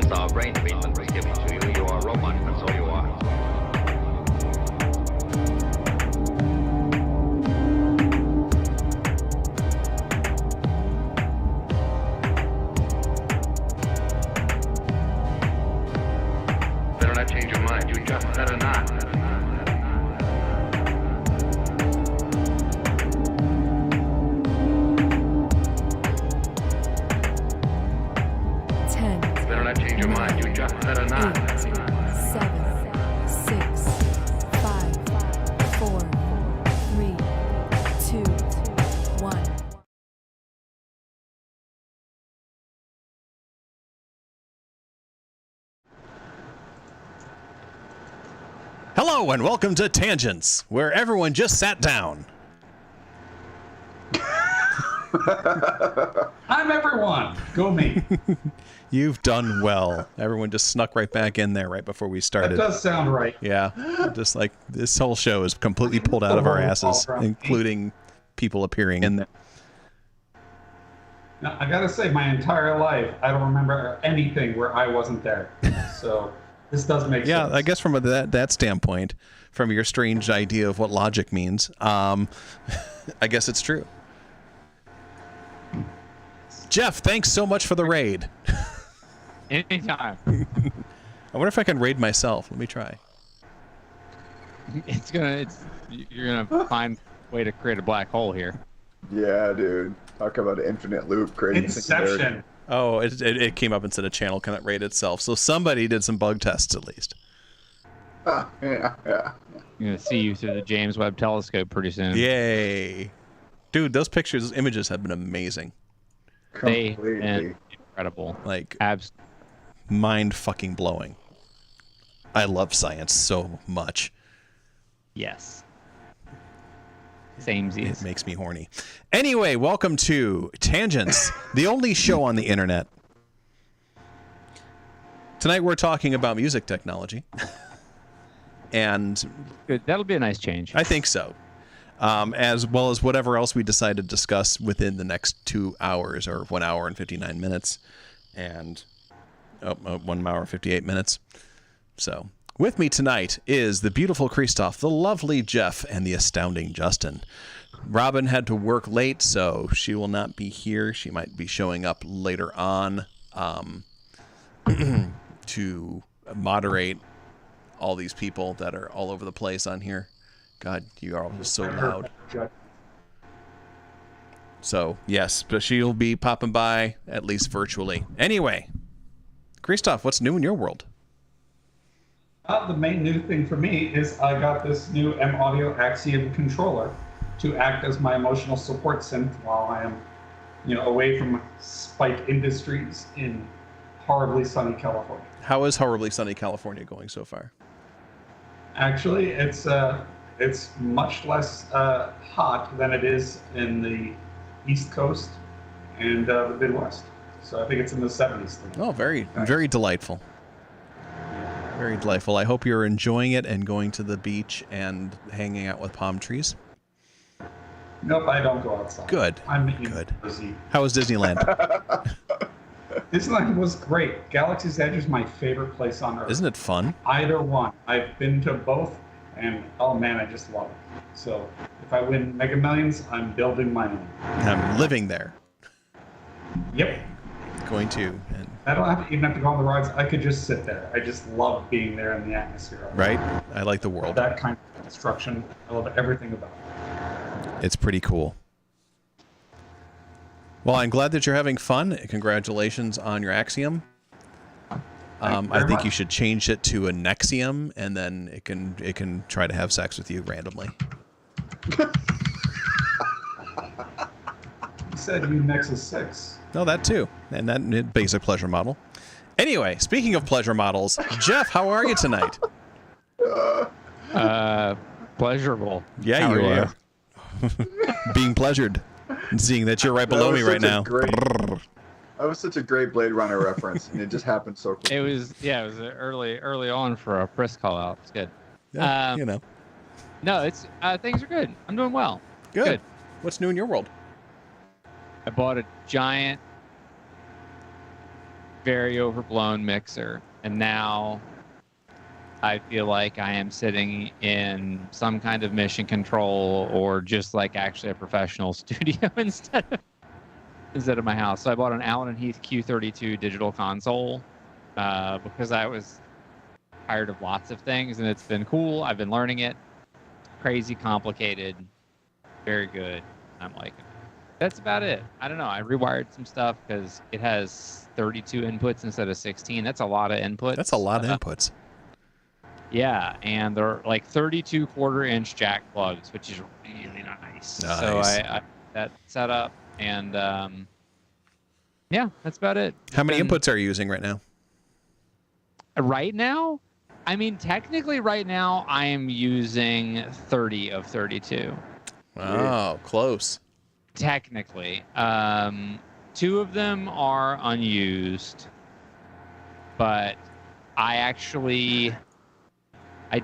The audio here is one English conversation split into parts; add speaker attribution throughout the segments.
Speaker 1: style brain treatment was given to you. You are a robot, that's all you are. Better not change your mind. You just better not.
Speaker 2: 10,
Speaker 1: Better not change your mind. You just better
Speaker 2: 8,
Speaker 1: not.
Speaker 2: 7, 6, 5, 4, 3, 2, 1.
Speaker 3: Hello and welcome to Tangents, where everyone just sat down.
Speaker 4: I'm everyone. Go me.
Speaker 3: You've done well. Everyone just snuck right back in there right before we
Speaker 4: That
Speaker 3: started.
Speaker 4: does sound right.
Speaker 3: Yeah, just like this whole show is completely pulled out of our asses, including people appearing in there.
Speaker 4: Now, I gotta say, my entire life, I don't remember anything where I wasn't there. So this does make
Speaker 3: Yeah,
Speaker 4: sense.
Speaker 3: I guess from that standpoint, from your strange idea of what logic means, I guess it's true. Jeff, thanks so much for the raid.
Speaker 5: Anytime.
Speaker 3: I wonder if I can raid myself. Let me try.
Speaker 5: You're gonna find a way to create a black hole here.
Speaker 6: Yeah, dude. Talk about an infinite loop creating singularity.
Speaker 4: Inception.
Speaker 3: Oh, it came up and said a channel cannot rate itself. So somebody did some bug tests at least.
Speaker 6: Yeah.
Speaker 5: You're gonna see you through the James Webb Telescope pretty soon.
Speaker 3: Yay. Dude, those images have been amazing.
Speaker 5: They
Speaker 6: Completely.
Speaker 5: and incredible.
Speaker 3: Like,
Speaker 5: Abs.
Speaker 3: fucking blowing. I love science so much.
Speaker 5: Yes.
Speaker 3: It
Speaker 5: Samesies.
Speaker 3: makes me horny. Anyway, welcome to Tangents, the only show on the internet. Tonight we're talking about music technology. And
Speaker 5: Good. That'll be a nice change.
Speaker 3: I think so. As well as whatever else we decide to discuss within the next 2 hours, or 1 hour and 59 minutes, and 1 hour and 58 minutes. So, with me tonight is the beautiful Christoph, the lovely Jeff, and the astounding Justin. Robin had to work late, so she will not be here. She might be showing up later on to moderate all these people that are all over the place on here. God, you are all so loud. So, yes, but she'll be popping by, at least virtually. Anyway, Christoph, what's new in your world?
Speaker 4: The main new thing for me is I got this new M-Audio Axiom controller to act as my emotional support synth while I am, away from Spike Industries in horribly sunny California.
Speaker 3: How is horribly sunny California going so far?
Speaker 4: Actually, it's much less hot than it is in the East Coast and the Midwest. So I think it's in the 70s.
Speaker 3: Oh, very delightful. Very delightful. I hope you're enjoying it and going to the beach and hanging out with palm trees.
Speaker 4: Nope, I don't go outside.
Speaker 3: Good.
Speaker 4: I'm in
Speaker 3: Good.
Speaker 4: Jersey.
Speaker 3: How was Disneyland?
Speaker 4: Disneyland was great. Galaxy's Edge is my favorite place on Earth.
Speaker 3: Isn't it fun?
Speaker 4: Either one. I've been to both, and oh man, I just love it. So if I win Mega Millions, I'm building my own.
Speaker 3: I'm living there.
Speaker 4: Yep.
Speaker 3: Going to. And,
Speaker 4: I don't even have to go on the rides. I could just sit there. I just love being there in the atmosphere.
Speaker 3: right? I like the world.
Speaker 4: That kind of construction. I love everything about it.
Speaker 3: It's pretty cool. Well, I'm glad that you're having fun. Congratulations on your Axiom. I think you should change it to a Nexium, and then it can try to have sex with you randomly.
Speaker 4: You said you Nexus 6.
Speaker 3: No, that too. And that basic pleasure model. Anyway, speaking of pleasure models, Jeff, how are you tonight?
Speaker 5: Pleasurable.
Speaker 3: Yeah,
Speaker 5: How
Speaker 3: you
Speaker 5: are
Speaker 3: are. Being pleasured. And seeing that you're right below me right now.
Speaker 6: That was such a great Blade Runner reference, and it just happened so quickly.
Speaker 5: It was early on for a press call out. It's good.
Speaker 3: Yeah, you know.
Speaker 5: No, it's things are good. I'm doing well.
Speaker 3: Good. What's new in your world?
Speaker 5: I bought a giant very overblown mixer, and now I feel like I am sitting in some kind of mission control or just like actually a professional studio instead of my house. So I bought an Allen and Heath Q32 digital console because I was tired of lots of things, and it's been cool. I've been learning it. Crazy complicated, very good. I'm liking it. That's about it. I don't know. I rewired some stuff because it has 32 inputs instead of 16. That's a lot of inputs.
Speaker 3: That's a lot of inputs.
Speaker 5: Yeah, and they're like 32 quarter-inch jack plugs, which is really nice. So I that set up, and yeah, that's about it.
Speaker 3: How many inputs are you using right now?
Speaker 5: Right now, I mean, technically, right now I am using 30 of 32.
Speaker 3: Oh, close.
Speaker 5: Technically, 2 of them are unused, but I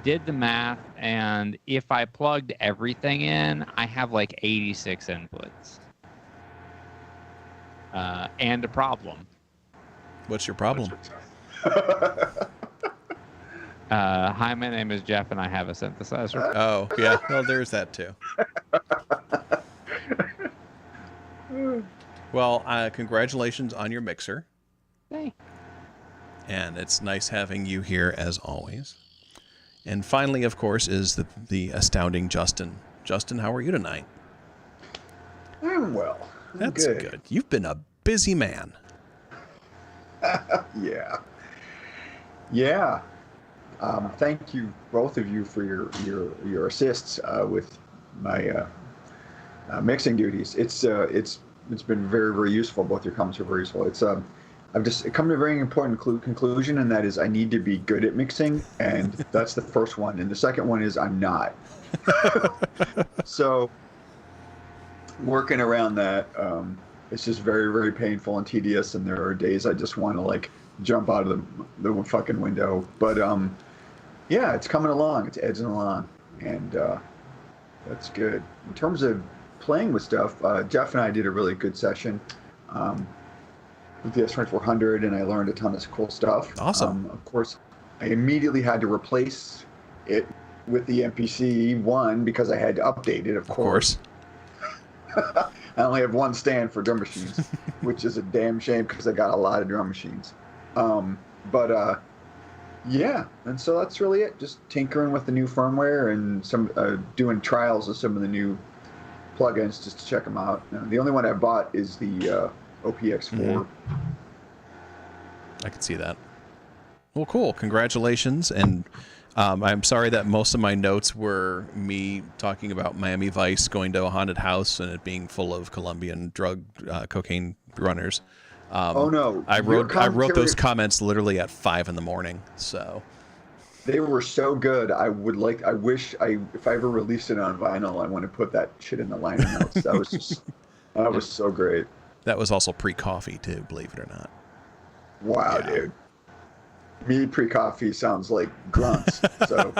Speaker 5: did the math, and if I plugged everything in, I have like 86 inputs. And a problem.
Speaker 3: What's your problem?
Speaker 5: Hi, my name is Jeff, and I have a synthesizer.
Speaker 3: Oh, yeah. Well, there's that too. Well, congratulations on your mixer.
Speaker 5: Hey.
Speaker 3: And it's nice having you here as always. And finally, of course, is the astounding Justin. Justin, how are you tonight?
Speaker 6: I'm well.
Speaker 3: That's good. You've been a busy man.
Speaker 6: Yeah. Yeah. Thank you, both of you, for your assists with my mixing duties. It's been very, very useful. Both your comments are very useful. I've just come to a very important conclusion, and that is I need to be good at mixing, and that's the first one. And the second one is I'm not. So working around that, it's just very, very painful and tedious, and there are days I just want to like jump out of the fucking window. But yeah, it's coming along. It's edging along, and that's good. In terms of playing with stuff, Jeff and I did a really good session with the S2400, and I learned a ton of cool stuff.
Speaker 3: Awesome.
Speaker 6: Of course, I immediately had to replace it with the MPC 1 because I had to update it, of course. I only have one stand for drum machines, which is a damn shame because I got a lot of drum machines. Yeah, and so that's really it. Just tinkering with the new firmware and some doing trials of some of the new plugins just to check them out. The only one I bought is the OPX4.
Speaker 3: Mm-hmm. I can see that. Well, cool. Congratulations. And I'm sorry that most of my notes were me talking about Miami Vice going to a haunted house and it being full of Colombian cocaine runners.
Speaker 6: Oh no!
Speaker 3: I wrote those comments literally at 5 a.m. So
Speaker 6: they were so good. If I ever released it on vinyl, I want to put that shit in the liner notes. That was so great.
Speaker 3: That was also pre-coffee too, believe it or not.
Speaker 6: Wow,
Speaker 3: Yeah.
Speaker 6: dude. Me pre-coffee sounds like grunts. So.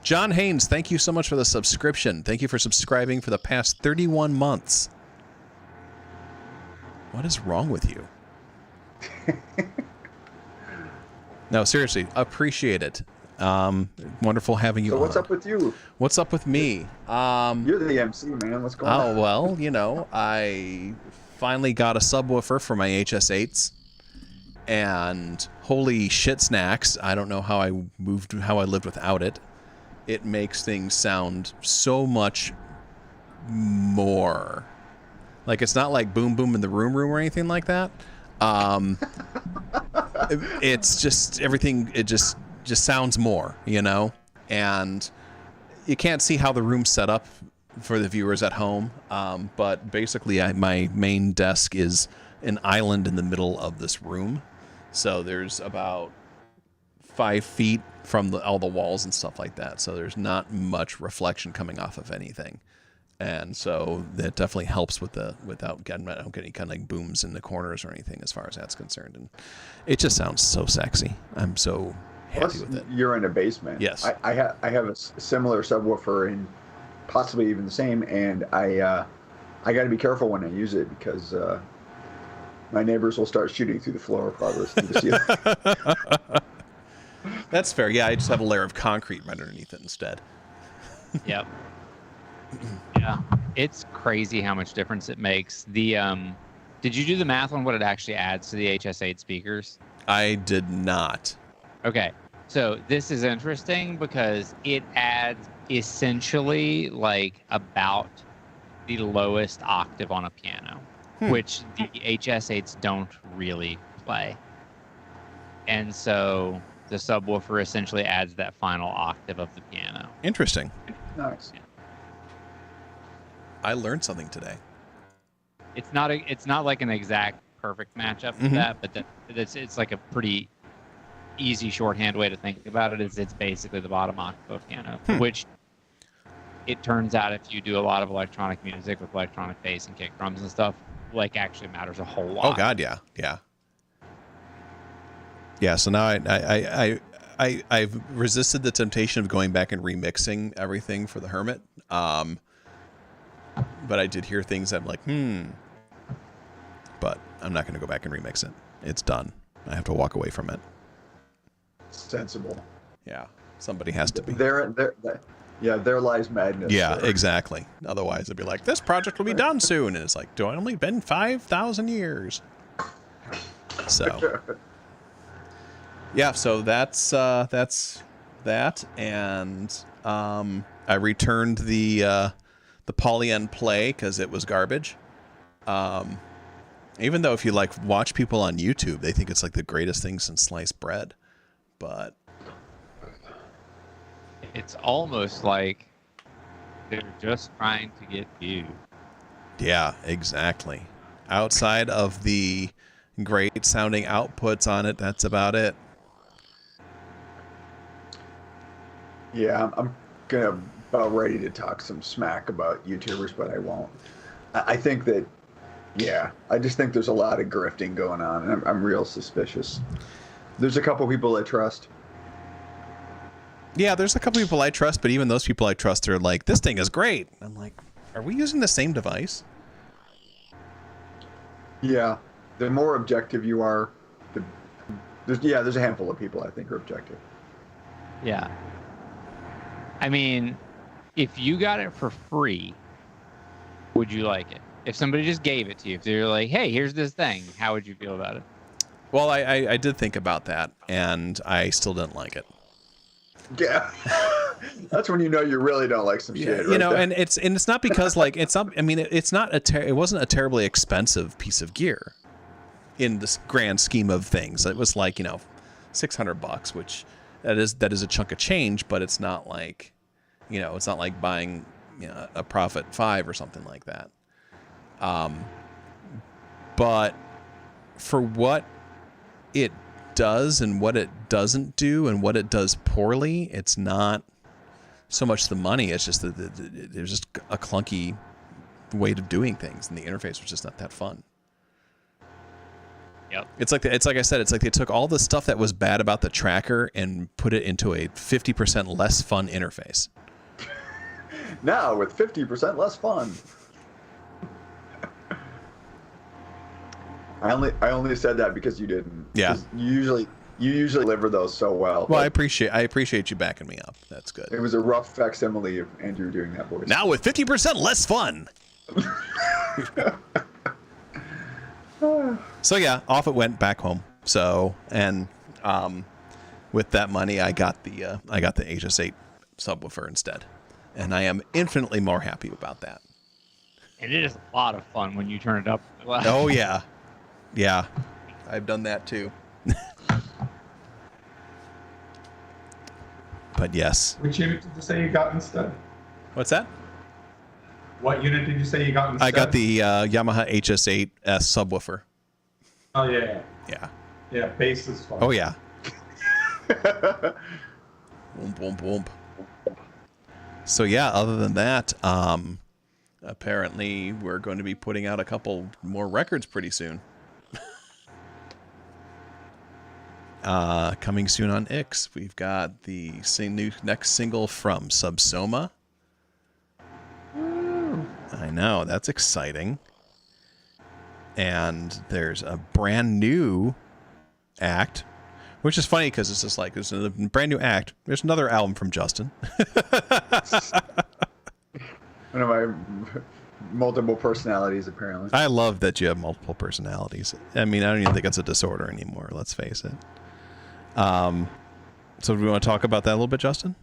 Speaker 3: John Haynes, thank you so much for the subscription. Thank you for subscribing for the past 31 months. What is wrong with you? No, seriously, appreciate it. Wonderful having you on.
Speaker 6: So what's up with you?
Speaker 3: What's up with me?
Speaker 6: You're the MC, man. What's going on?
Speaker 3: Oh, well, I finally got a subwoofer for my HS8s. And holy shit snacks, I don't know how I lived without it. It makes things sound so much more. Like, it's not like boom boom in the room or anything like that. It's just everything, it just sounds more, and you can't see how the room's set up for the viewers at home. But basically my main desk is an island in the middle of this room. So there's about 5 feet from all the walls and stuff like that. So there's not much reflection coming off of anything. And so that definitely helps without getting any kind of like booms in the corners or anything as far as that's concerned. And it just sounds so sexy. I'm so happy with it.
Speaker 6: You're in a basement.
Speaker 3: Yes.
Speaker 6: I have a similar subwoofer and possibly even the same. And I got to be careful when I use it because my neighbors will start shooting through the floor if I listen to the ceiling.
Speaker 3: That's fair. Yeah, I just have a layer of concrete right underneath it instead.
Speaker 5: Yep. Yeah, it's crazy how much difference it makes. Did you do the math on what it actually adds to the HS8 speakers?
Speaker 3: I did not.
Speaker 5: Okay, so this is interesting because it adds essentially like about the lowest octave on a piano, which the HS8s don't really play. And so the subwoofer essentially adds that final octave of the piano.
Speaker 3: Interesting.
Speaker 6: Nice.
Speaker 3: I learned something today.
Speaker 5: It's not like an exact perfect matchup for that, but it's like a pretty easy shorthand way to think about it. Is it's basically the bottom octave of piano, which it turns out if you do a lot of electronic music with electronic bass and kick drums and stuff, like actually matters a whole lot.
Speaker 3: Oh God, yeah. So now I've resisted the temptation of going back and remixing everything for the Hermit. But I did hear things that I'm like, but I'm not going to go back and remix it. It's done. I have to walk away from it.
Speaker 6: Sensible.
Speaker 3: Yeah, somebody has to be.
Speaker 6: There lies madness.
Speaker 3: Yeah,
Speaker 6: there.
Speaker 3: exactly. Otherwise, it'd be like, this project will be done soon. And it's like, do I only been 5,000 years? So, yeah, so that's that. And I returned the Poly-N Play because it was garbage. Even though if you like watch people on YouTube, they think it's like the greatest thing since sliced bread. But
Speaker 5: It's almost like they're just trying to get views.
Speaker 3: yeah, exactly. Outside of the great sounding outputs on it, that's about it.
Speaker 6: Yeah, I'm gonna about ready to talk some smack about YouTubers, but I won't. I think that, yeah, I just think there's a lot of grifting going on, and I'm real suspicious. There's a couple people I trust.
Speaker 3: Yeah, there's a couple people I trust, but even those people I trust are like, this thing is great. I'm like, are we using the same device?
Speaker 6: Yeah, the more objective you are, there's a handful of people I think are objective.
Speaker 5: Yeah. I mean, if you got it for free, would you like it? If somebody just gave it to you, if they're like, hey, here's this thing, how would you feel about it?
Speaker 3: Well, I did think about that, and I still didn't like it.
Speaker 6: Yeah, that's when you know you really don't like some shit.
Speaker 3: You know, and it's not because like it's not. I mean, it wasn't a terribly expensive piece of gear in this grand scheme of things. It was like $600, which that is a chunk of change, but it's not like it's not like buying a Prophet 5 or something like that. But for what it does and what it doesn't do and what it does poorly, it's not so much the money. It's just that there's just a clunky way of doing things, and the interface was just not that fun.
Speaker 5: Yep.
Speaker 3: It's like I said, it's like they took all the stuff that was bad about the tracker and put it into a 50% less fun interface.
Speaker 6: Now with 50% less fun. I only said that because you didn't.
Speaker 3: Yeah.
Speaker 6: You usually deliver those so well.
Speaker 3: Well, I appreciate you backing me up. That's good.
Speaker 6: It was a rough facsimile of Andrew doing that voice.
Speaker 3: Now with 50% less fun. So yeah, off it went back home. So and with that money, I got the HS8 subwoofer instead, and I am infinitely more happy about that.
Speaker 5: And it is a lot of fun when you turn it up.
Speaker 3: Oh yeah, yeah, I've done that too. But yes.
Speaker 4: Which unit did you say you got instead?
Speaker 3: What's that?
Speaker 4: What unit did you say you got instead?
Speaker 3: I got the Yamaha HS8S subwoofer.
Speaker 4: Oh yeah.
Speaker 3: Yeah.
Speaker 4: Yeah, bass is fun.
Speaker 3: Oh yeah. Boom, boom, boom. So yeah, other than that, apparently we're going to be putting out a couple more records pretty soon. Coming soon on Ix, we've got the next single from Subsoma. I know, that's exciting. and there's a brand new act, which is funny because it's just like there's a brand new act. There's another album from Justin.
Speaker 6: One of my multiple personalities, apparently.
Speaker 3: I love that you have multiple personalities. I mean, I don't even think it's a disorder anymore. Let's face it. So do we want to talk about that a little bit, Justin?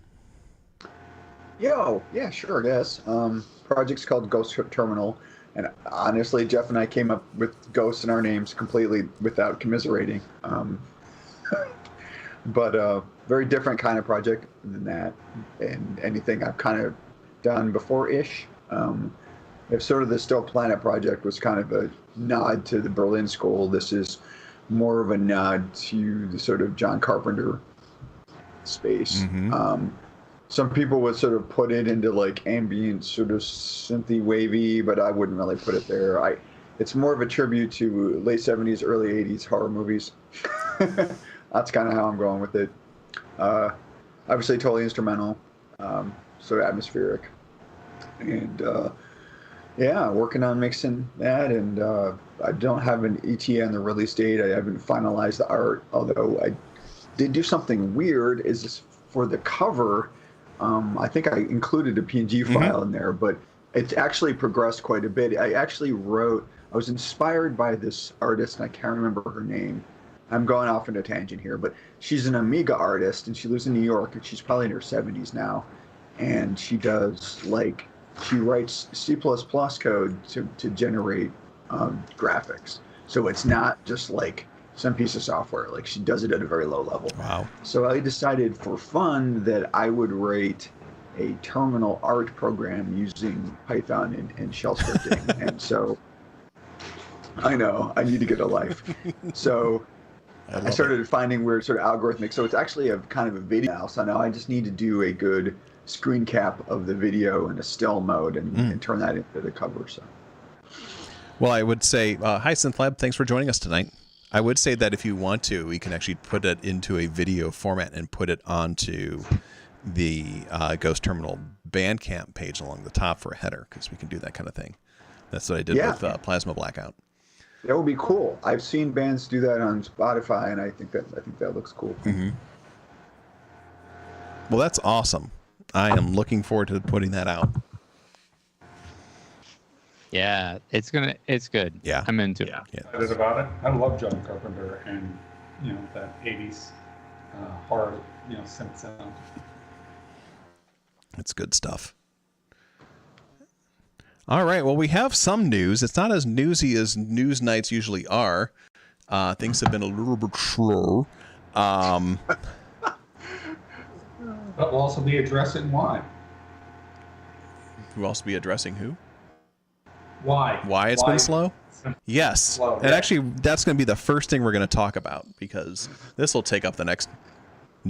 Speaker 6: Yeah, sure, I guess. Project's called Ghost Terminal, and honestly, Jeff and I came up with ghosts in our names completely without commiserating. But very different kind of project than that, and anything I've kind of done before-ish. If sort of the Still Planet project was kind of a nod to the Berlin School, this is more of a nod to the sort of John Carpenter space.
Speaker 3: Mm-hmm.
Speaker 6: Some people would sort of put it into like ambient, sort of synthy, wavy, but I wouldn't really put it there. It's more of a tribute to late 70s, early 80s horror movies. That's kind of how I'm going with it. Obviously, totally instrumental, so atmospheric, and yeah, working on mixing that. And I don't have an ETA on the release date. I haven't finalized the art, although I did do something weird. Is this for the cover? I think I included a PNG file in there, but it's actually progressed quite a bit. I was inspired by this artist, and I can't remember her name. I'm going off on a tangent here, but she's an Amiga artist, and she lives in New York, and she's probably in her 70s now. And she does, she writes C++ code to generate graphics. So it's not just some piece of software. She does it at a very low level.
Speaker 3: Wow.
Speaker 6: So I decided for fun that I would write a terminal art program using Python and shell scripting. And so I know I need to get a life. So I started finding weird sort of algorithmic. So it's actually a kind of a video now. So now I just need to do a good screen cap of the video in a still mode and turn that into the cover. So.
Speaker 3: Well, I would say, hi, SynthLab. Thanks for joining us tonight. I would say that if you want to, we can actually put it into a video format and put it onto the Ghost Terminal Bandcamp page along the top for a header, because we can do that kind of thing. That's what I did with Plasma Blackout.
Speaker 6: That would be cool. I've seen bands do that on Spotify, and I think that looks cool.
Speaker 3: Mm-hmm. Well, that's awesome. I am looking forward to putting that out.
Speaker 5: Yeah, it's good.
Speaker 3: Yeah,
Speaker 5: I'm into it.
Speaker 3: Yeah.
Speaker 4: That is about it. I love John Carpenter and that 80s horror synth sound.
Speaker 3: It's good stuff. All right. Well, we have some news. It's not as newsy as news nights usually are. Things have been a little bit slow.
Speaker 4: But we'll also be addressing why.
Speaker 3: We'll also be addressing who?
Speaker 4: Why?
Speaker 3: Why it's been slow? Yes.
Speaker 4: Slow,
Speaker 3: and actually, that's going to be the first thing we're going to talk about, because this will take up the next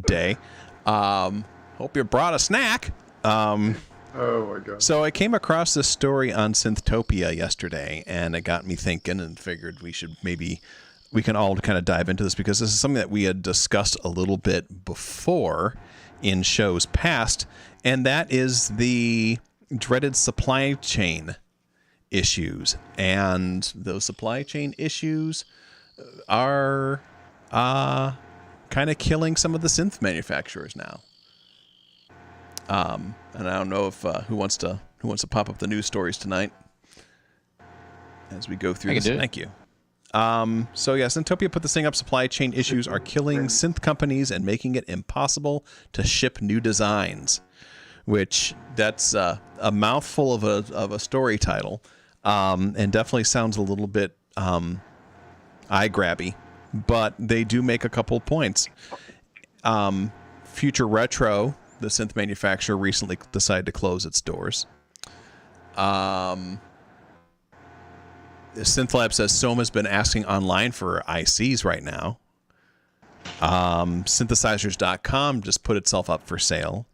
Speaker 3: day. Hope you brought a snack.
Speaker 6: Oh my god.
Speaker 3: So I came across this story on Synthtopia yesterday, and it got me thinking, and figured we can all kind of dive into this, because this is something that we had discussed a little bit before in shows past, and that is the dreaded supply chain issues. And those supply chain issues are kind of killing some of the synth manufacturers now. And I don't know if who wants to pop up the news stories tonight as we go through this. Thank you. So yeah, Synthtopia put this thing up. Supply chain issues are killing synth companies and making it impossible to ship new designs. Which that's a mouthful of a story title, and definitely sounds a little bit eye grabby. But they do make a couple points. Future Retro, the synth manufacturer, recently decided to close its doors. SynthLab says Soma's been asking online for ICs right now. Synthesizers.com just put itself up for sale.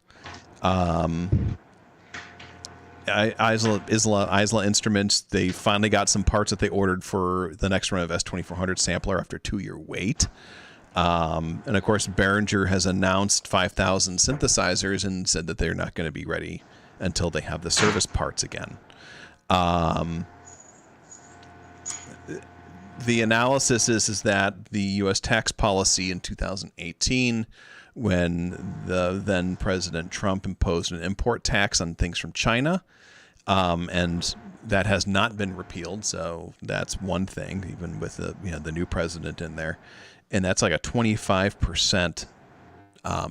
Speaker 3: Isla Instruments, they finally got some parts that they ordered for the next run of S2400 sampler after a 2-year wait. And of course, Behringer has announced 5,000 synthesizers and said that they're not going to be ready until they have the service parts again. the analysis is that the U.S. tax policy in 2018, when the then President Trump imposed an import tax on things from China, and that has not been repealed. So that's one thing, even with the new president in there, and that's like a 25%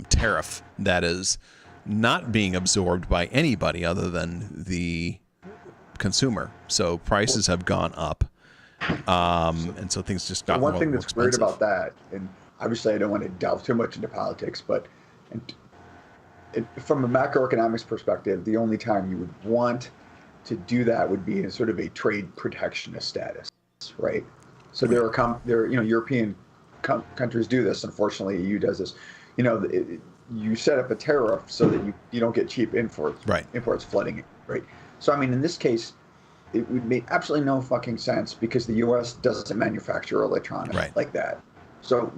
Speaker 3: tariff that is not being absorbed by anybody other than the consumer. So prices have gone up, and so things just got
Speaker 6: One thing
Speaker 3: more
Speaker 6: that's weird
Speaker 3: expensive.
Speaker 6: about that, and obviously I don't want to delve too much into politics, but from a macroeconomics perspective, the only time you would want to do that would be in sort of a trade protectionist status, right? So there are European countries do this. Unfortunately, EU does this. You set up a tariff so that you don't get cheap imports,
Speaker 3: Right.
Speaker 6: Imports flooding it, right? So I mean, in this case, it would make absolutely no fucking sense because the U.S. doesn't manufacture electronics
Speaker 3: Right.
Speaker 6: like that. So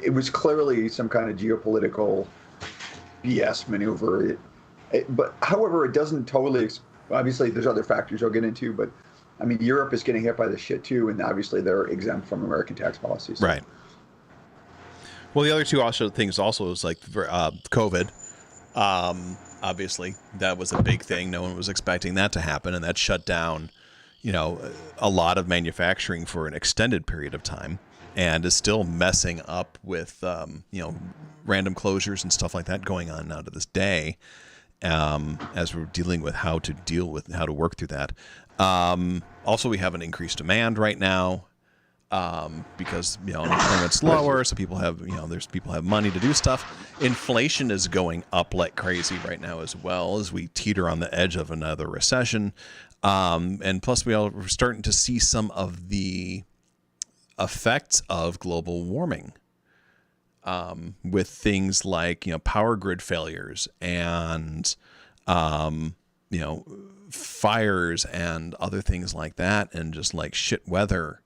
Speaker 6: it was clearly some kind of geopolitical BS maneuver. But however, it doesn't totally. Obviously, there's other factors I'll get into, but I mean, Europe is getting hit by this shit too, and obviously they're exempt from American tax policies.
Speaker 3: Right. Well, the other two things is like COVID. Obviously, that was a big thing. No one was expecting that to happen, and that shut down, a lot of manufacturing for an extended period of time, and is still messing up with, random closures and stuff like that going on now to this day. As we're dealing with how to work through that. Also, we have an increased demand right now. Because unemployment's lower, so people have people have money to do stuff. Inflation is going up like crazy right now as well as we teeter on the edge of another recession, and plus we're starting to see some of the effects of global warming, with things like power grid failures and fires and other things like that, and just like shit weather.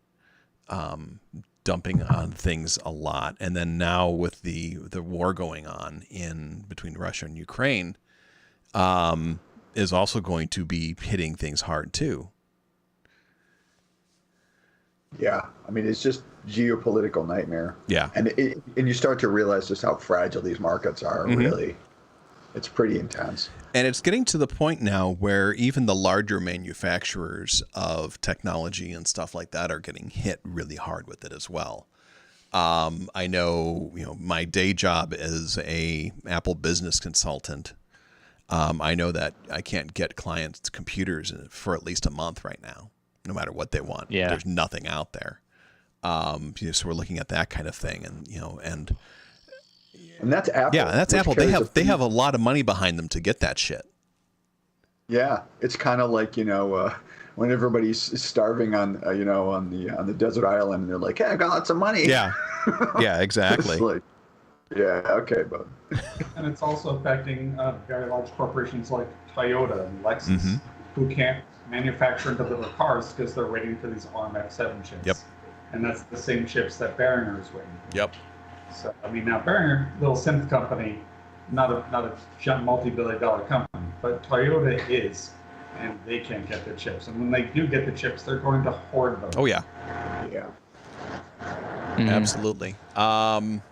Speaker 3: Dumping on things a lot, and then now with the war going on in between Russia and Ukraine, is also going to be hitting things hard too.
Speaker 6: Yeah, I mean, it's just geopolitical nightmare.
Speaker 3: Yeah,
Speaker 6: and you start to realize just how fragile these markets are.
Speaker 3: Mm-hmm.
Speaker 6: Really, it's pretty intense.
Speaker 3: and it's getting to the point now where even the larger manufacturers of technology and stuff like that are getting hit really hard with it as well. I know, my day job is a Apple business consultant. I know that I can't get clients computers for at least a month right now, no matter what they want.
Speaker 5: Yeah.
Speaker 3: There's nothing out there. So we're looking at that kind of thing, and
Speaker 6: that's Apple.
Speaker 3: yeah, that's
Speaker 6: which
Speaker 3: Apple.
Speaker 6: carries
Speaker 3: They have a lot of money behind them to get that shit.
Speaker 6: Yeah, it's kind of like when everybody's starving on the desert island, and they're like, "Hey, I got lots of money."
Speaker 3: Yeah, yeah, exactly.
Speaker 6: It's like, yeah, okay, bud.
Speaker 4: And it's also affecting very large corporations like Toyota and Lexus, who can't manufacture and deliver cars because they're waiting for these ARM-X7 chips.
Speaker 3: Yep.
Speaker 4: And that's the same chips that Behringer is waiting for.
Speaker 3: Yep.
Speaker 4: So, I mean, now Behringer, little synth company, not a multi-billion-dollar company, but Toyota is, and they can't get the chips. And when they do get the chips, they're going to hoard them.
Speaker 3: Oh yeah.
Speaker 6: Yeah.
Speaker 3: Absolutely. John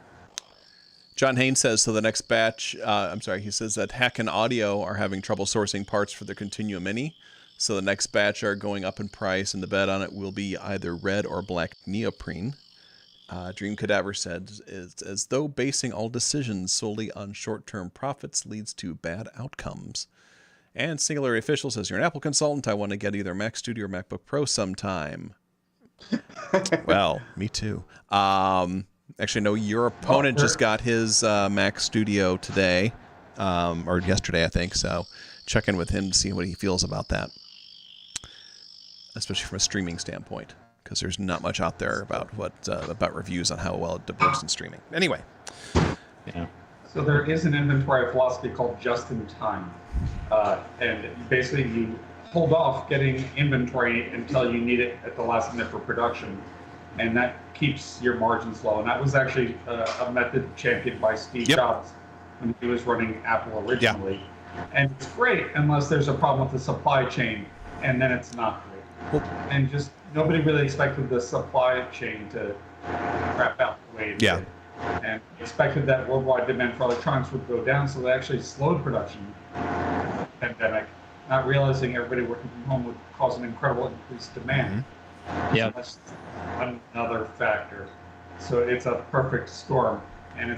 Speaker 3: Haynes says, so the next batch, he says that Hack and Audio are having trouble sourcing parts for the Continuum Mini. So the next batch are going up in price, and the bet on it will be either red or black neoprene. Dream Cadaver said, it's as though basing all decisions solely on short-term profits leads to bad outcomes. And Singularity Official says, you're an Apple consultant. I want to get either Mac Studio or MacBook Pro sometime. Well, me too. Actually, no, your opponent just got his Mac Studio today, or yesterday, I think. So check in with him to see what he feels about that, especially from a streaming standpoint, because there's not much out there about about reviews on how well it works in streaming. Anyway.
Speaker 5: Yeah.
Speaker 4: So there is an inventory philosophy called just-in-time. And basically you hold off getting inventory until you need it at the last minute for production. And that keeps your margins low. And that was actually a method championed by Steve Jobs when he was running Apple originally. And it's great unless there's a problem with the supply chain, and then it's not great. And just nobody really expected the supply chain to crap out the way it
Speaker 3: Yeah.
Speaker 4: did. And expected that worldwide demand for electronics would go down, so they actually slowed production during the pandemic, not realizing everybody working from home would cause an incredible increased demand.
Speaker 5: Yeah.
Speaker 4: So that's another factor. So it's a perfect storm, and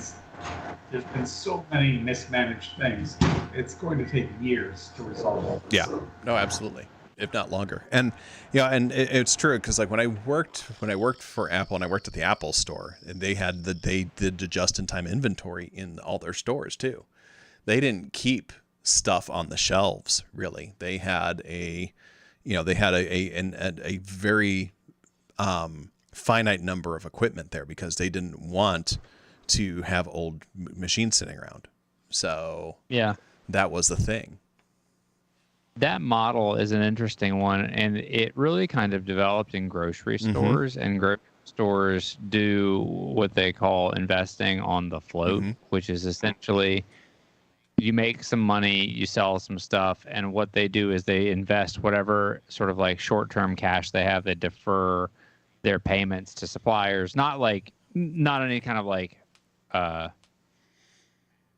Speaker 4: there's been so many mismanaged things. It's going to take years to resolve all this.
Speaker 3: Yeah, no, absolutely, if not longer. And and it's true because like when I worked for Apple and I worked at the Apple store, and they did the just-in-time inventory in all their stores too. They didn't keep stuff on the shelves really. They had a very finite number of equipment there because they didn't want to have old machines sitting around. So
Speaker 5: Yeah.
Speaker 3: that was the thing.
Speaker 5: That model is an interesting one, and it really kind of developed in grocery stores, and grocery stores do what they call investing on the float, which is essentially you make some money, you sell some stuff, and what they do is they invest whatever sort of like short-term cash they have. They defer their payments to suppliers, not any kind of like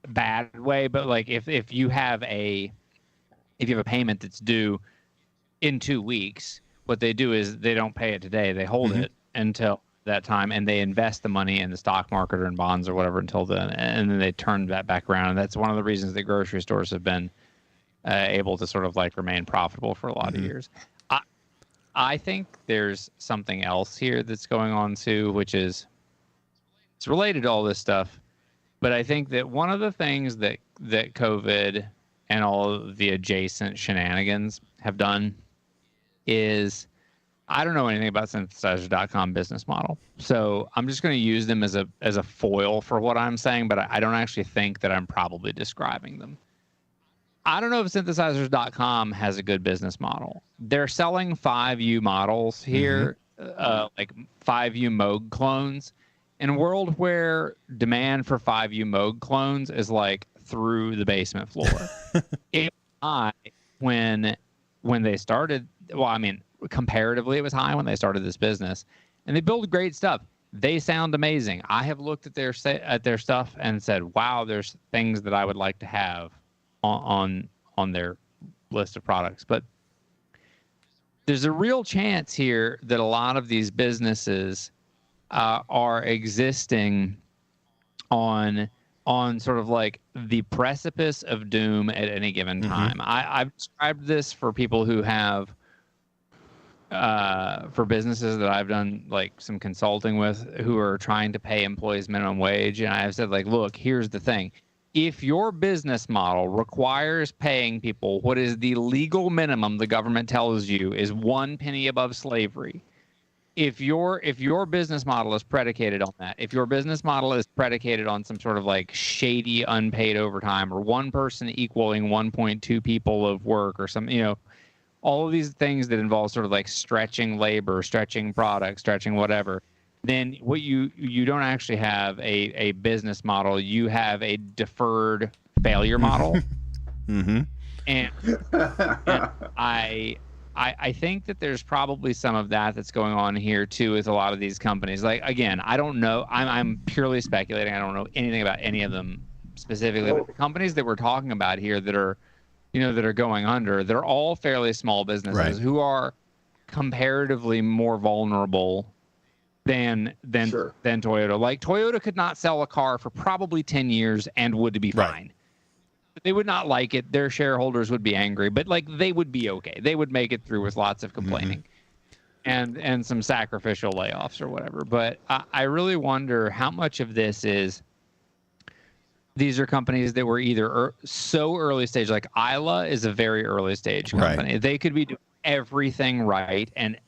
Speaker 5: bad way, but like if you have a payment that's due in 2 weeks, what they do is they don't pay it today. They hold it until that time, and they invest the money in the stock market or in bonds or whatever until then, and then they turn that back around. And that's one of the reasons that grocery stores have been able to sort of like remain profitable for a lot of years. I think there's something else here that's going on too, which is it's related to all this stuff. But I think that one of the things that COVID and all of the adjacent shenanigans have done is I don't know anything about synthesizer.com business model. So I'm just going to use them as a foil for what I'm saying, but I don't actually think that I'm probably describing them. I don't know if synthesizers.com has a good business model. They're selling 5U models here, like 5U Moog clones. In a world where demand for 5U Moog clones is like through the basement floor. It was high when they started. Well, I mean, comparatively, it was high when they started this business, and they build great stuff. They sound amazing. I have looked at their stuff and said, "Wow, there's things that I would like to have on their list of products." But there's a real chance here that a lot of these businesses are existing on sort of like the precipice of doom at any given time. I've described this for people who have for businesses that I've done like some consulting with who are trying to pay employees minimum wage, and I've said like, look, here's the thing. If your business model requires paying people what is the legal minimum the government tells you is 1 penny above slavery, if your business model is predicated on that, if your business model is predicated on some sort of like shady unpaid overtime or one person equaling 1.2 people of work or something, all of these things that involve sort of like stretching labor, stretching product, stretching whatever, then what you don't actually have a business model. You have a deferred failure model. And I think that there's probably some of that's going on here too with a lot of these companies. Like, again, I don't know. I'm purely speculating. I don't know anything about any of them specifically. But the companies that we're talking about here that are going under, they're all fairly small businesses who are comparatively more vulnerable than Toyota. Like, Toyota could not sell a car for probably 10 years and would be fine. They would not like it. Their shareholders would be angry, but like they would be okay. They would make it through with lots of complaining and some sacrificial layoffs or whatever. But I really wonder how much of this is these are companies that were either so early stage, like Isla is a very early stage company. They could be doing everything right, and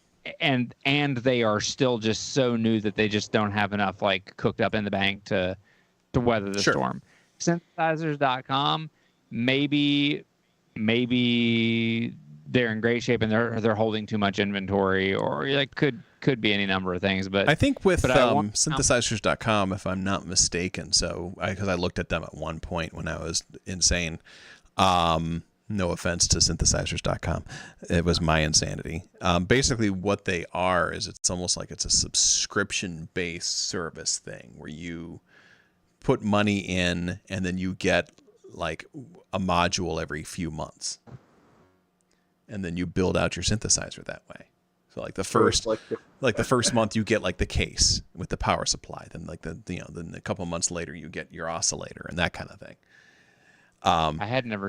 Speaker 5: they are still just so new that they just don't have enough like cooked up in the bank to weather the storm. Synthesizers.com, maybe they're in great shape and they're holding too much inventory, or like could be any number of things. But
Speaker 3: I think with synthesizers.com, if I'm not mistaken, because I looked at them at one point when I was insane, No offense to synthesizers.com. It was my insanity. Basically, what they are is it's almost like it's a subscription-based service thing where you put money in and then you get like a module every few months. And then you build out your synthesizer that way. So like the first the first month you get like the case with the power supply. Then like then a couple months later you get your oscillator and that kind of thing.
Speaker 5: I had never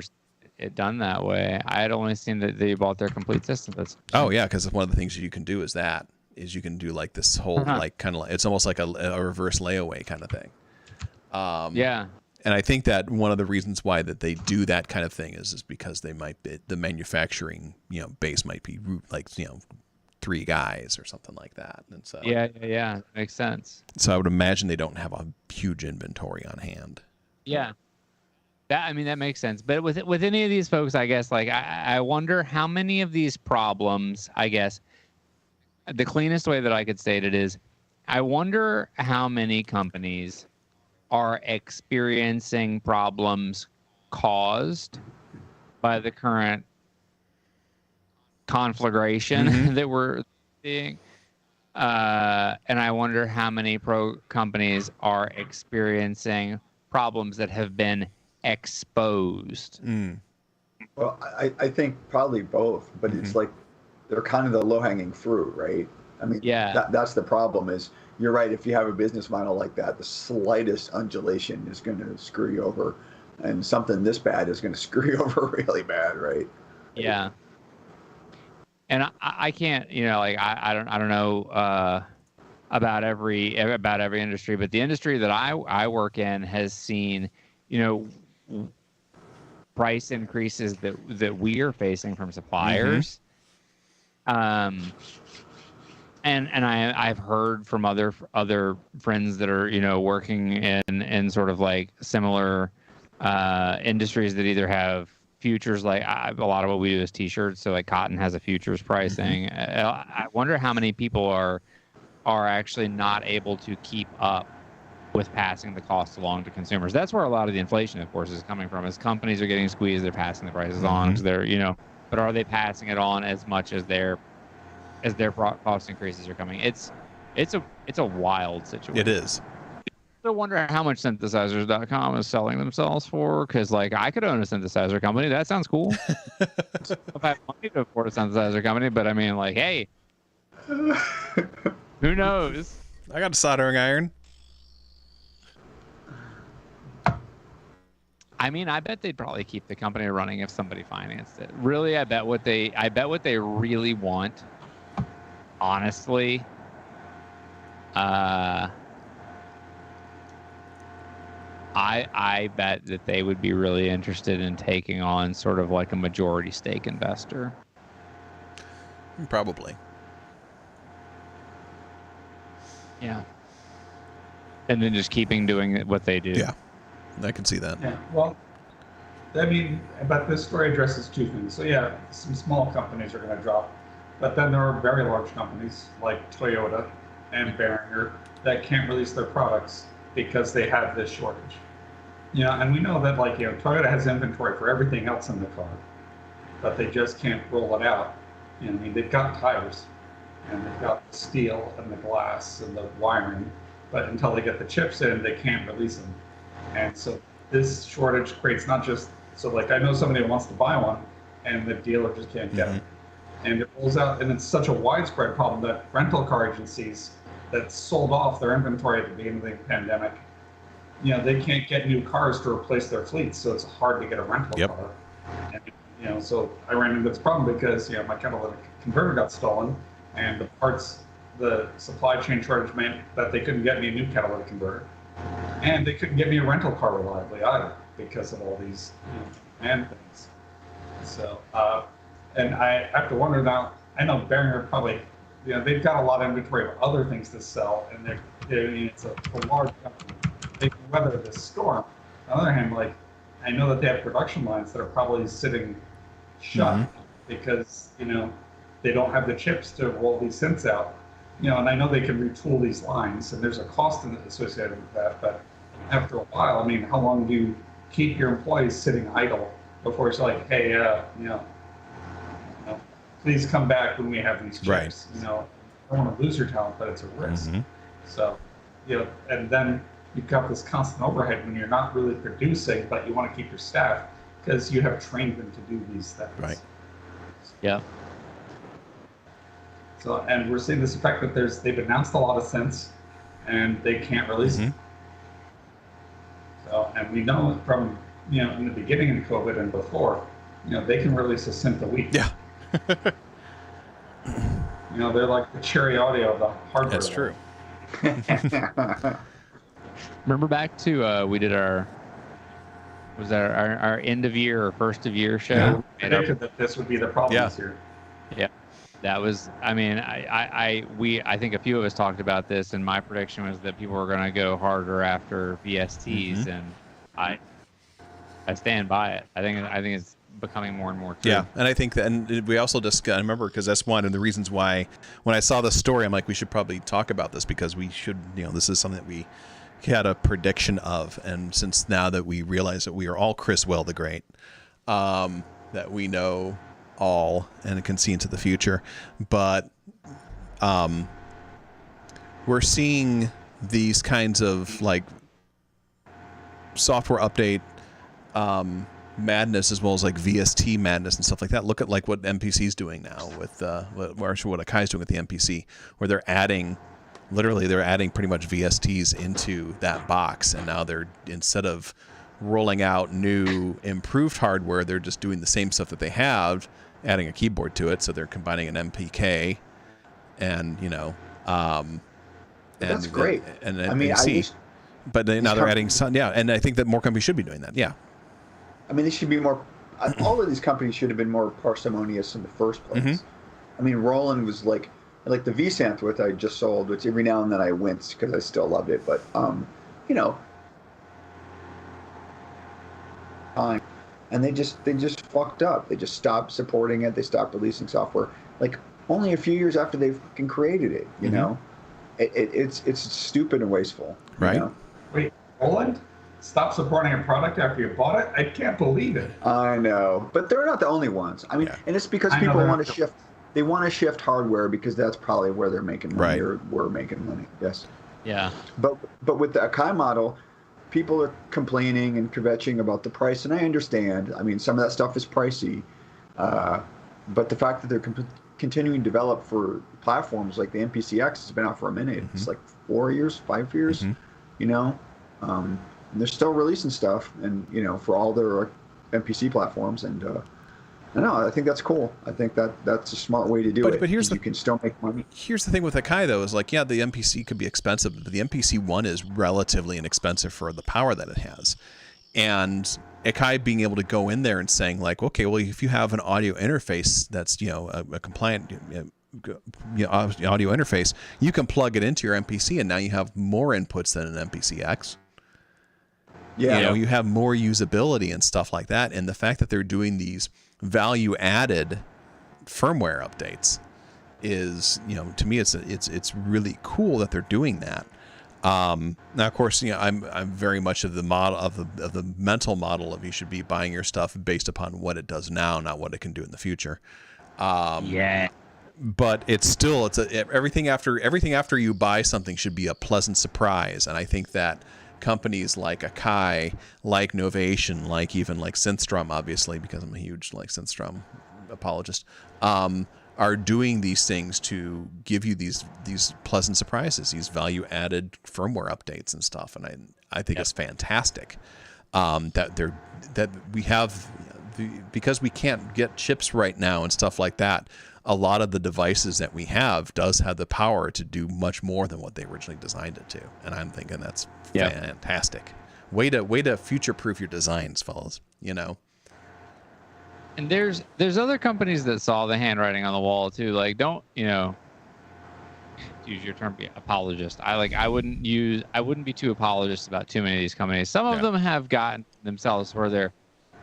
Speaker 5: it done that way. I had only seen that they bought their complete system.
Speaker 3: Oh yeah, because one of the things you can do is you can do like this whole like kind of like, it's almost like a reverse layaway kind of thing.
Speaker 5: Yeah.
Speaker 3: And I think that one of the reasons why that they do that kind of thing is because they might be, the manufacturing base might be like 3 guys or something like that. And so
Speaker 5: yeah, makes sense.
Speaker 3: So I would imagine they don't have a huge inventory on hand.
Speaker 5: Yeah. That makes sense. But with any of these folks, I guess, like I wonder how many of these problems, I guess, the cleanest way that I could state it is, I wonder how many companies are experiencing problems caused by the current conflagration that we're seeing. And I wonder how many companies are experiencing problems that have been exposed.
Speaker 6: Well, I think probably both, but it's like they're kind of the low-hanging fruit, right? I mean, that's the problem is, you're right, if you have a business model like that, the slightest undulation is going to screw you over, and something this bad is going to screw you over really bad, right?
Speaker 5: Yeah. And I can't, I don't know about every industry, but the industry that I work in has seen, price increases that we are facing from suppliers. And I've heard from other friends that are working in sort of like similar industries that either have futures, like a lot of what we do is t-shirts, so like cotton has a futures pricing. I wonder how many people are actually not able to keep up with passing the cost along to consumers. That's where a lot of the inflation, of course, is coming from. As companies are getting squeezed, they're passing the prices on because they're but are they passing it on as much as their cost increases are coming? It's a wild situation.
Speaker 3: It is.
Speaker 5: I wonder how much synthesizers.com is selling themselves for, because like I could own a synthesizer company. That sounds cool. If I have money to afford a synthesizer company, but I mean, like, hey, who knows?
Speaker 3: I got a soldering iron.
Speaker 5: I mean, I bet they'd probably keep the company running if somebody financed it. Really, I bet what they really want, honestly, I bet that they would be really interested in taking on sort of like a majority stake investor.
Speaker 3: Probably.
Speaker 5: Yeah. And then just keeping doing what they do.
Speaker 3: Yeah, I can see that.
Speaker 4: Yeah, well, I mean, but this story addresses 2 things. So yeah, some small companies are going to drop, but then there are very large companies like Toyota and Behringer that can't release their products because they have this shortage. And we know that Toyota has inventory for everything else in the car, but they just can't roll it out. I mean, they've got tires and they've got the steel and the glass and the wiring, but until they get the chips in, they can't release them. And so this shortage creates not just, so like I know somebody who wants to buy one and the dealer just can't get it. And it rolls out, and it's such a widespread problem that rental car agencies that sold off their inventory at the beginning of the pandemic, they can't get new cars to replace their fleets, so it's hard to get a rental car. And, so I ran into this problem because, my catalytic converter got stolen, and the supply chain shortage meant that they couldn't get me a new catalytic converter. And they couldn't get me a rental car reliably either because of all these demand things. So, and I have to wonder now, I know Behringer probably, they've got a lot of inventory of other things to sell, and it's a large company. They can weather this storm. On the other hand, I know that they have production lines that are probably sitting shut because, they don't have the chips to roll these synths out. And I know they can retool these lines, and there's a cost associated with that. But after a while, I mean, how long do you keep your employees sitting idle before it's like, hey, please come back when we have these chips.
Speaker 3: Right.
Speaker 4: I don't want to lose your talent, but it's a risk.
Speaker 3: Mhm.
Speaker 4: So, and then you've got this constant overhead when you're not really producing, but you want to keep your staff because you have trained them to do these things.
Speaker 3: Right.
Speaker 5: Yeah.
Speaker 4: So, and we're seeing this effect that they've announced a lot of synths and they can't release it. So, and we know from, in the beginning of COVID and before, they can release a synth a week.
Speaker 3: Yeah.
Speaker 4: They're like the Cherry Audio of the hardware.
Speaker 3: That's true.
Speaker 5: Remember back to we did our end of year or first of year show.
Speaker 4: Yeah,
Speaker 5: And our-
Speaker 4: predicted that this would be the problem
Speaker 3: Yeah.
Speaker 4: this year.
Speaker 5: that was, I mean, I think a few of us talked about this, and my prediction was that people were going to go harder after VSTs, and I stand by it. I think it's becoming more and more true.
Speaker 3: Yeah, and I think that, and we also just I remember because that's one of the reasons why when I saw the story, I'm like, we should probably talk about this because we should, this is something that we had a prediction of, and since now that we realize that we are all Chris Well the Great, that we know all and can see into the future, but we're seeing these kinds of like software update madness as well as like VST madness and stuff like that. Look at like what MPC's doing now with what Akai's doing with the MPC, where they're adding pretty much VSTs into that box, and now they're, instead of rolling out new improved hardware, they're just doing the same stuff that they have, adding a keyboard to it. So they're combining an MPK and
Speaker 6: That's great.
Speaker 3: and
Speaker 6: I mean,
Speaker 3: MPC. But now they're adding some, and I think that more companies should be doing that. Yeah.
Speaker 6: I mean, they should be more. All of these companies should have been more parsimonious in the first place. I mean, Roland was like the vSanth, which I just sold, which every now and then I wince because I still loved it, but and they just fucked up. They just stopped supporting it. They stopped releasing software like only a few years after they fucking created it. You know, it's stupid and wasteful.
Speaker 3: Right.
Speaker 6: You know?
Speaker 4: Wait, Roland? Stop supporting a product after you bought it? I can't believe it.
Speaker 6: I know, but they're not the only ones. I mean, and it's because
Speaker 4: I know
Speaker 6: people
Speaker 4: they're
Speaker 6: want
Speaker 4: not
Speaker 6: to
Speaker 4: the-
Speaker 6: shift. They want to shift hardware because that's probably where they're making money,
Speaker 3: Right.
Speaker 6: or we're making money. Yes,
Speaker 5: Yeah.
Speaker 6: but with the Akai model, people are complaining and kvetching about the price, and I understand. I mean, some of that stuff is pricey, but the fact that they're continuing to develop for platforms like the MPCX has been out for a minute. It's like 4 years, 5 years, and they're still releasing stuff, and for all their MPC platforms, and I know, I think that's cool. I think that's a smart way to do it.
Speaker 3: But here's
Speaker 6: you can still make money.
Speaker 3: Here's the thing with Akai though, is like, yeah, the MPC could be expensive, but the MPC one is relatively inexpensive for the power that it has. And Akai being able to go in there and saying like, okay, well, if you have an audio interface that's, a compliant audio interface, you can plug it into your MPC, and now you have more inputs than an MPCX.
Speaker 6: Yeah.
Speaker 3: You have more usability and stuff like that. And the fact that they're doing these value-added firmware updates is, to me, it's really cool that they're doing that. Now, of course, I'm very much of the model of the mental model of you should be buying your stuff based upon what it does now, not what it can do in the future.
Speaker 5: Yeah.
Speaker 3: But everything after you buy something should be a pleasant surprise, and I think that companies like Akai, like Novation, like even like Synthstrom, obviously, because I'm a huge like Synthstrom apologist, are doing these things to give you these pleasant surprises, these value-added firmware updates and stuff, and I think it's fantastic that we have because we can't get chips right now and stuff like that. A lot of the devices that we have does have the power to do much more than what they originally designed it to, and I'm thinking that's fantastic. Way to future-proof your designs, fellas.
Speaker 5: And there's other companies that saw the handwriting on the wall too. Like, don't to use your term, be apologist. I wouldn't be too apologist about too many of these companies. Some of them have gotten themselves where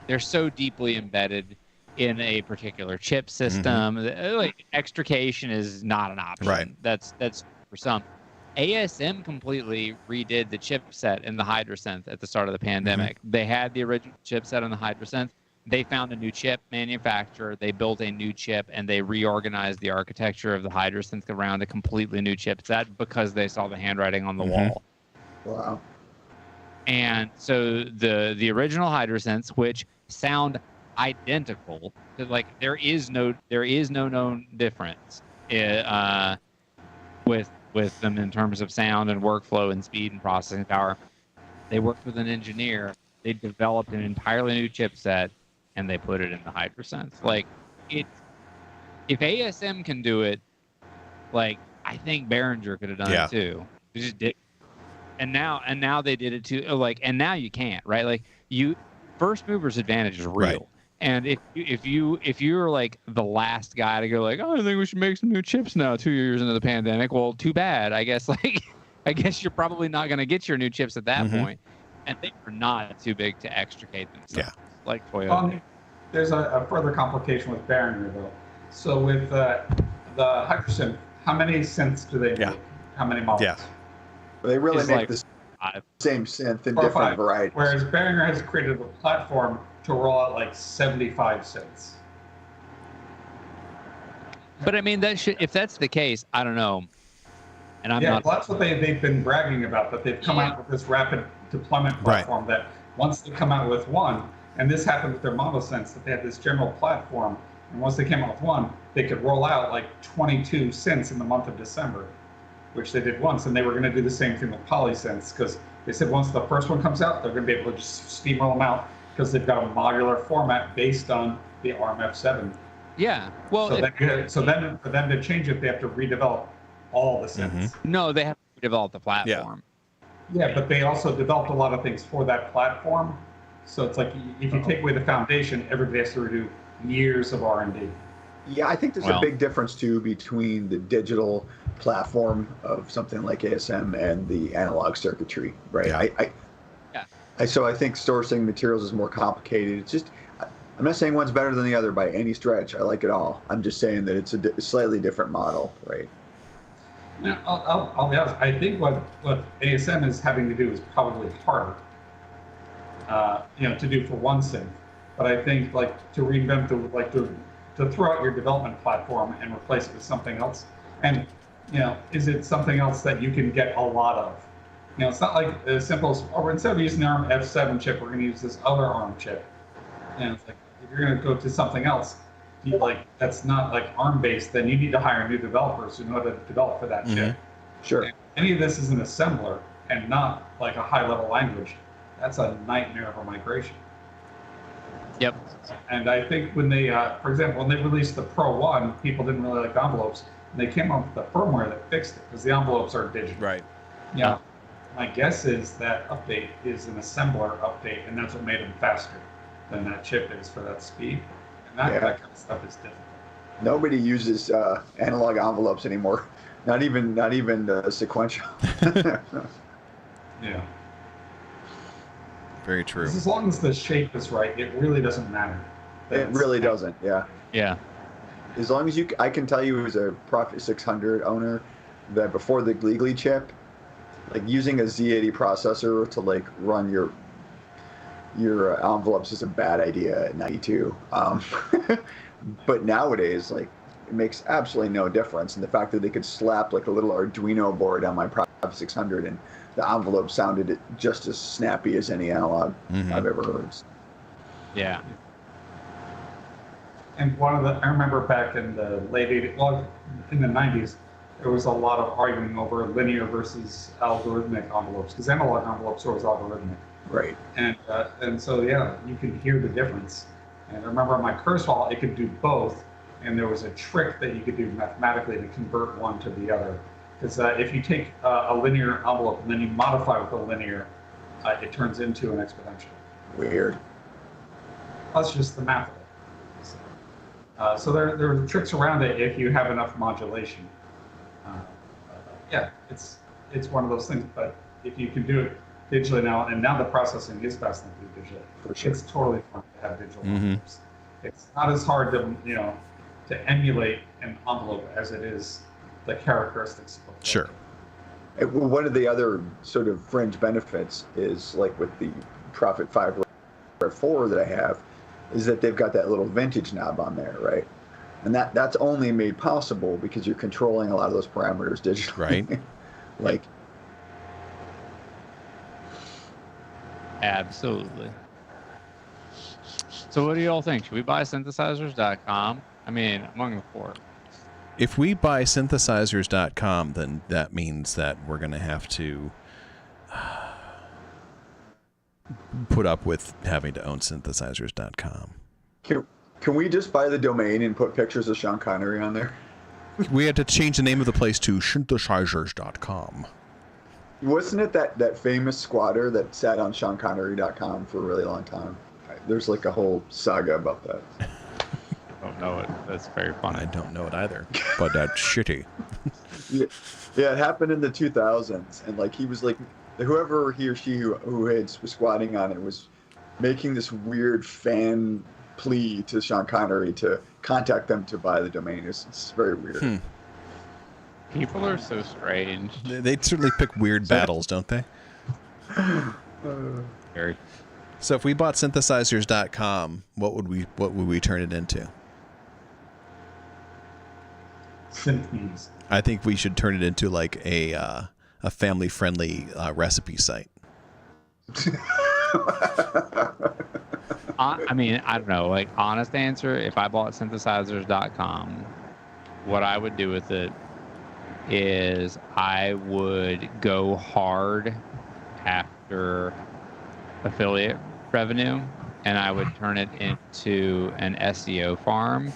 Speaker 5: they're so deeply embedded in a particular chip system. Like, extrication is not an option.
Speaker 3: Right.
Speaker 5: That's for some. ASM completely redid the chipset in the HydraSynth at the start of the pandemic. They had the original chipset on the HydraSynth. they found a new chip manufacturer, they built a new chip, and they reorganized the architecture of the HydroSynth around a completely new chipset because they saw the handwriting on the wall.
Speaker 6: Wow.
Speaker 5: And so the original HydroSynths, which sound identical, like there is no known difference with them in terms of sound and workflow and speed and processing power. They worked with an engineer. They developed an entirely new chipset, and they put it in the HydroSense. Like, if ASM can do it, like, I think Behringer could have done it too. They just did. And now they did it too. Like, and now you can't, right? Like, first mover's advantage is real.
Speaker 3: Right.
Speaker 5: And if you're like the last guy to go like, oh, I think we should make some new chips now, 2 years into the pandemic. Well, too bad. I guess you're probably not going to get your new chips at that point. And they are not too big to extricate themselves, like Toyota.
Speaker 4: There's a further complication with Behringer, though. So with the HydroSynth, how many synths do they make?
Speaker 3: Yeah.
Speaker 4: How many models?
Speaker 3: Yeah.
Speaker 6: They really
Speaker 5: It's
Speaker 6: make
Speaker 5: like
Speaker 6: the
Speaker 5: 5.
Speaker 6: same synth in
Speaker 4: Or
Speaker 6: different
Speaker 4: 5.
Speaker 6: varieties.
Speaker 4: Whereas Behringer has created a platform to roll out like 75 synths.
Speaker 5: But I mean, if that's the case, I don't know. And I'm not.
Speaker 4: Well, that's what they've been bragging about, that they've come out with this rapid deployment platform that once they come out with one, and this happened with their MonoSense, that they had this general platform, and once they came out with one, they could roll out like 22 synths in the month of December, which they did once, and they were going to do the same thing with PolySense, because they said once the first one comes out, they're going to be able to just steamroll them out, because they've got a modular format based on the RMF7.
Speaker 5: Yeah. Well,
Speaker 4: So then for them to change it, they have to redevelop all the synths.
Speaker 5: no, they have to develop the platform.
Speaker 4: Yeah, but they also developed a lot of things for that platform. So it's like if you take away the foundation, everybody has to redo years of R&D.
Speaker 6: Yeah, I think there's a big difference too between the digital platform of something like ASM and the analog circuitry, right? So I think sourcing materials is more complicated. It's just, I'm not saying one's better than the other by any stretch. I like it all. I'm just saying that it's a slightly different model, right?
Speaker 4: Now, I'll be honest. I think what ASM is having to do is probably harder, to do for one synth. But I think like to reinvent to throw out your development platform and replace it with something else. And is it something else that you can get a lot of? It's not like as simple as, instead of using the ARM F7 chip, we're going to use this other ARM chip. And it's like, if you're going to go to something else, that's not like ARM based, then you need to hire new developers who know how to develop for that chip.
Speaker 6: Sure.
Speaker 4: And any of this is an assembler and not like a high level language. That's a nightmare of a migration.
Speaker 5: Yep.
Speaker 4: And I think when they, for example, when they released the Pro 1, people didn't really like envelopes. And they came up with the firmware that fixed it because the envelopes are digital.
Speaker 3: Right.
Speaker 4: Yeah. My guess is that update is an assembler update, and that's what made them faster than that chip is for that speed. And that kind of stuff is difficult.
Speaker 6: Nobody uses analog envelopes anymore. Not even sequential.
Speaker 4: Yeah.
Speaker 3: Very true.
Speaker 4: As long as the shape is right, it really doesn't matter.
Speaker 6: It really doesn't. Yeah.
Speaker 5: Yeah.
Speaker 6: As long as I can tell you as a Prophet 600 owner that before the Gleegly chip, like using a Z80 processor to like run your envelopes is a bad idea at 92. But nowadays, like it makes absolutely no difference. And the fact that they could slap like a little Arduino board on my Prophet 600 and the envelope sounded just as snappy as any analog I've ever heard.
Speaker 5: Yeah.
Speaker 4: And I remember back in the late 80s, well, in the 90s, there was a lot of arguing over linear versus algorithmic envelopes, because analog envelopes are always algorithmic.
Speaker 6: Right.
Speaker 4: And so, you can hear the difference. And I remember on my Kurzweil, it could do both, and there was a trick that you could do mathematically to convert one to the other. Because if you take a linear envelope and then you modify with a linear, it turns into an exponential.
Speaker 6: Weird.
Speaker 4: That's just the math of it. So there are tricks around it if you have enough modulation. It's one of those things. But if you can do it digitally now, and now the processing is fast enough to do digitally,
Speaker 6: For sure.
Speaker 4: it's totally fine to have digital envelopes. It's not as hard to emulate an envelope as it is the characteristics of the
Speaker 3: Sure.
Speaker 6: Well, one of the other sort of fringe benefits is like with the Prophet 5 or 4 that I have, is that they've got that little vintage knob on there, right? And that's only made possible because you're controlling a lot of those parameters digitally.
Speaker 3: Right.
Speaker 6: Like,
Speaker 5: Absolutely. So what do you all think? Should we buy synthesizers.com? I mean, among the four.
Speaker 3: If we buy synthesizers.com, then that means that we're going to have to put up with having to own synthesizers.com.
Speaker 6: can we just buy the domain and put pictures of Sean Connery on there?
Speaker 3: We had to change the name of the place to synthesizers.com.
Speaker 6: Wasn't it that famous squatter that sat on SeanConnery.com for a really long time? There's like a whole saga about that.
Speaker 5: I don't know it. That's very funny.
Speaker 3: I don't know it either, but that's shitty.
Speaker 6: Yeah, it happened in the 2000s, and like he was like, whoever he or she who was squatting on it was making this weird fan plea to Sean Connery to contact them to buy the domain. It's very weird.
Speaker 5: People are so strange.
Speaker 3: They certainly pick weird battles, don't they?
Speaker 5: Very.
Speaker 3: So if we bought synthesizers.com, what would we turn it into?
Speaker 4: Symphonies.
Speaker 3: I think we should turn it into like a family-friendly recipe site.
Speaker 5: I mean, I don't know. Like, honest answer, if I bought synthesizers.com, what I would do with it is I would go hard after affiliate revenue, and I would turn it into an SEO farm,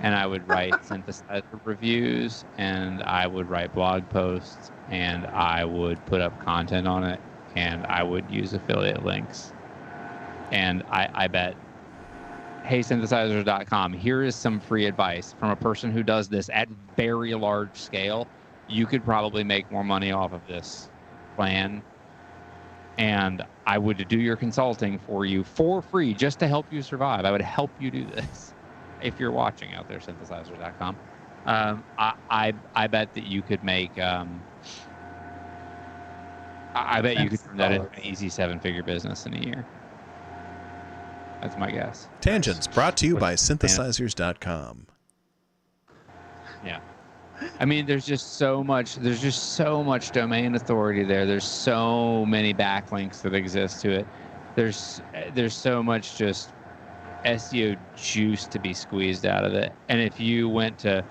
Speaker 5: and I would write synthesizer reviews, and I would write blog posts, and I would put up content on it, and I would use affiliate links. And I bet, hey, synthesizers.com, here is some free advice from a person who does this at very large scale. You could probably make more money off of this plan. And I would do your consulting for you for free just to help you survive. I would help you do this. If you're watching out there, synthesizers.com. I bet that you could make, I bet you could turn that into an easy 7-figure business in a year. That's my guess.
Speaker 3: Tangents brought to you by synthesizers.com.
Speaker 5: Yeah. I mean, there's just so much domain authority there. There's so many backlinks that exist to it. There's so much just SEO juice to be squeezed out of it. And if you went to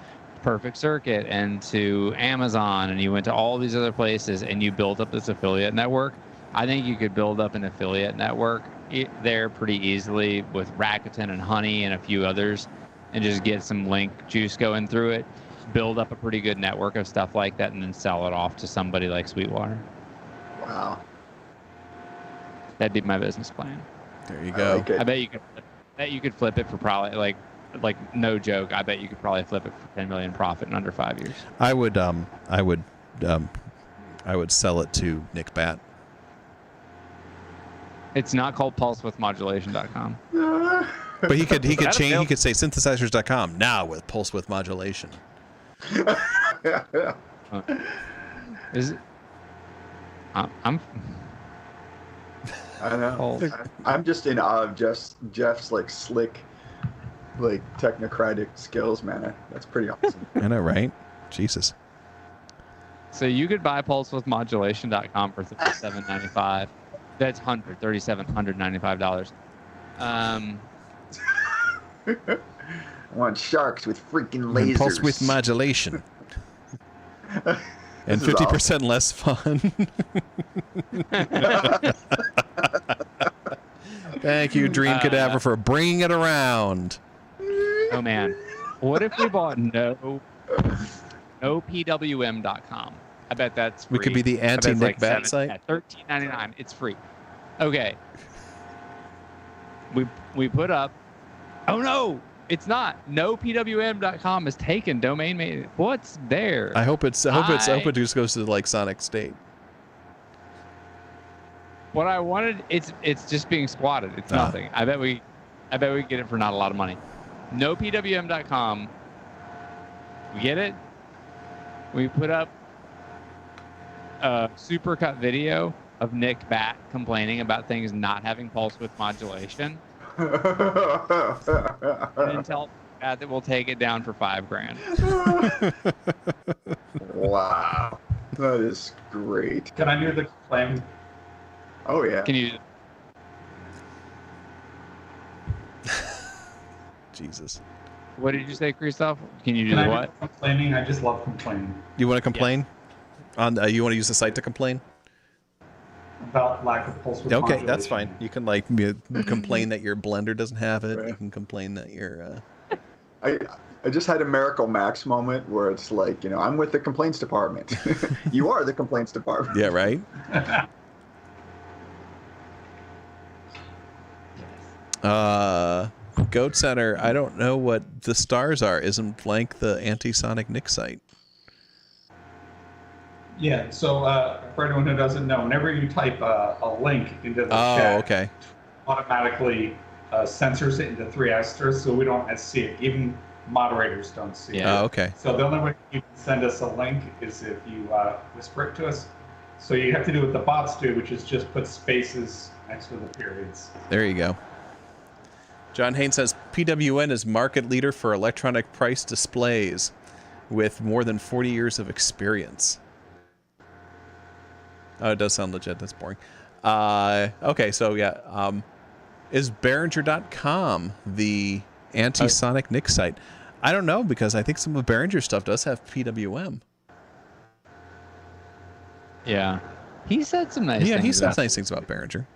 Speaker 5: Perfect Circuit and to Amazon and you went to all these other places and you built up this affiliate network, I think you could build up an affiliate network there pretty easily with Rakuten and Honey and a few others, and just get some link juice going through it, build up a pretty good network of stuff like that, and then sell it off to somebody like Sweetwater.
Speaker 6: Wow.
Speaker 5: That'd be my business plan.
Speaker 3: There you
Speaker 6: I
Speaker 3: go.
Speaker 6: like it.
Speaker 5: I bet you could flip it for probably like no joke. I bet you could probably flip it for 10 million profit in under 5 years.
Speaker 3: I would sell it to Nick Bat.
Speaker 5: It's not called pulsewithmodulation.com.
Speaker 3: But he could
Speaker 5: That'll
Speaker 3: change.
Speaker 5: help.
Speaker 3: He could say synthesizers.com now with pulse width modulation.
Speaker 5: Is it? I'm
Speaker 6: I know.
Speaker 5: Pulse.
Speaker 6: I'm just in awe of Jeff's like slick, like technocratic skills, man. That's pretty awesome.
Speaker 3: I know, right? Jesus.
Speaker 5: So you could buy pulsewithmodulation.com for $37.95. That's $3,795.
Speaker 6: I want sharks with freaking
Speaker 3: And
Speaker 6: lasers.
Speaker 3: pulse width modulation. And
Speaker 6: This is
Speaker 3: 50% less fun. Thank you, Dream Cadaver, for bringing it around.
Speaker 5: Oh man, what if we bought nopwm.com? I bet that's free.
Speaker 3: We could be the
Speaker 5: I bet it's
Speaker 3: anti-Nick Bat site.
Speaker 5: Yeah, $13.99. It's free. Okay. We put up. Oh no, it's not. Nopwm.com is taken. Domain made. What's there?
Speaker 3: I hope it just goes to like Sonic State.
Speaker 5: What I wanted, it's just being squatted. It's nothing. I bet we get it for not a lot of money. Nopwm.com. We get it. We put up a supercut video of Nick Bat complaining about things not having pulse width modulation. And tell that we'll take it down for $5,000.
Speaker 6: Wow. That is great.
Speaker 4: Can I do the claim?
Speaker 6: Oh, yeah.
Speaker 5: Can you?
Speaker 3: Jesus.
Speaker 5: What did you say, Christoph? Can you do
Speaker 4: Can I
Speaker 5: the
Speaker 4: do
Speaker 5: what?
Speaker 4: complaining? I just love complaining
Speaker 3: You want to complain? On you want to use the site to complain?
Speaker 4: about lack of pulse width
Speaker 3: Okay, that's
Speaker 4: modulation.
Speaker 3: fine. You can like complain that your blender doesn't have it. You can complain that your
Speaker 6: I just had a Miracle Max moment where it's like, I'm with the complaints department. You are the complaints department.
Speaker 3: yeah, right. Goat Center. I don't know what the stars are. Isn't blank the anti-sonic Nick site?
Speaker 4: Yeah, so for anyone who doesn't know, whenever you type a link into the chat,
Speaker 3: Okay.
Speaker 4: automatically censors it into 3 asterisks, so we don't see it. Even moderators don't see
Speaker 5: Yeah.
Speaker 3: Oh,
Speaker 4: it.
Speaker 3: okay.
Speaker 4: So the only way you can send us a link is if you whisper it to us. So you have to do what the bots do, which is just put spaces next to the periods.
Speaker 3: There you go. John Haynes says PWN is market leader for electronic price displays with more than 40 years of experience. Oh, it does sound legit. That's boring. Okay, so yeah. Is Behringer.com the anti-sonic Nick site? I don't know, because I think some of Behringer stuff does have PWM.
Speaker 5: Yeah. He said some nice
Speaker 3: Yeah,
Speaker 5: things.
Speaker 3: he says
Speaker 5: about-
Speaker 3: nice things about Behringer.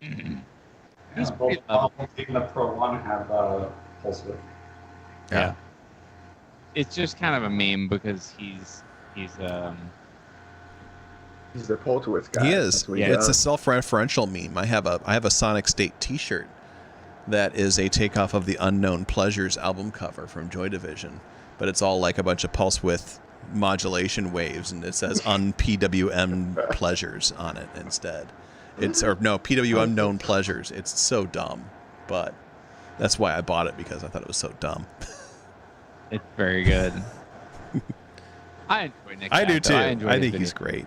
Speaker 5: He's
Speaker 4: Both
Speaker 5: pretty level.
Speaker 4: models, even the Pro 1 have pulse width.
Speaker 5: Yeah. It's just kind of a meme because he's
Speaker 6: He's the pulse width guy.
Speaker 3: He is.
Speaker 6: That's what he
Speaker 3: It's a
Speaker 6: does.
Speaker 3: self-referential meme. I have a Sonic State T-shirt that is a takeoff of the Unknown Pleasures album cover from Joy Division, but it's all like a bunch of pulse width modulation waves, and it says "un-PWM pleasures" on it instead. PWM known pleasures. It's so dumb, but that's why I bought it, because I thought it was so dumb.
Speaker 5: It's very good. I enjoy Nick.
Speaker 3: I do
Speaker 5: Cat,
Speaker 3: too.
Speaker 5: though.
Speaker 3: I
Speaker 5: enjoy his
Speaker 3: think he's
Speaker 5: videos.
Speaker 3: great.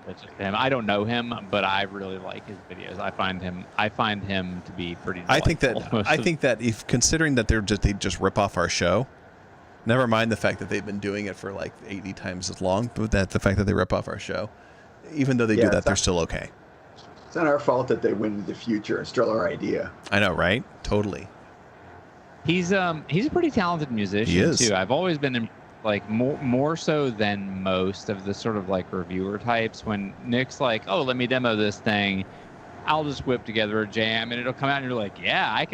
Speaker 5: That's just him. I don't know him, but I really like his videos. I find him to be pretty.
Speaker 3: I think
Speaker 5: delightful.
Speaker 3: that if considering that they just rip off our show, never mind the fact that they've been doing it for like 80 times as long, but that the fact that they rip off our show, even though they do
Speaker 6: Yeah,
Speaker 3: that, they're still okay.
Speaker 6: It's not our fault that they went into the future and stole our idea.
Speaker 3: I know, right? Totally.
Speaker 5: he's a pretty talented musician
Speaker 3: He is.
Speaker 5: too. I've always been like more so than most of the sort of like reviewer types. When Nick's like, "Oh, let me demo this thing," I'll just whip together a jam and it'll come out and you're like, "Yeah, I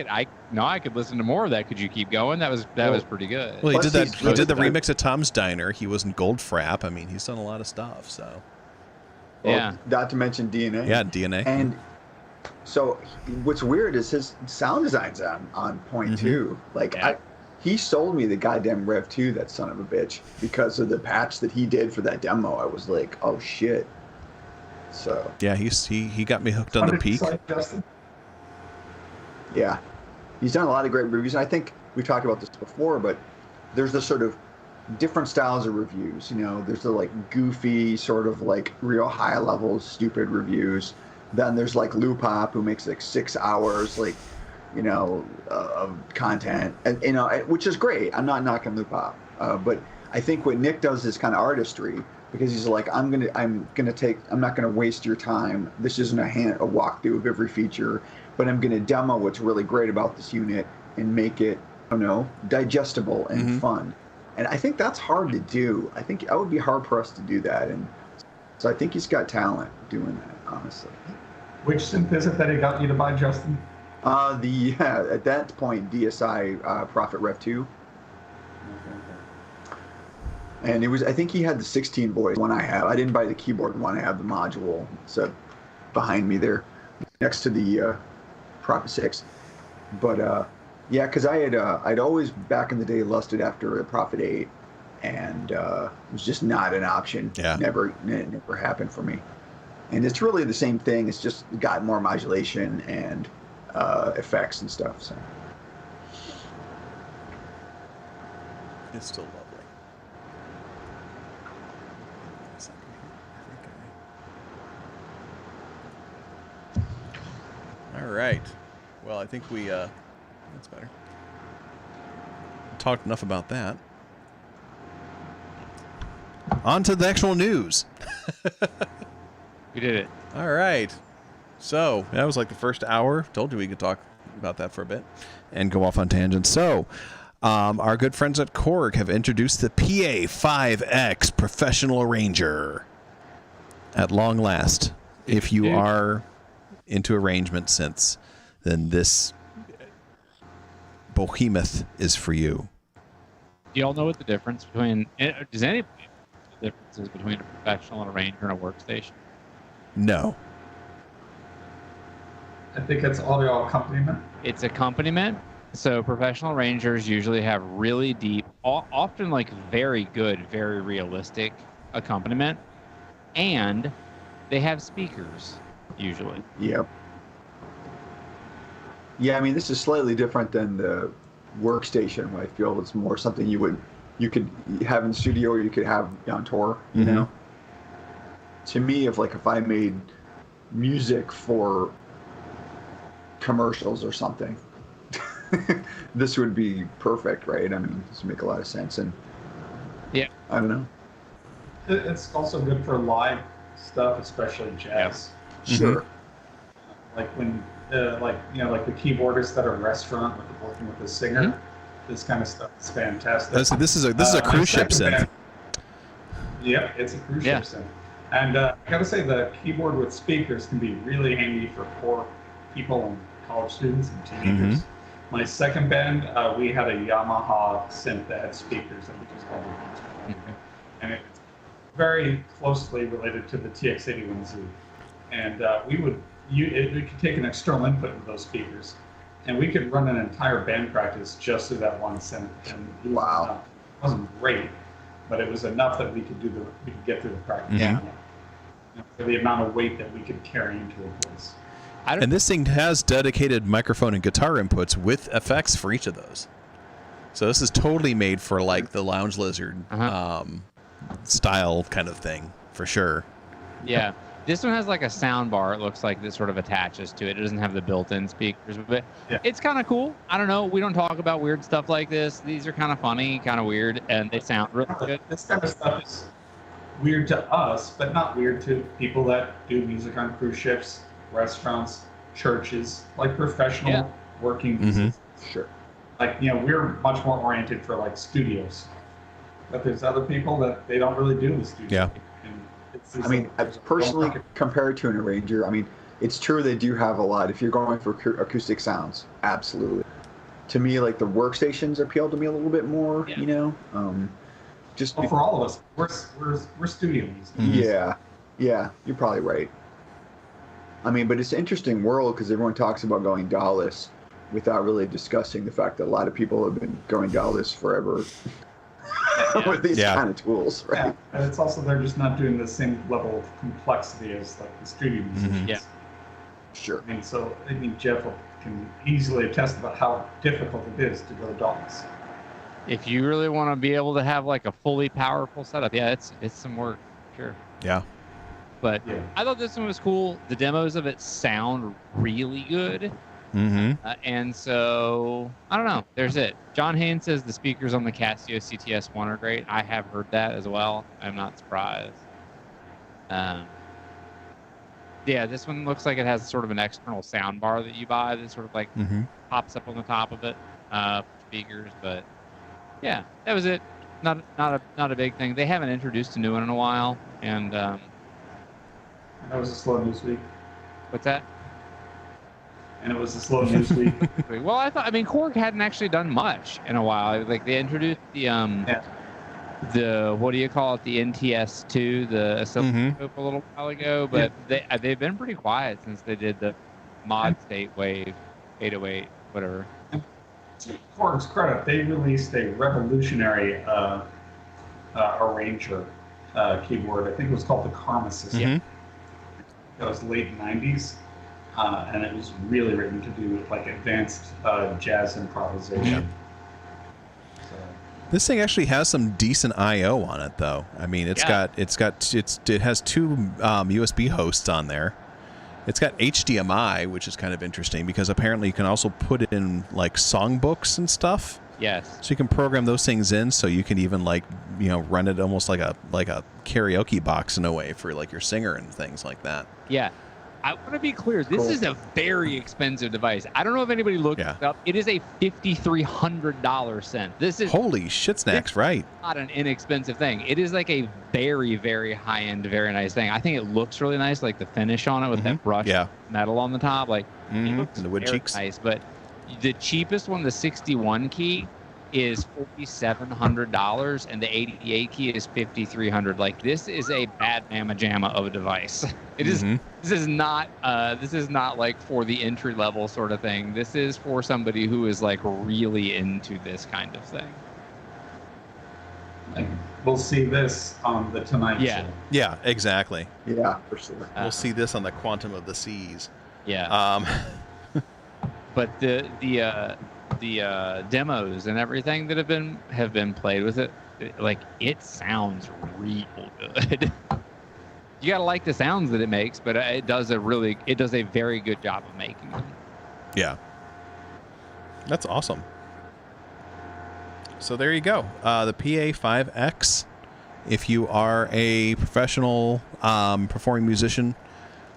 Speaker 5: could listen to more of that. Could you keep going? That was pretty good."
Speaker 3: Well, he
Speaker 6: Plus
Speaker 3: did that.
Speaker 6: he's
Speaker 3: He did the
Speaker 6: good.
Speaker 3: remix of Tom's Diner. He was in Goldfrapp. I mean, he's done a lot of stuff. So
Speaker 6: Well,
Speaker 5: Yeah.
Speaker 6: Not to mention DNA.
Speaker 3: yeah, DNA.
Speaker 6: And so what's weird is his sound design's on point
Speaker 3: Mhm.
Speaker 6: too. Like
Speaker 5: Yeah.
Speaker 6: he sold me the goddamn Rev 2, that son of a bitch, because of the patch that he did for that demo. I was like, oh shit. So
Speaker 3: Yeah, he got me hooked on the
Speaker 4: 100%
Speaker 3: peak.
Speaker 4: Justin.
Speaker 6: yeah, he's done a lot of great reviews. And I think we've talked about this before, but there's this sort of different styles of reviews. There's the like goofy, sort of like real high level, stupid reviews. Then there's like Lupop, who makes like 6 hours, like, of content, and which is great. I'm not knocking Lupop, but I think what Nick does is kind of artistry, because he's like, I'm not gonna waste your time. This isn't a walkthrough of every feature, but I'm gonna demo what's really great about this unit and make it, digestible and
Speaker 3: Mhm.
Speaker 6: fun. And I think that's hard to do. I think I would be hard pressed to do that, and so I think he's got talent doing that, honestly.
Speaker 4: Which synth is it that he got you to buy, Justin?
Speaker 6: At that point, DSI Prophet Rev 2. And I think he had the 16 voice one I have. I didn't buy the keyboard one. I have the module. So behind me there, next to the Prophet 6. But yeah, because I'd always back in the day lusted after a Prophet 8, and it was just not an option.
Speaker 3: Yeah.
Speaker 6: It never happened for me. And it's really the same thing. It's just got more modulation and effects and stuff. So
Speaker 3: It's still lovely. All right. Well, I think we that's better. Talked enough about that. On to the actual news.
Speaker 5: We did it.
Speaker 3: All right. So that was like the first hour. Told you we could talk about that for a bit and go off on tangents. So our good friends at Korg have introduced the PA5X Professional Arranger. At long last, if you are into arrangement synths, then this behemoth is for you.
Speaker 5: Do y'all know what the difference between? Does anybody know the differences between a professional arranger and a workstation?
Speaker 3: No.
Speaker 4: I think it's audio accompaniment.
Speaker 5: It's accompaniment. So professional arrangers usually have really deep, often like very good, very realistic accompaniment, and they have speakers usually.
Speaker 6: Yep. Yeah, I mean, this is slightly different than the workstation. I feel it's more something you could have in the studio or you could have on tour. You know, to me, if I made music for commercials or something, this would be perfect, right? I mean, this would make a lot of sense, and
Speaker 5: Yeah.
Speaker 6: I don't know.
Speaker 4: It's also good for live stuff, especially jazz.
Speaker 6: Sure.
Speaker 4: Like when, like the keyboardists at a restaurant working with the singer. This kind of stuff is fantastic.
Speaker 3: This is a
Speaker 4: My
Speaker 3: cruise ship
Speaker 4: second
Speaker 3: synth.
Speaker 4: band- Yeah, it's a cruise
Speaker 5: Yeah.
Speaker 4: ship synth. And I gotta say, the keyboard with speakers can be really handy for poor people and college students and teenagers. My second band, we had a Yamaha synth that had speakers, and we just called it and it's very closely related to the TX-81Z. And we could take an external input into those speakers, and we could run an entire band practice just through that one synth. And it was
Speaker 6: Wow.
Speaker 4: enough. It wasn't great, but it was enough that we could get through the practice.
Speaker 5: Yeah.
Speaker 4: For the amount of weight that we could carry into a voice.
Speaker 3: And this thing has dedicated microphone and guitar inputs with effects for each of those. So this is totally made for like the Lounge Lizard style kind of thing, for sure.
Speaker 5: Yeah. This one has like a sound bar, it looks like, that sort of attaches to it. It doesn't have the built-in speakers, but it's kind of cool. I don't know. We don't talk about weird stuff like this. These are kind of funny, kind of weird, and they sound really good.
Speaker 4: This kind of stuff is weird to us, but not weird to people that do music on cruise ships, restaurants, churches, like professional working musicians.
Speaker 6: Sure.
Speaker 4: Like, we're much more oriented for like studios, but there's other people that they don't really do the studio.
Speaker 3: Yeah.
Speaker 4: And it's
Speaker 6: I mean, personally, compared to an arranger, I mean, it's true they do have a lot. If you're going for acoustic sounds, absolutely. To me, like the workstations appeal to me a little bit more.
Speaker 5: Yeah.
Speaker 6: You know, just
Speaker 4: well, for all of us, we're studio musicians.
Speaker 6: yeah, you're probably right. I mean, but it's an interesting world because everyone talks about going DAW-less without really discussing the fact that a lot of people have been going DAW-less forever with these kind of tools, right?
Speaker 4: Yeah, and it's also they're just not doing the same level of complexity as like the studio musicians.
Speaker 5: Yeah.
Speaker 6: Sure.
Speaker 4: I mean, Jeff can easily attest about how difficult it is to go DAWs.
Speaker 5: If you really want to be able to have like a fully powerful setup, it's some work, sure.
Speaker 3: Yeah.
Speaker 5: But I thought this one was cool. The demos of it sound really good. And so, I don't know. There's it. John Haynes says the speakers on the Casio CTS-1 are great. I have heard that as well. I'm not surprised. This one looks like it has sort of an external sound bar that you buy that sort of like pops up on the top of it for speakers. But yeah, that was it. Not a big thing. They haven't introduced a new one in a while. And
Speaker 4: that was a slow news week.
Speaker 5: what's that?
Speaker 4: And it was a slow news week.
Speaker 5: Well, Korg hadn't actually done much in a while. Like they introduced the what do you call it? The NTS2, the oscilloscope a little while ago, but they've been pretty quiet since they did the Mod State Wave 808, whatever.
Speaker 4: To Korg's credit, they released a revolutionary arranger keyboard. I think it was called the Karma System. That was late 90s. And it was really written to do with like advanced jazz improvisation. So,
Speaker 3: This thing actually has some decent I/O on it, though. I mean, it has two USB hosts on there, It's got HDMI, which is kind of interesting because apparently you can also put it in like songbooks and stuff.
Speaker 5: Yes.
Speaker 3: So you can program those things in, so you can even like run it almost like a karaoke box in a way for like your singer and things like that.
Speaker 5: Yeah. I want to be clear. This
Speaker 6: Cool.
Speaker 5: is a very expensive device. I don't know if anybody looked
Speaker 3: Yeah.
Speaker 5: it up. It is a $5,300 cent. This is
Speaker 3: Holy shit snacks, right?
Speaker 5: not an inexpensive thing. It is like a very, very high-end, very nice thing. I think it looks really nice, like the finish on it with that brushed
Speaker 3: Yeah.
Speaker 5: metal on the top. Like it
Speaker 3: Mhm.
Speaker 5: looks
Speaker 3: And the wood
Speaker 5: very
Speaker 3: cheeks.
Speaker 5: nice. But the cheapest one, the 61 key, is $4,700, and the 88 key is $5,300. Like this is a bad mamma jamma of a device. It is.
Speaker 3: Mhm.
Speaker 5: This is not. This is not like for the entry level sort of thing. This is for somebody who is like really into this kind of thing.
Speaker 4: Like, we'll see this on the Tonight
Speaker 5: Yeah.
Speaker 4: Show.
Speaker 3: Yeah, exactly.
Speaker 6: Yeah, for sure.
Speaker 3: We'll see this on the Quantum of the Seas.
Speaker 5: Yeah. But the demos and everything that have been played with it, like it sounds real good. You gotta like the sounds that it makes, but it does a very good job of making them.
Speaker 3: Yeah. That's awesome. So there you go. The PA5X. If you are a professional performing musician,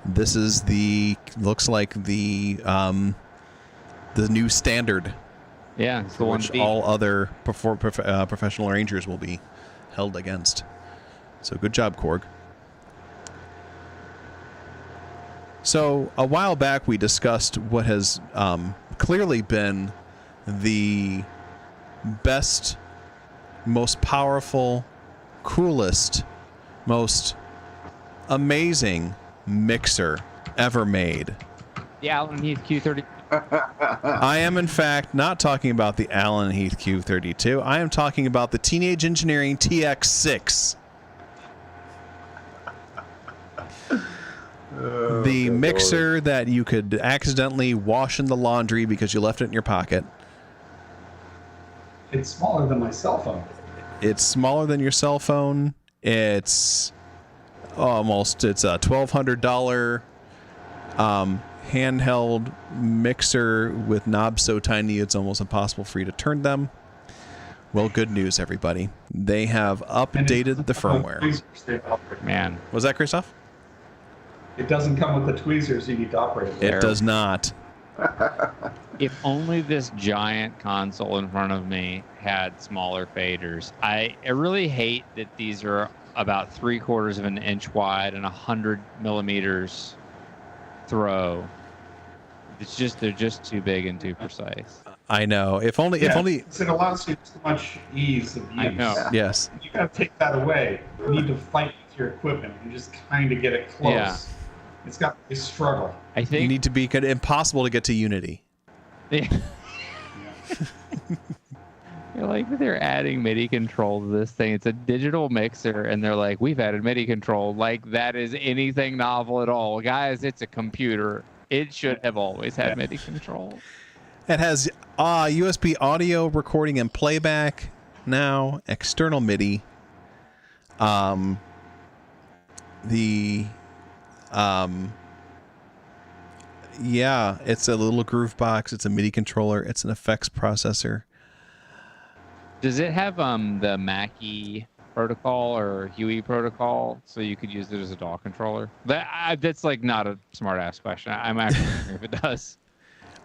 Speaker 3: this is looks like the new standard
Speaker 5: Yeah, it's the
Speaker 3: for
Speaker 5: one
Speaker 3: which
Speaker 5: to beat.
Speaker 3: all other professional arrangers will be held against. So good job, Korg. So a while back we discussed what has clearly been the best, most powerful, coolest, most amazing mixer ever made.
Speaker 5: The Allen Heath Q30.
Speaker 3: I am, in fact, not talking about the Allen Heath Q32. I am talking about the Teenage Engineering TX6. The mixer that you could accidentally wash in the laundry because you left it in your pocket.
Speaker 4: It's smaller than my cell phone.
Speaker 3: It's smaller than your cell phone. It's a $1,200 handheld mixer with knobs so tiny it's almost impossible for you to turn them. Well, good news, everybody. They have
Speaker 4: And it
Speaker 3: updated the
Speaker 4: doesn't come with
Speaker 3: firmware.
Speaker 4: tweezers to operate it.
Speaker 5: Man,
Speaker 3: Was that Christoph?
Speaker 4: It doesn't come with the tweezers you need to operate it.
Speaker 3: It does not.
Speaker 5: if only this giant console in front of me had smaller faders. I really hate that these are about 3/4 of an inch wide and 100 millimeters throw. They're just too big and too precise.
Speaker 3: I know. If only.
Speaker 4: It allows you so much ease of use.
Speaker 5: I know.
Speaker 3: Yes.
Speaker 4: You gotta take that away. You need to fight with your equipment and just kind of get it close.
Speaker 5: Yeah.
Speaker 4: It's got to be a struggle.
Speaker 5: I
Speaker 3: You
Speaker 5: think
Speaker 3: need to be impossible to get to Unity.
Speaker 5: You're like, they're adding MIDI control to this thing. It's a digital mixer, and they're like, we've added MIDI control. Like, that is anything novel at all. Guys, it's a computer. It should have always had MIDI control.
Speaker 3: It has USB audio recording and playback now, external MIDI. Yeah, it's a little groove box. It's a MIDI controller. It's an effects processor.
Speaker 5: Does it have the Mackie protocol or Huey protocol, so you could use it as a DAW controller? That's like not a smart ass question. I'm actually wondering if it does.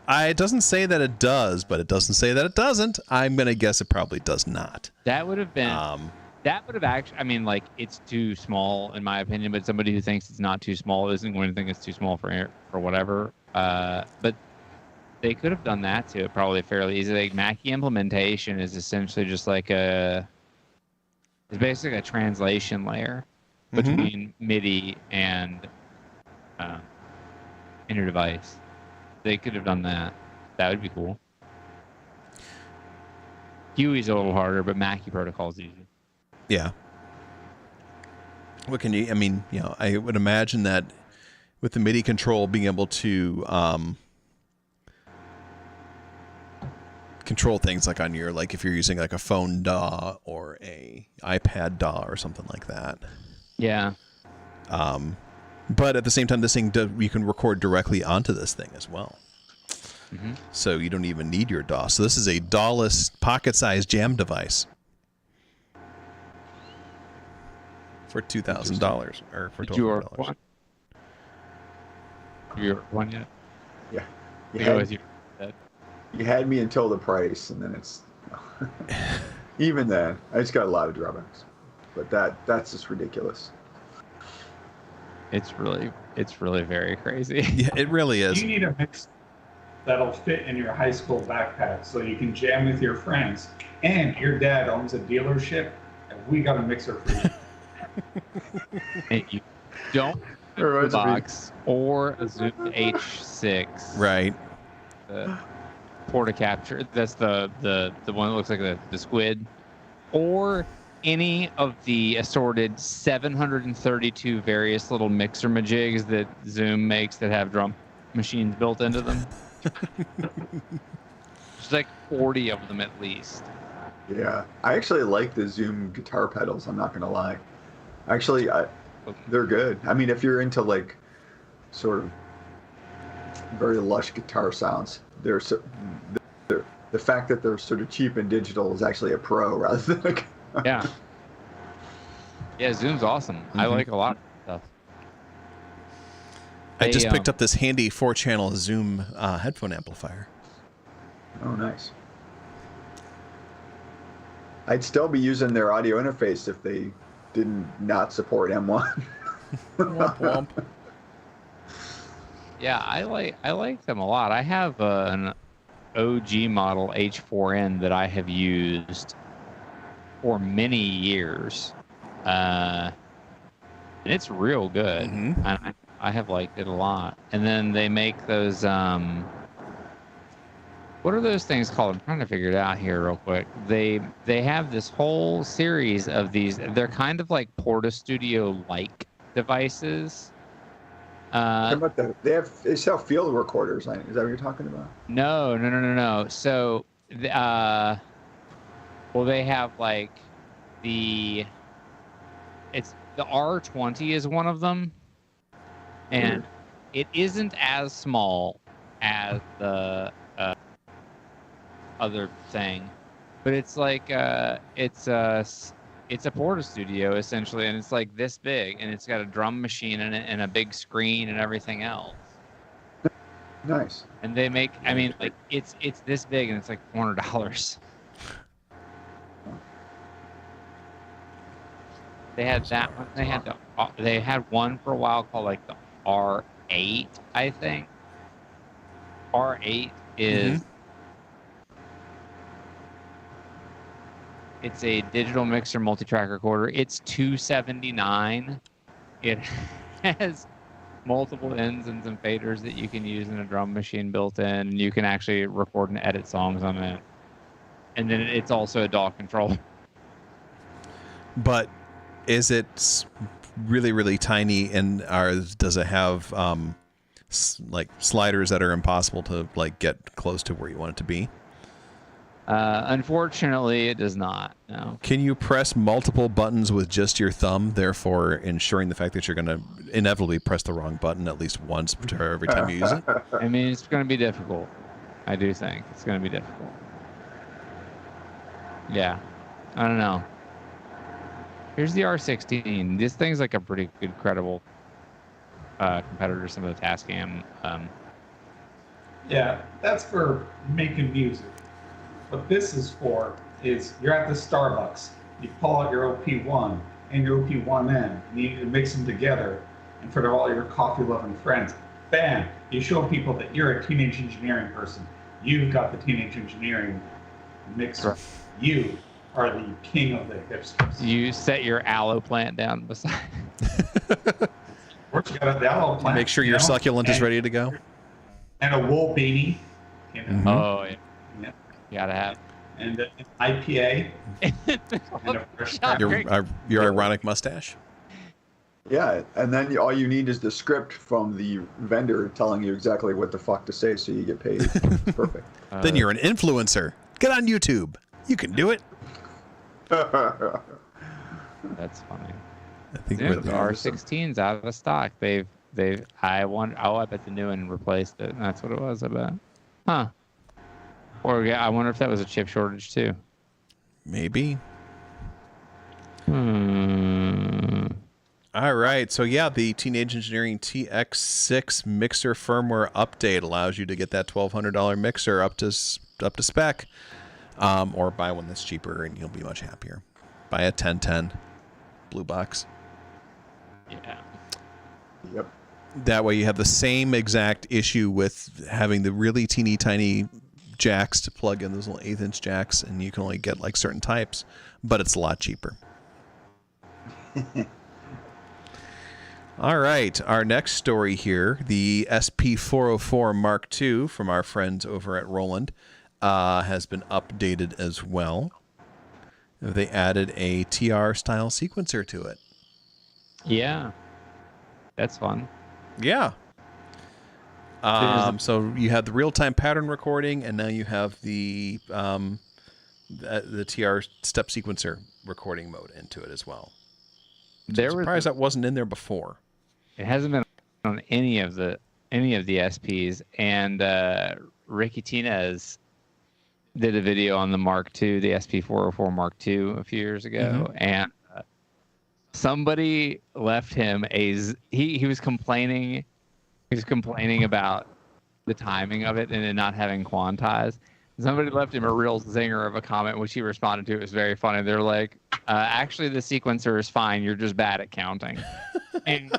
Speaker 3: It doesn't say that it does, but it doesn't say that it doesn't. I'm gonna guess it probably does not.
Speaker 5: That would have been.
Speaker 3: Um,
Speaker 5: That would have actually. I mean, like, it's too small in my opinion. But somebody who thinks it's not too small isn't going to think it's too small for whatever. But they could have done that too, probably fairly easy. Like, Mackie implementation is essentially just like it's basically a translation layer between MIDI and your device. They could have done that. That would be cool. Huey's a little harder, but Mackie protocol is easy.
Speaker 3: Yeah. What can you? I mean, I would imagine that with the MIDI control, being able to control things like on your, like if you're using like a phone DAW or a iPad DAW or something like that.
Speaker 5: Yeah.
Speaker 3: But at the same time, this thing you can record directly onto this thing as well.
Speaker 5: Mm-hmm.
Speaker 3: So you don't even need your DAW. So this is a DAW-less, pocket-sized jam device for $2,000 or for
Speaker 5: Did you order
Speaker 3: $1,200.
Speaker 5: one? Have you ordered one yet?
Speaker 6: Yeah. You
Speaker 5: Go
Speaker 6: had,
Speaker 5: with you.
Speaker 6: you had me until the price, and then it's even then. I just got a lot of drawbacks, but that's just ridiculous.
Speaker 5: It's really very crazy.
Speaker 3: Yeah, it really is.
Speaker 4: You need a mix that'll fit in your high school backpack so you can jam with your friends. And your dad owns a dealership, and we got a mixer for you.
Speaker 5: And you don't
Speaker 6: Or
Speaker 5: have
Speaker 6: it's
Speaker 5: a
Speaker 6: a big-
Speaker 5: box or a Zoom H6.
Speaker 3: Right.
Speaker 5: The porta capture. That's the one that looks like the squid, or any of the assorted 732 various little mixer majigs that Zoom makes that have drum machines built into them. There's like 40 of them at least.
Speaker 6: Yeah, I actually like the Zoom guitar pedals. I'm not gonna lie. Actually, they're good. I mean, if you're into like sort of very lush guitar sounds, they're the fact that they're sort of cheap and digital is actually a pro rather than like.
Speaker 5: Yeah. Yeah, Zoom's awesome. I like a lot of stuff.
Speaker 3: I just
Speaker 5: They,
Speaker 3: picked up this handy 4-channel Zoom headphone amplifier.
Speaker 6: Oh, nice. I'd still be using their audio interface if they didn't not support M1.
Speaker 3: Womp womp.
Speaker 5: Yeah, I like them a lot. I have an OG model H4n that I have used for many years, and it's real good.
Speaker 3: Mhm.
Speaker 5: I have liked it a lot. And then they make those what are those things called? I'm trying to figure it out here real quick. They have this whole series of these. They're kind of like Porta Studio like devices.
Speaker 6: How about that? They sell field recorders. Is that what you're talking about?
Speaker 5: No. So, well, they have like the R20 is one of them, and it isn't as small as the other thing, but it's like it's a Porta Studio essentially, and it's like this big, and it's got a drum machine in it and a big screen and everything else.
Speaker 6: Nice.
Speaker 5: And they make, I mean, like it's this big and it's like $400. They had that one. They had one for a while called like the R8, I think. R8 is it's a digital mixer multi-track recorder. It's $279. It has multiple ends and some faders that you can use in a drum machine built in, and you can actually record and edit songs on it. And then it's also a DAW controller.
Speaker 3: But is it really, really tiny, and does it have like sliders that are impossible to like get close to where you want it to be?
Speaker 5: Unfortunately, it does not. No.
Speaker 3: Can you press multiple buttons with just your thumb, therefore ensuring the fact that you're going to inevitably press the wrong button at least once per every time you use it?
Speaker 5: I mean, it's going to be difficult. I do think it's going to be difficult. Yeah. I don't know. Here's the R16. This thing's like a pretty good, credible competitor to some of the Tascam.
Speaker 4: Yeah, that's for making music. What this is for is you're at the Starbucks, you pull out your OP1 and your OP1N, and you need to mix them together in front of all your coffee-loving friends. Bam! You show people that you're a teenage engineering person. You've got the teenage engineering mixer. You are the king of the hipsters.
Speaker 5: You set your aloe plant down beside.
Speaker 4: Or you got a Dallo plant.
Speaker 3: Make sure your succulent is ready to go.
Speaker 4: And a wool beanie. You know,
Speaker 3: Mhm.
Speaker 5: Oh, yeah.
Speaker 4: Yeah.
Speaker 5: You gotta have.
Speaker 4: and an IPA. And a fresh crack.
Speaker 3: Your ironic mustache.
Speaker 6: Yeah, and then all you need is the script from the vendor telling you exactly what the fuck to say, so you get paid. Perfect.
Speaker 3: Then you're an influencer. Get on YouTube. You can do it.
Speaker 5: That's funny.
Speaker 3: I think
Speaker 5: Dude,
Speaker 3: we're
Speaker 5: the
Speaker 3: there.
Speaker 5: R16's out of stock. They've I bet the new one replaced it. That's what it was, I bet. Huh. Or yeah, I wonder if that was a chip shortage too.
Speaker 3: Maybe.
Speaker 5: All
Speaker 3: right. So yeah, the Teenage Engineering TX6 mixer firmware update allows you to get that $1,200 mixer up to spec, or buy one that's cheaper and you'll be much happier. Buy a 1010 blue box.
Speaker 5: Yeah.
Speaker 6: Yep.
Speaker 3: That way you have the same exact issue with having the really teeny tiny jacks to plug in, those little 1/8" jacks, and you can only get like certain types, but it's a lot cheaper. All right, our next story here, the SP404 Mark II from our friends over at Roland has been updated as well. They added a TR style sequencer to it.
Speaker 5: Yeah. That's fun.
Speaker 3: Yeah. So you have the real-time pattern recording, and now you have the TR step sequencer recording mode into it as well. I'm surprised that wasn't in there before.
Speaker 5: It hasn't been on any of the SPs, and Ricky Tinez did a video on the Mark II, the SP404 Mark II, a few years ago, and somebody left him he was complaining. He was complaining about the timing of it and it not having quantized. Somebody left him a real zinger of a comment, which he responded to. It was very funny. They're like, actually, the sequencer is fine. You're just bad at counting. And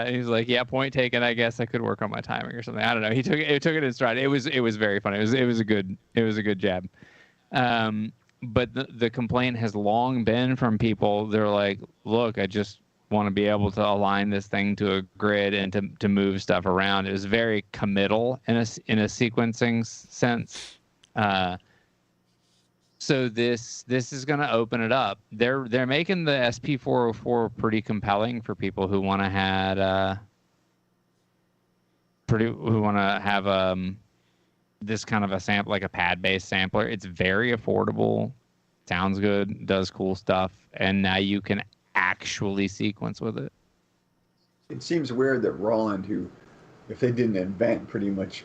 Speaker 5: he's like, yeah, point taken. I guess I could work on my timing or something. I don't know. He took it in stride. It was very funny. It was a good jab. But the complaint has long been from people. They're like, look, I just want to be able to align this thing to a grid and to move stuff around. It was very committal in a sequencing sense. So this is going to open it up. They're making the SP404 pretty compelling for people who want to have this kind of a sample, like a pad-based sampler. It's very affordable, sounds good, does cool stuff, and now you can actually sequence with it.
Speaker 6: It seems weird that Roland, who, if they didn't invent, pretty much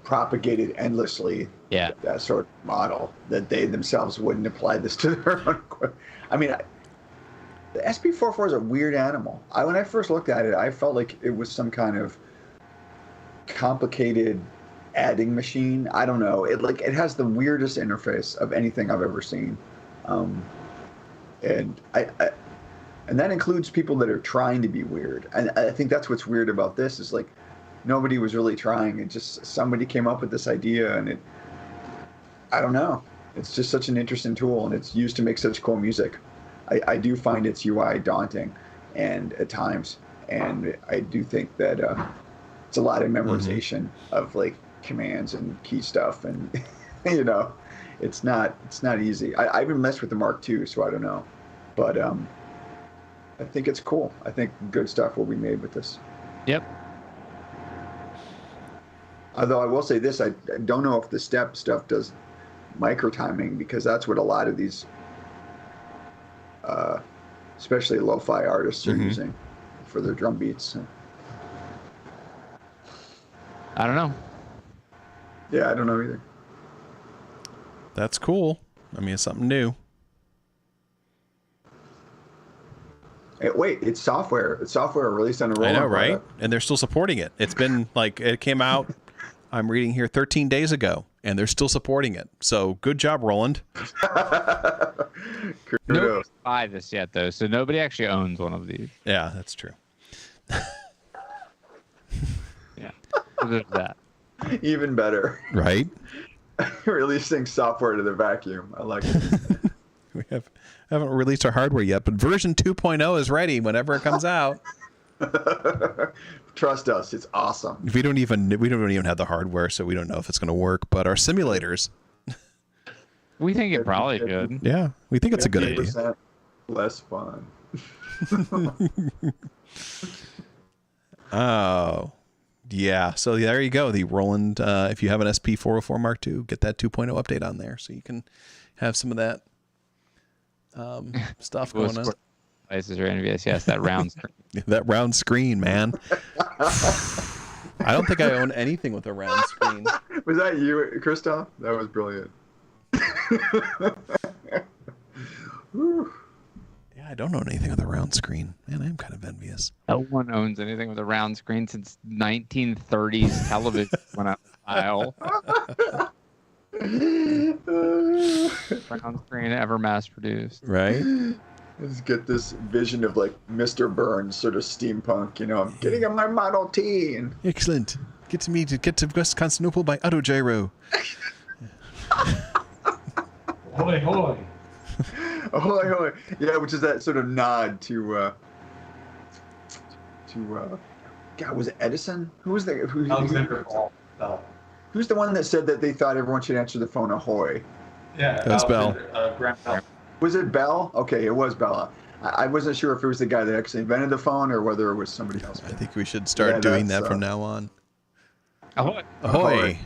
Speaker 6: propagated endlessly that sort of model, that they themselves wouldn't apply this to their own equipment. I mean, the SP404 is a weird animal. When I first looked at it, I felt like it was some kind of complicated adding machine. I don't know. It has the weirdest interface of anything I've ever seen, and that includes people that are trying to be weird. And I think that's what's weird about this is like nobody was really trying. It just somebody came up with this idea, and I don't know. It's just such an interesting tool, and it's used to make such cool music. I do find its UI daunting, and at times, and I do think that it's a lot of memorization of like commands and key stuff, and it's not easy. I haven't messed with the Mark II, so I don't know, but I think it's cool. I think good stuff will be made with this.
Speaker 5: Yep.
Speaker 6: Although I will say this, I don't know if the step stuff does micro timing, because that's what a lot of these, especially lo-fi artists, are using for their drum beats.
Speaker 5: I don't know.
Speaker 6: Yeah, I don't know either.
Speaker 3: That's cool. I mean, it's something new.
Speaker 6: Hey, wait, it's software. It's software released on a Roland.
Speaker 3: I know, right?
Speaker 6: product.
Speaker 3: And they're still supporting it. It's been like, it came out, I'm reading here, 13 days ago, and they're still supporting it. So good job, Roland.
Speaker 5: Nobody buy this yet, though, so nobody actually owns one of these.
Speaker 3: Yeah, that's true.
Speaker 5: Yeah, so there's that.
Speaker 6: Even better.
Speaker 3: Right?
Speaker 6: Releasing software to the vacuum. I like it.
Speaker 3: We haven't released our hardware yet, but version 2.0 is ready whenever it comes out.
Speaker 6: Trust us, it's awesome.
Speaker 3: We don't even have the hardware, so we don't know if it's going to work. But our simulators,
Speaker 5: We think it probably should.
Speaker 3: yeah, we think it's a good idea.
Speaker 6: 50% less fun.
Speaker 3: Oh, yeah. So there you go. The Roland, if you have an SP404 Mark II, get that 2.0 update on there, so you can have some of that stuff
Speaker 5: Well,
Speaker 3: going on.
Speaker 5: sport devices are envious. Yes, that round screen.
Speaker 3: That round screen, man. I don't think I own anything with a round screen.
Speaker 6: Was that you, Christoph? That was brilliant. Whew.
Speaker 3: Yeah, I don't own anything with a round screen. Man, I am kind of envious.
Speaker 5: No one owns anything with a round screen since 1930s television went out of style. Round screen ever mass produced.
Speaker 3: Right?
Speaker 6: Let's get this vision of like Mr. Burns, sort of steampunk. You know, I'm getting on my Model T, and
Speaker 3: Excellent. Get to West Constantinople by Autogyro.
Speaker 4: Hoy, hoy.
Speaker 6: ahoy, ahoy. Yeah, which is that sort of nod to God, was it Edison? Who was the
Speaker 4: Alexander Bell.
Speaker 6: who's the one that said that they thought everyone should answer the phone ahoy?
Speaker 4: Yeah,
Speaker 3: That's Bell.
Speaker 4: Graham Bell.
Speaker 6: Was it Bell? Okay, it was Bell. I wasn't sure if it was the guy that actually invented the phone or whether it was somebody else.
Speaker 3: I think we should start
Speaker 6: Yeah,
Speaker 3: doing
Speaker 6: that's,
Speaker 3: that from now on.
Speaker 5: Ahoy.
Speaker 3: Ahoy.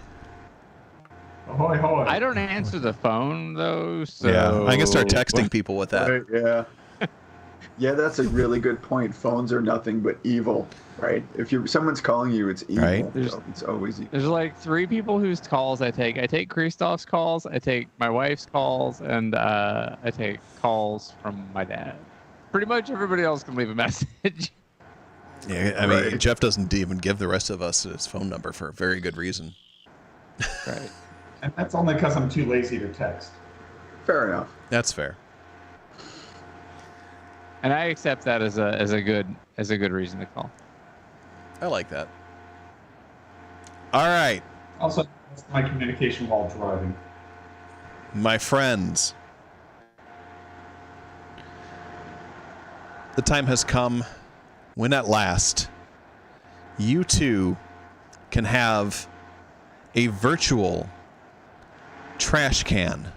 Speaker 4: Ahoy, hoy.
Speaker 5: I don't answer the phone though, so
Speaker 3: Yeah, I can start texting people with that.
Speaker 6: Right, yeah. Yeah, that's a really good point. Phones are nothing but evil, right? If someone's calling you, it's evil.
Speaker 3: Right.
Speaker 6: So it's always evil.
Speaker 5: There's like 3 people whose calls I take. I take Christoph's calls, I take my wife's calls, and I take calls from my dad. Pretty much everybody else can leave a message.
Speaker 3: Yeah, I mean,
Speaker 6: Right.
Speaker 3: Jeff doesn't even give the rest of us his phone number for a very good reason.
Speaker 5: Right.
Speaker 4: And that's only because I'm too lazy to text.
Speaker 6: Fair enough.
Speaker 3: That's fair.
Speaker 5: And I accept that as a good reason to call.
Speaker 3: I like that. All right,
Speaker 4: Also, that's my communication while driving.
Speaker 3: my friends. The time has come when at last you too can have a virtual trash can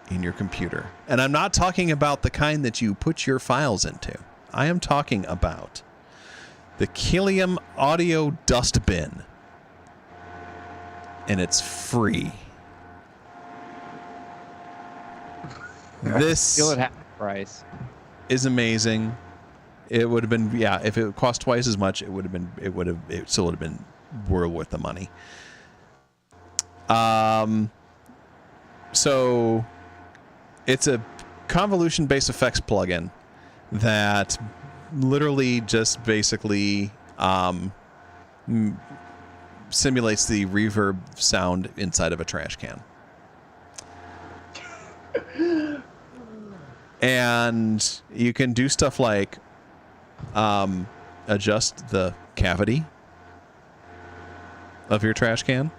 Speaker 3: in your computer. And I'm not talking about the kind that you put your files into. I am talking about the Kilium Audio Dustbin. And it's free. This
Speaker 5: Feel it half price.
Speaker 3: is amazing. It would have been, yeah, if it cost twice as much, it still would have been well worth the money. So it's a convolution-based effects plugin that literally just basically simulates the reverb sound inside of a trash can. And you can do stuff like adjust the cavity of your trash can,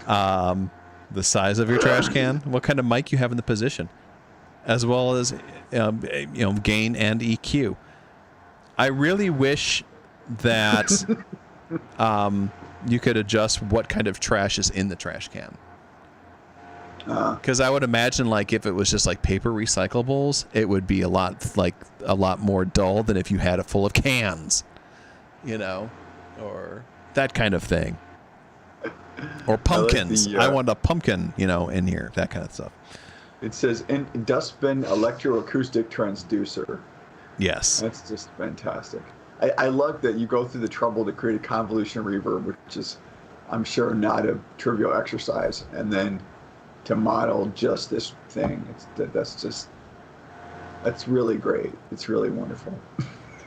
Speaker 3: the size of your trash can, what kind of mic you have in the position, as well as gain and EQ. I really wish that you could adjust what kind of trash is in the trash can. Because I would imagine, like, if it was just like paper recyclables, it would be a lot more dull than if you had it full of cans, or that kind of thing. Or pumpkins. I want a pumpkin, in here, that kind of stuff.
Speaker 6: It says Dustbin Electroacoustic Transducer.
Speaker 3: Yes.
Speaker 6: That's just fantastic. I love that you go through the trouble to create a convolution reverb, which is, I'm sure, not a trivial exercise, and then to model just this thing. That's really great. It's really wonderful.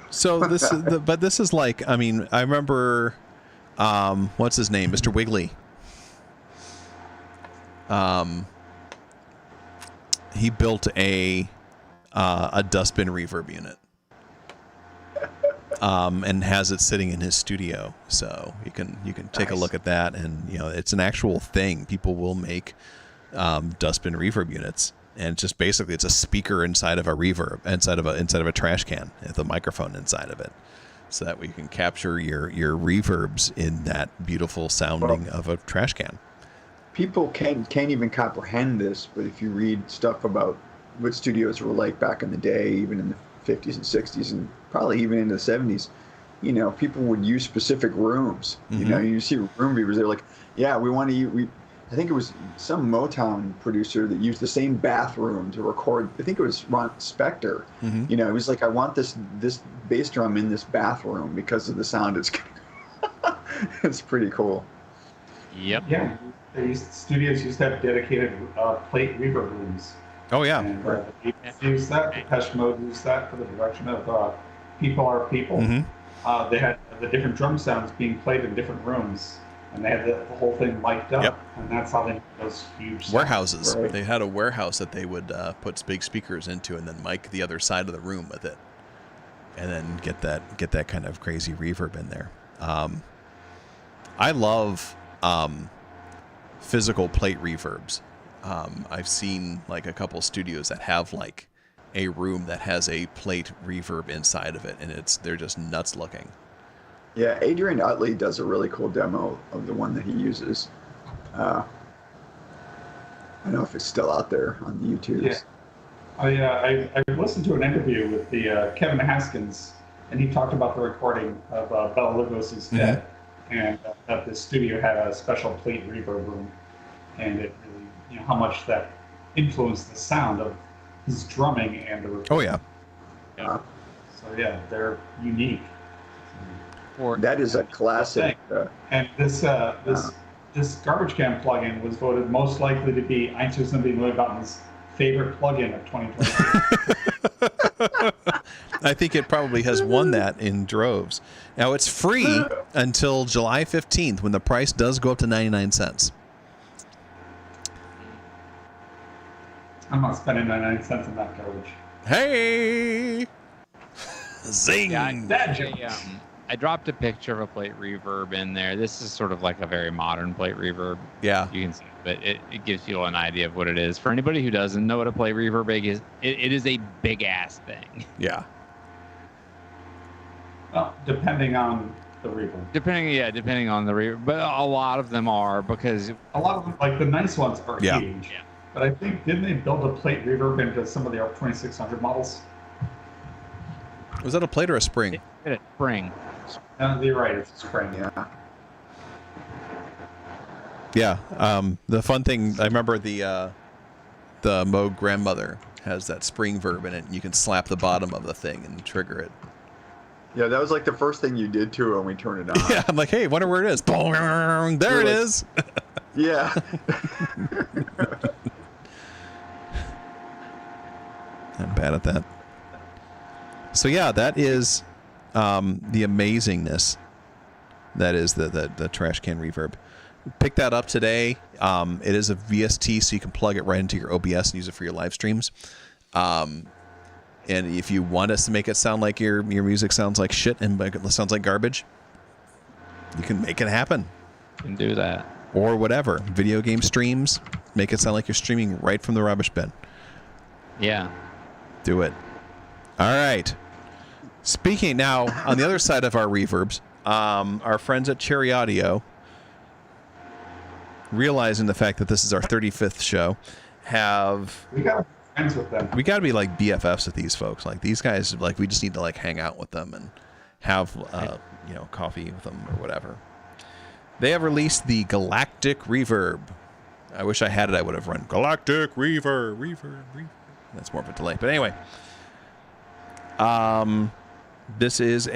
Speaker 3: So this is like, I mean, I remember, what's his name, Mr. Wiggly. He built a dustbin reverb unit, and has it sitting in his studio. So you can take a look at that, and it's an actual thing. People will make dustbin reverb units, and just basically it's a speaker inside of a reverb, inside of a trash can with a microphone inside of it, so that way you can capture your reverbs in that beautiful sounding of a trash can.
Speaker 6: People can't even comprehend this, but if you read stuff about what studios were like back in the day, even in the 50s and 60s, and probably even into the 70s, people would use specific rooms.
Speaker 3: Mm-hmm.
Speaker 6: You see room viewers, they're like, yeah, we want to use, I think it was some Motown producer that used the same bathroom to record. I think it was Ron Spector.
Speaker 3: Mm-hmm.
Speaker 6: You know, he was like, I want this bass drum in this bathroom because of the sound it's. It's pretty cool.
Speaker 5: Yep.
Speaker 4: Yeah, studios used to have dedicated plate reverb rooms.
Speaker 3: Oh yeah.
Speaker 4: And the Beatles used that. Depeche Mode used that for the direction of People Are People.
Speaker 3: Mm-hmm.
Speaker 4: They had the different drum sounds being played in different rooms, and they had the whole thing mic'd up.
Speaker 3: Yep.
Speaker 4: And that's how they made those huge sounds.
Speaker 3: Warehouses.
Speaker 6: Right.
Speaker 3: They had a warehouse that they would put big speakers into, and then mic the other side of the room with it, and then get that kind of crazy reverb in there. I love physical plate reverbs. I've seen like a couple studios that have like a room that has a plate reverb inside of it, and they're just nuts looking.
Speaker 6: Yeah, Adrian Utley does a really cool demo of the one that he uses. I don't know if it's still out there on the YouTube.
Speaker 4: Yeah. I listened to an interview with the Kevin Haskins, and he talked about the recording of Bela Lugosi's Dead, and that the studio had a special plate reverb room, and it really, how much that influenced the sound of his drumming and the recording.
Speaker 3: Oh yeah.
Speaker 4: So yeah, they're unique.
Speaker 6: That is a classic.
Speaker 4: And this garbage can plugin was voted most likely to be Einstürzende Neubahn's favorite plugin of 2020.
Speaker 3: I think it probably has won that in droves. Now it's free until July 15th, when the price does go up to 99 cents.
Speaker 4: I'm not spending 99 cents on that garbage.
Speaker 3: Hey! Zing!
Speaker 5: Yeah, I dropped a picture of a plate reverb in there. This is sort of like a very modern plate reverb.
Speaker 3: Yeah.
Speaker 5: You can see, but it gives you an idea of what it is. For anybody who doesn't know what a plate reverb is, it is a big ass thing.
Speaker 3: Yeah.
Speaker 4: Well, depending on the reverb.
Speaker 5: Depending on the reverb, but a lot of them are, because
Speaker 4: A lot of them, like the nice ones, are
Speaker 3: Yeah.
Speaker 4: huge. Yeah. But I think, didn't they build a plate reverb into some of the 2600 models?
Speaker 3: Was that a plate or a spring?
Speaker 5: it's spring.
Speaker 4: You're right, it's a spring.
Speaker 6: Yeah.
Speaker 3: Yeah. The fun thing, I remember the Moog grandmother has that spring verb in it, and you can slap the bottom of the thing and trigger it.
Speaker 6: Yeah, that was like the first thing you did to it when we turned it on.
Speaker 3: Yeah, I'm like, hey, wonder where it is. There it is.
Speaker 6: Yeah.
Speaker 3: I'm bad at that. So yeah, that is the amazingness that is the trash can reverb. Pick that up today. It is a VST, so you can plug it right into your OBS and use it for your live streams. And if you want us to make it sound like your music sounds like shit and sounds like garbage, you can make it happen.
Speaker 5: You can do that.
Speaker 3: Or whatever. Video game streams, make it sound like you're streaming right from the rubbish bin.
Speaker 5: Yeah.
Speaker 3: Do it. All right. Speaking now, on the other side of our reverbs, our friends at Cherry Audio, realizing the fact that this is our 35th show,
Speaker 4: We got to be friends with them.
Speaker 3: we got to be like BFFs with these folks. Like these guys, like we just need to like hang out with them and have coffee with them or whatever. They have released the Galactic Reverb. I wish I had it. I would have run Galactic Reverb. That's more of a delay. But anyway, this is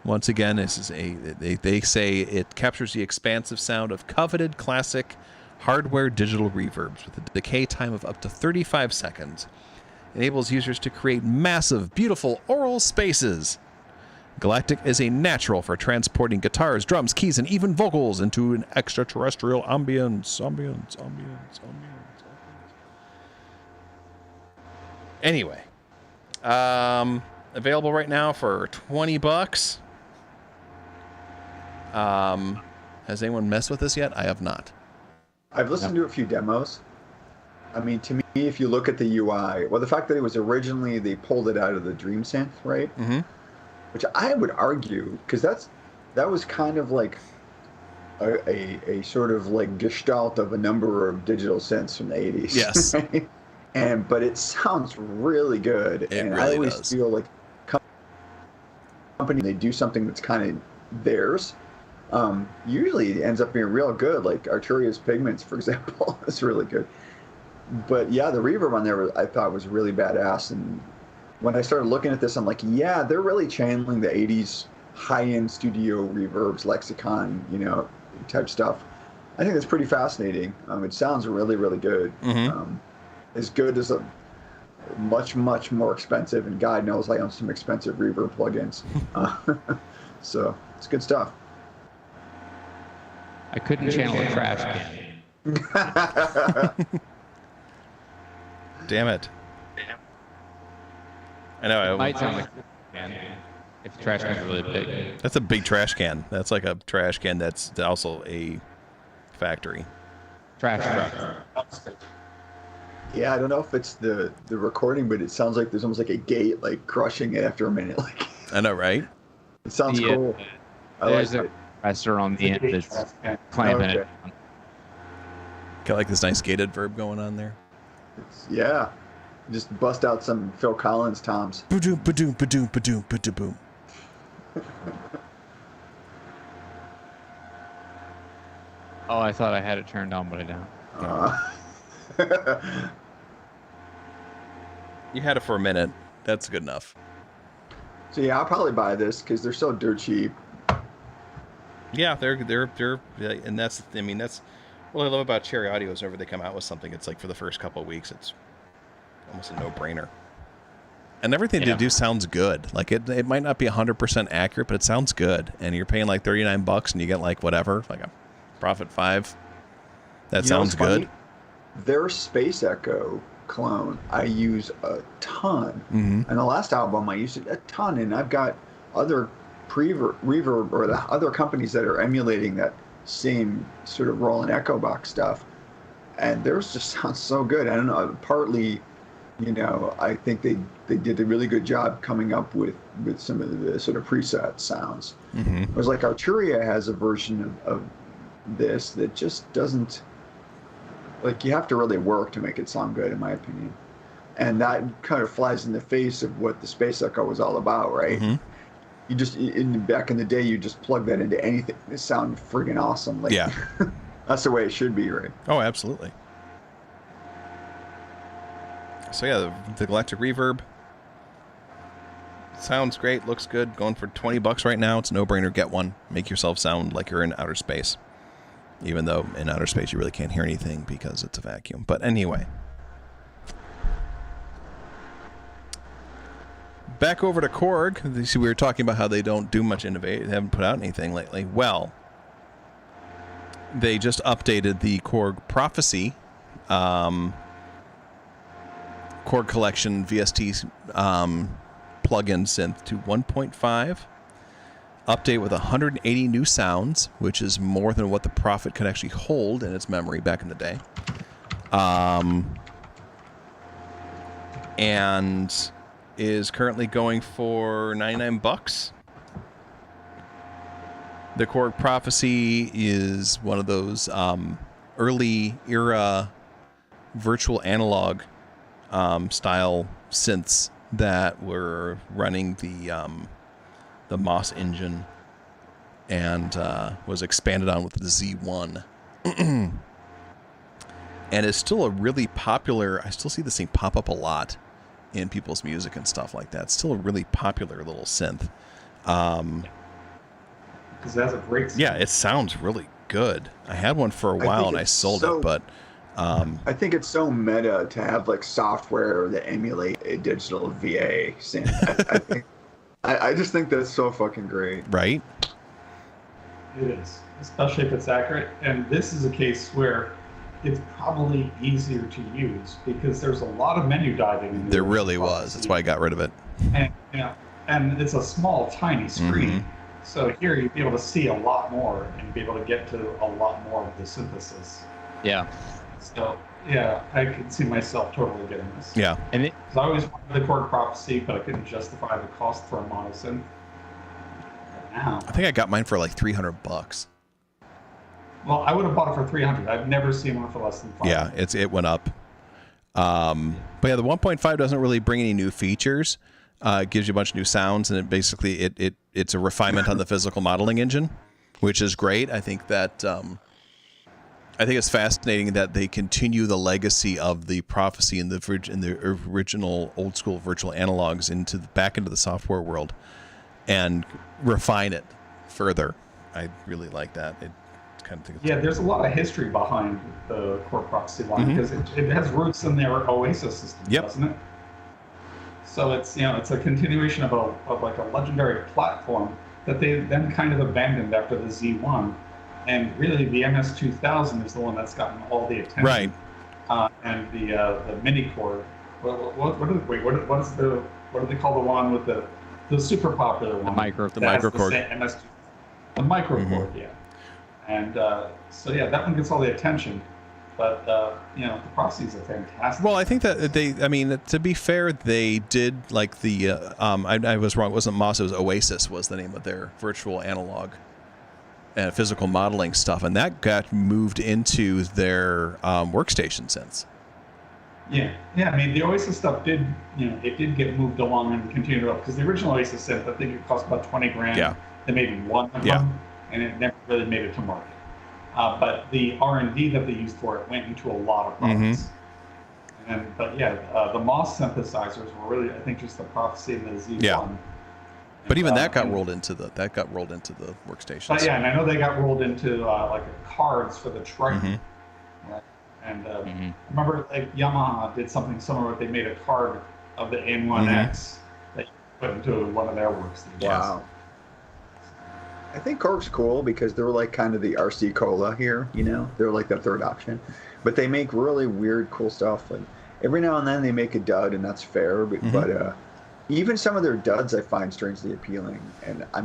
Speaker 3: once again, they say it captures the expansive sound of coveted classic hardware digital reverbs with a decay time of up to 35 seconds. Enables users to create massive, beautiful aural spaces. Galactic is a natural for transporting guitars, drums, keys, and even vocals into an extraterrestrial ambience. Anyway, available right now for $20. Has anyone messed with this yet? I have not.
Speaker 6: I've listened to a few demos. I mean, to me, if you look at the UI, well, the fact that it was originally, they pulled it out of the DreamSynth, right?
Speaker 3: Mm-hmm.
Speaker 6: Which I would argue, because that was kind of like a sort of like gestalt of a number of digital synths from the 80s.
Speaker 3: Yes.
Speaker 6: Right? But it sounds really good.
Speaker 3: It
Speaker 6: and
Speaker 3: really
Speaker 6: I always
Speaker 3: does.
Speaker 6: feel like company, they do something that's kind of theirs. Usually it ends up being real good. Like Arturia's Pigments, for example, is really good. But yeah, the reverb on there I thought was really badass. And when I started looking at this, I'm like, yeah, they're really channeling the 80s high-end studio reverbs, lexicon, type stuff. I think that's pretty fascinating. It sounds really, really good. As good as a much, much more expensive, and God knows I own some expensive reverb plugins. So it's good stuff.
Speaker 5: I couldn't channel a trash can.
Speaker 3: Damn it. I know.
Speaker 5: It might sound like a can if the trash can's really big.
Speaker 3: That's a big trash can. That's like a trash can that's also a factory.
Speaker 5: Trash truck.
Speaker 6: Yeah, I don't know if it's the recording, but it sounds like there's almost like a gate, like crushing it after a minute. Like
Speaker 3: I know, right?
Speaker 6: it sounds cool. I like
Speaker 5: There's a
Speaker 6: it.
Speaker 5: compressor on the end that's clamping it.
Speaker 3: Got like this nice gated verb going on there.
Speaker 6: Yeah, just bust out some Phil Collins toms.
Speaker 3: Ba-doom, ba-doom, ba-doom, ba-doom, ba-da-boom.
Speaker 5: Oh, I thought I had it turned on, but I don't.
Speaker 3: You had it for a minute. That's good enough.
Speaker 6: So yeah, I'll probably buy this because they're so dirt cheap.
Speaker 3: Yeah, they're and that's what I love about Cherry Audio is whenever they come out with something, it's like for the first couple of weeks, it's almost a no-brainer. And everything they do sounds good. Like it might not be 100% accurate, but it sounds good. And you're paying like $39 and you get like whatever, like a Prophet 5. That sounds good.
Speaker 6: Their Space Echo clone I use a ton. And the last album I used it a ton, and I've got other reverb or the other companies that are emulating that same sort of Roland Echo Box stuff, and theirs just sounds so good. I don't know, partly I think they did a really good job coming up with some of the sort of preset sounds. Whereas like Arturia has a version of this that just doesn't, like, you have to really work to make it sound good, in my opinion. And that kind of flies in the face of what the Space Echo was all about, right? You just, back in the day, you just plug that into anything. It sounded friggin' awesome. Like,
Speaker 3: Yeah.
Speaker 6: That's the way it should be, right?
Speaker 3: Oh, absolutely. So yeah, the Galactic Reverb sounds great, looks good. Going for $20 right now. It's a no-brainer. Get one. Make yourself sound like you're in outer space. Even though in outer space you really can't hear anything because it's a vacuum. But anyway. Back over to Korg. You see, we were talking about how they don't do much innovate. They haven't put out anything lately. Well, they just updated the Korg Prophecy Korg Collection VST plugin synth to 1.5. Update with 180 new sounds, which is more than what the Prophet could actually hold in its memory back in the day. And is currently going for $99. The Korg Prophecy is one of those early era virtual analog style synths that were running the Moss engine and was expanded on with the Z1. And is still a really popular, I still see this thing pop up a lot in people's music and stuff like that. It's still a really popular little synth.
Speaker 4: Because that's a great sound.
Speaker 3: Yeah, it sounds really good. I had one for a while and I sold it, but
Speaker 6: I think it's so meta to have like software that emulate a digital VA synth. I just think that's so fucking great.
Speaker 3: Right?
Speaker 4: It is, especially if it's accurate. And this is a case where it's probably easier to use because there's a lot of menu diving. In
Speaker 3: There really was. That's why I got rid of it.
Speaker 4: And it's a small, tiny screen. So here you'd be able to see a lot more and be able to get to a lot more of the synthesis.
Speaker 5: Yeah.
Speaker 4: So yeah, I could see myself totally getting this.
Speaker 3: Yeah.
Speaker 5: And it,
Speaker 4: Because I always wanted the Korg Prophecy, but I couldn't justify the cost for a monosynth. Now,
Speaker 3: I think I got mine for like $300.
Speaker 4: well, I would have bought it for $300. I've never seen one for less than $500.
Speaker 3: Yeah, it went up. But yeah, the 1.5 doesn't really bring any new features. It gives you a bunch of new sounds, and it's a refinement on the physical modeling engine, which is great. I think that I think it's fascinating that they continue the legacy of the Prophecy in the original old school virtual analogs back into the software world and refine it further. I really like that. It kind of think
Speaker 4: Yeah, there's a lot of history behind the core Prophecy line because it has roots in their Oasis system, doesn't it? So it's it's a continuation of like a legendary platform that they then kind of abandoned after the Z1. And really, the MS2000 is the one that's gotten all the attention.
Speaker 3: Right.
Speaker 4: And the mini core. What do they call the one with the super popular one?
Speaker 5: The micro.
Speaker 3: The micro core.
Speaker 4: The micro core, yeah. And so yeah, that one gets all the attention. But the Prophecy is a fantastic.
Speaker 3: Well, I think that I mean, to be fair, they did like the. I was wrong. It wasn't MOS. It was Oasis. Was the name of their virtual analog and physical modeling stuff, and that got moved into their workstation since.
Speaker 4: Yeah. I mean, the Oasis stuff did, it did get moved along and continued up because the original Oasis synth, I think it cost about $20,000.
Speaker 3: Yeah.
Speaker 4: They made one of them, and it never really made it to market. But the R&D that they used for it went into a lot of products. The MOS synthesizers were really, I think, just the Prophecy and the Z1.
Speaker 3: Yeah. But even that got rolled into the workstations.
Speaker 4: But yeah, and I know they got rolled into like cards for the Triton. Right? And I remember like Yamaha did something similar. Where they made a card of the N1X that you put into one of their workstations.
Speaker 6: Wow. I think Korg's cool because they're like kind of the RC Cola here, They're like the third option. But they make really weird, cool stuff. Like every now and then they make a dud, and that's fair. But even some of their duds I find strangely appealing. And I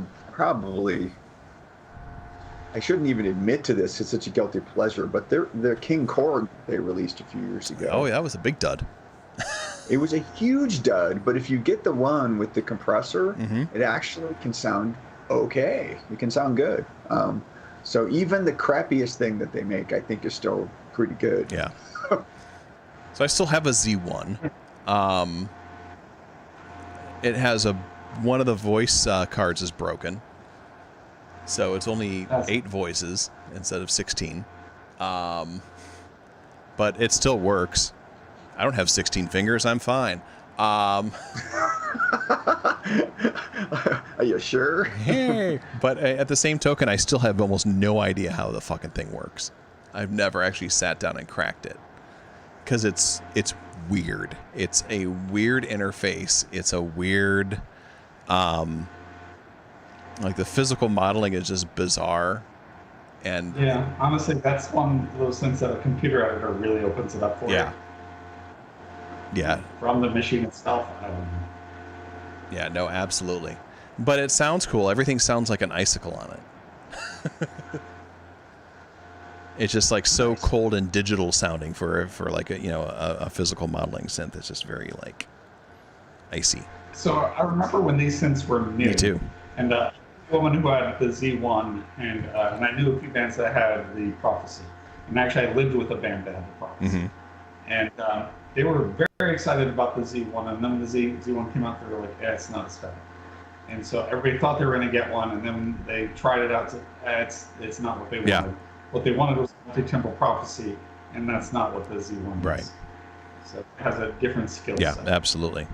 Speaker 6: shouldn't even admit to this. It's such a guilty pleasure. But their King Korg they released a few years ago.
Speaker 3: Oh, yeah, that was a big dud.
Speaker 6: It was a huge dud. But if you get the one with the compressor, it actually can sound okay. It can sound good. So even the crappiest thing that they make, I think, is still pretty good.
Speaker 3: Yeah. So I still have a Z1. It has one of the voice cards is broken, so it's only 8 voices instead of 16. But it still works. I don't have 16 fingers. I'm fine.
Speaker 6: Are you sure?
Speaker 3: But at the same token, I still have almost no idea how the fucking thing works. I've never actually sat down and cracked it because it's weird. It's a weird interface. It's a weird, like the physical modeling is just bizarre. And
Speaker 4: yeah, honestly, that's one of those things that a computer editor really opens it up for you.
Speaker 3: Yeah.
Speaker 4: From the machine itself, I don't know.
Speaker 3: Yeah, no, absolutely. But it sounds cool. Everything sounds like an icicle on it. It's just like so cold and digital sounding for like a physical modeling synth. It's just very like icy.
Speaker 4: So I remember when these synths were new.
Speaker 3: Me too.
Speaker 4: And a woman who had the Z1, and I knew a few bands that had the Prophecy. And actually, I lived with a band that had the Prophecy. And they were very excited about the Z1, and then when the Z1 came out, they were like, it's not as bad. And so everybody thought they were going to get one, and then when they tried it out, it's not what they wanted.
Speaker 3: Yeah.
Speaker 4: What they wanted was multi-temporal Prophecy, and that's not what the Z1 is.
Speaker 3: Right.
Speaker 4: So it has a different skill
Speaker 3: Yeah,
Speaker 4: set.
Speaker 3: absolutely.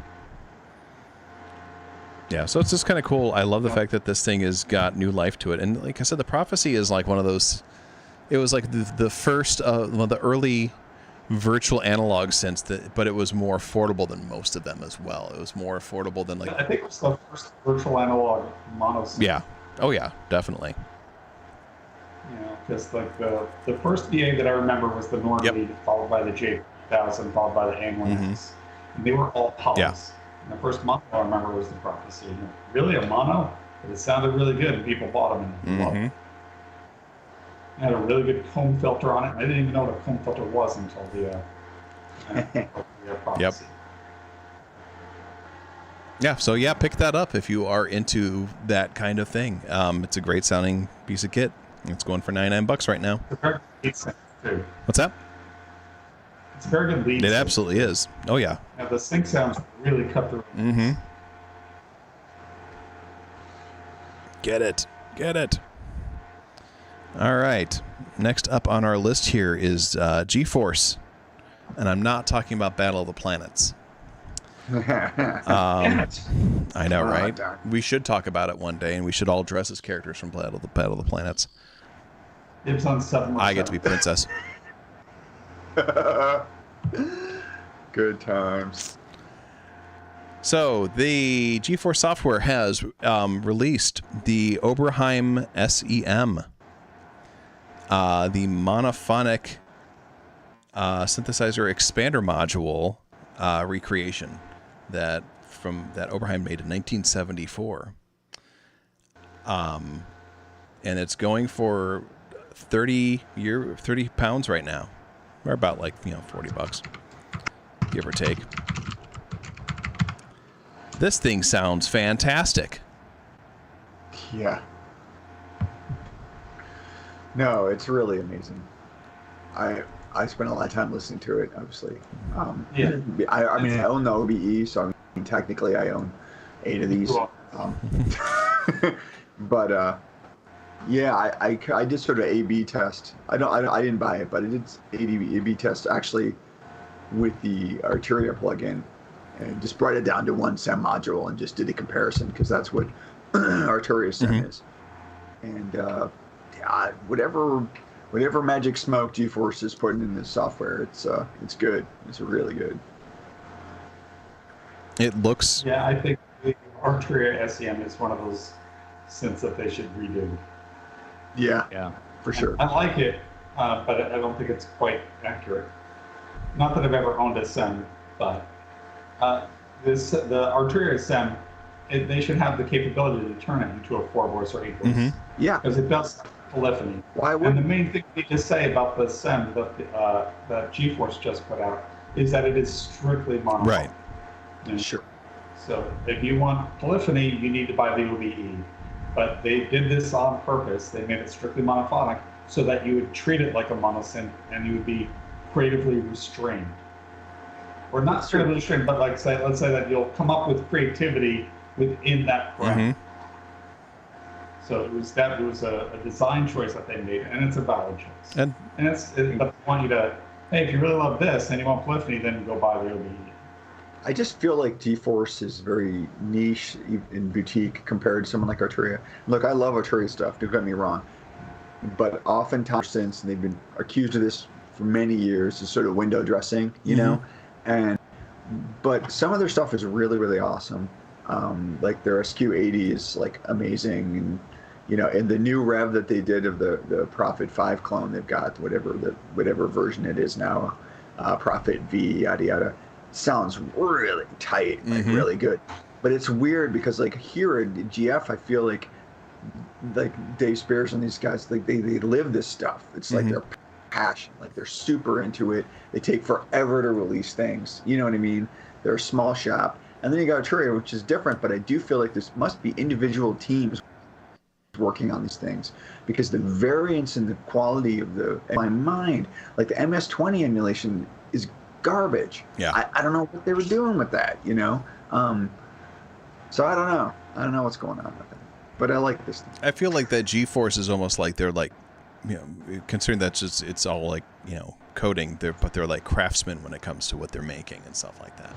Speaker 3: Yeah, so it's just kind of cool. I love the fact that this thing has got new life to it. And like I said, the Prophecy is like one of those, it was like the first, one of the early virtual analog synths, but it was more affordable than most of them as well. It was more affordable than like...
Speaker 4: I think it was the first virtual analog mono synth.
Speaker 3: Yeah. Oh yeah, definitely.
Speaker 4: Because like the first VA that I remember was the Nordlead, followed by the J1000, followed by the A1X. And they were all polys.
Speaker 3: Yeah.
Speaker 4: And the first mono I remember was the Prophecy. And really a mono, but it sounded really good, and people bought them and loved it. It had a really good comb filter on it. I didn't even know what a comb filter was until the Prophecy.
Speaker 3: Yeah, so yeah, pick that up if you are into that kind of thing. It's a great sounding piece of kit. It's going for $99 right now.
Speaker 4: It's a very good lead synth, too.
Speaker 3: What's that?
Speaker 4: It's a very good lead
Speaker 3: It
Speaker 4: synth.
Speaker 3: absolutely is. Oh yeah.
Speaker 4: Now the sync sounds really cut through.
Speaker 3: Get it. All right. Next up on our list here is GeForce. And I'm not talking about Battle of the Planets.
Speaker 4: Damn it.
Speaker 3: I know,
Speaker 6: Oh,
Speaker 3: right?
Speaker 6: darn.
Speaker 3: We should talk about it one day, and we should all dress as characters from Battle of the Planets.
Speaker 4: Dibs on 717.
Speaker 3: I get to be princess.
Speaker 6: Good times.
Speaker 3: So the GeForce Software has released the Oberheim SEM, the monophonic synthesizer expander module recreation that Oberheim made in 1974. And it's going for £30 right now, or about $40, give or take. This thing sounds fantastic.
Speaker 6: Yeah. No, it's really amazing. I spent a lot of time listening to it, obviously.
Speaker 4: Yeah.
Speaker 6: I mean, I own the OBE, so I mean, technically I own 8 of these.
Speaker 4: Cool.
Speaker 6: But yeah, I did sort of A/B test. I didn't buy it, but I did A/B test actually with the Arturia plugin, and just brought it down to one SEM module and just did a comparison because that's what Arturia SEM is. And yeah, whatever magic smoke GeForce is putting in this software, it's good. It's really good.
Speaker 3: It looks
Speaker 4: Yeah, I think the Arturia SEM is one of those synths that they should redo.
Speaker 6: Yeah,
Speaker 5: Yeah.
Speaker 6: for sure.
Speaker 4: I like it, but I don't think it's quite accurate. Not that I've ever owned a SEM, but the Arturia SEM, they should have the capability to turn it into a 4-voice or 8-voice.
Speaker 6: Yeah.
Speaker 4: Because it does polyphony.
Speaker 6: Why
Speaker 4: And the
Speaker 6: wouldn't?
Speaker 4: main thing we need to say about the SEM that GeForce just put out is that it is strictly monophonic.
Speaker 3: right.
Speaker 4: And
Speaker 6: Sure.
Speaker 4: So if you want polyphony, you need to buy the OBE. But they did this on purpose. They made it strictly monophonic so that you would treat it like a monosynth and you would be creatively restrained. Or not creatively restrained, but let's say that you'll come up with creativity within that parameter. So it was a design choice that they made, and it's a valid choice.
Speaker 3: And
Speaker 4: But they want you to, hey, if you really love this and you want polyphony, then go buy the OBE.
Speaker 6: I just feel like GeForce is very niche and boutique compared to someone like Arturia. Look, I love Arturia stuff, don't get me wrong. But oftentimes since, and they've been accused of this for many years, is sort of window dressing, you know? But some of their stuff is really, really awesome. Like their SQ80 is like amazing, and and the new rev that they did of the Prophet 5 clone they've got, whatever version it is now, Prophet V, yada yada, sounds really tight, like really good. But it's weird because like here at GF, I feel like Dave Spears and these guys, like they live this stuff. It's like their passion, like they're super into it. They take forever to release things. You know what I mean? They're a small shop. And then you got Arturia, which is different, but I do feel like this must be individual teams working on these things, because the variance and the quality of in my mind, like the MS-20 emulation is garbage.
Speaker 3: Yeah.
Speaker 6: I don't know what they were doing with that, so I don't know. I don't know what's going on with it, but I like this thing.
Speaker 3: I feel like that GeForce is almost like they're like, considering that it's all like, coding, but they're like craftsmen when it comes to what they're making and stuff like that.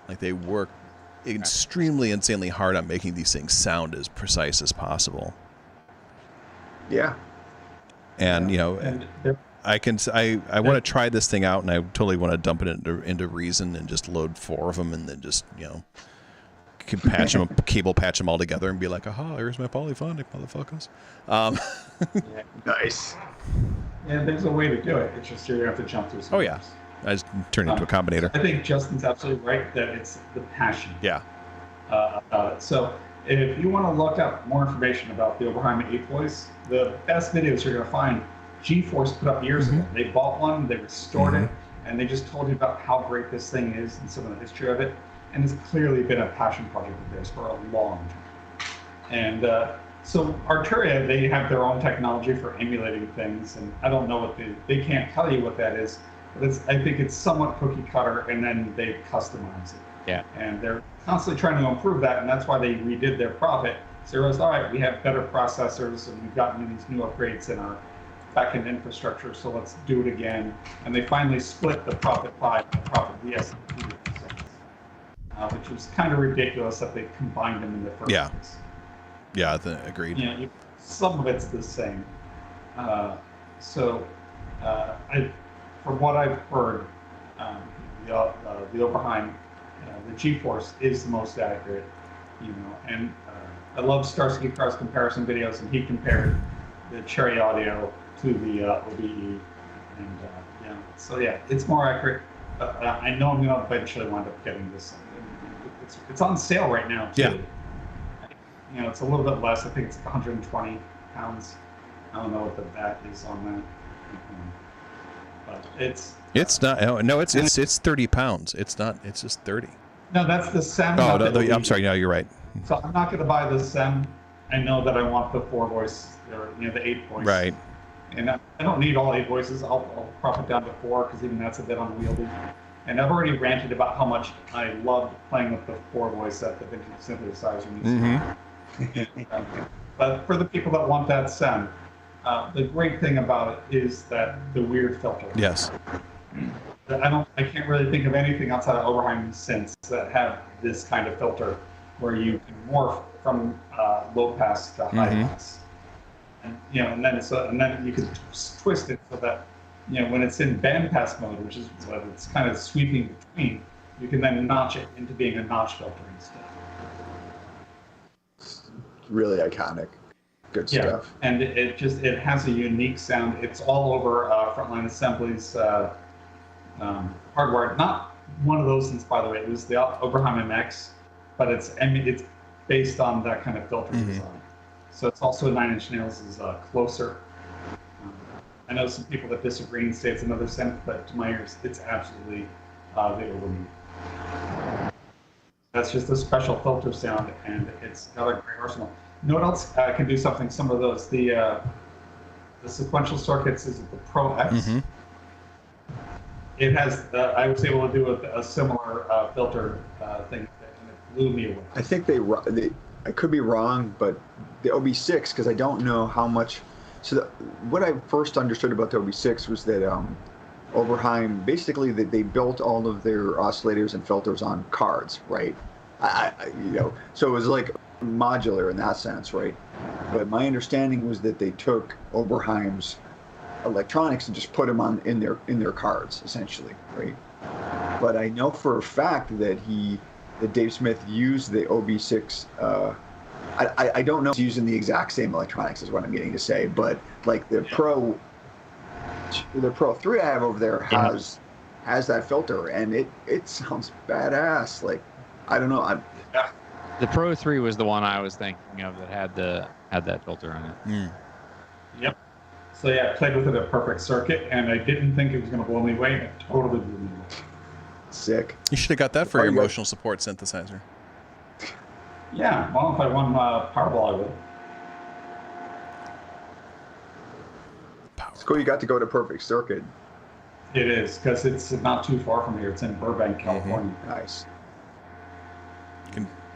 Speaker 3: Like they work extremely insanely hard on making these things sound as precise as possible.
Speaker 6: Yeah.
Speaker 3: And
Speaker 4: And they're
Speaker 3: I want to try this thing out, and I totally want to dump it into Reason and just load 4 of them, and then just can patch them, cable patch them all together, and be like, aha, here's my polyphonic motherfuckers.
Speaker 6: Nice.
Speaker 4: And there's a way to do it. It's just you're gonna have to jump through some
Speaker 3: Oh yeah,
Speaker 4: hoops.
Speaker 3: I just turned into a combinator.
Speaker 4: I think Justin's absolutely right that it's the passion
Speaker 3: Yeah.
Speaker 4: about it. So if you want to look up more information about the Oberheim 8-voice, the best videos you're going to find, GeForce put up years ago. They bought one, they restored it, and they just told you about how great this thing is and some of the history of it. And it's clearly been a passion project of theirs for a long time. And so Arturia, they have their own technology for emulating things, and I don't know what they can't tell you what that is, but I think it's somewhat cookie cutter, and then they customize it.
Speaker 5: Yeah.
Speaker 4: And they're constantly trying to improve that, and that's why they redid their Prophet So they realized, all right, we have better processors and we've gotten these new upgrades in our backend infrastructure, so let's do it again. And they finally split the Prophet 5 and the Prophet VS2, which was kind of ridiculous that they combined them in the first
Speaker 3: Yeah.
Speaker 4: place.
Speaker 3: Yeah, agreed.
Speaker 4: You know, some of it's the same. From what I've heard, the Oberheim, the GeForce is the most accurate. You know, and I love Starsky Cars comparison videos, and he compared the Cherry Audio to the OBE, and so yeah, it's more accurate. I know I'm gonna eventually wind up getting this. It's on sale right now too.
Speaker 3: Yeah.
Speaker 4: You know, it's a little bit less. I think it's 120 pounds. I don't know what the VAT is on that, but
Speaker 3: It's not. Oh, no, it's 30 pounds. It's not. It's just 30.
Speaker 4: no, that's the SEM.
Speaker 3: Oh,
Speaker 4: not the
Speaker 3: I'm
Speaker 4: OBE.
Speaker 3: sorry. No, you're right.
Speaker 4: So I'm not going to buy the SEM. I know that I want the 4 voice, or the 8 voice.
Speaker 3: Right.
Speaker 4: And I don't need all 8 voices. I'll crop it down to 4 because even that's a bit unwieldy. And I've already ranted about how much I loved playing with the 4 voice at the vintage synthesizer. But for the people that want that SEM, the great thing about it is that the weird filter.
Speaker 3: Yes.
Speaker 4: I can't really think of anything outside of Oberheim synths that have this kind of filter where you can morph from low pass to high pass. And and then you can twist it so that when it's in bandpass mode, which is what it's kind of sweeping between, you can then notch it into being a notch filter instead.
Speaker 6: Really iconic. Good stuff.
Speaker 4: And it has a unique sound. It's all over Frontline Assembly's hardware. Not one of those synths, by the way. It was the Oberheim MX, but it's based on that kind of filter design. So it's also Nine Inch Nails is closer. I know some people that disagree and say it's another synth, but to my ears, it's absolutely the Oberheim. That's just a special filter sound, and it's got a great arsenal. You know what else can do something? Some of those, the sequential circuits is the Pro X. It has. I was able to do a similar filter thing, and it blew me away.
Speaker 6: I think I could be wrong, but the OB6, because I don't know how much. So what I first understood about the OB6 was that Oberheim, basically they built all of their oscillators and filters on cards, right? So it was like modular in that sense, right? But my understanding was that they took Oberheim's electronics and just put them in their cards, essentially, right? But I know for a fact that Dave Smith used the OB6. I don't know if he's using the exact same electronics is what I'm getting to say, but like the Pro 3 I have over there has that filter, and it sounds badass. Like, I don't know.
Speaker 5: The Pro 3 was the one I was thinking of that had that filter on it.
Speaker 4: Yep. So yeah, I played with it at Perfect Circuit, and I didn't think it was going to blow me away, and it totally blew me away.
Speaker 6: Sick.
Speaker 3: You should have got that for your emotional support synthesizer.
Speaker 4: Yeah, well, if I won Powerball, I would.
Speaker 6: It's cool you got to go to Perfect Circuit.
Speaker 4: It is, because it's not too far from here. It's in Burbank, California.
Speaker 6: Nice.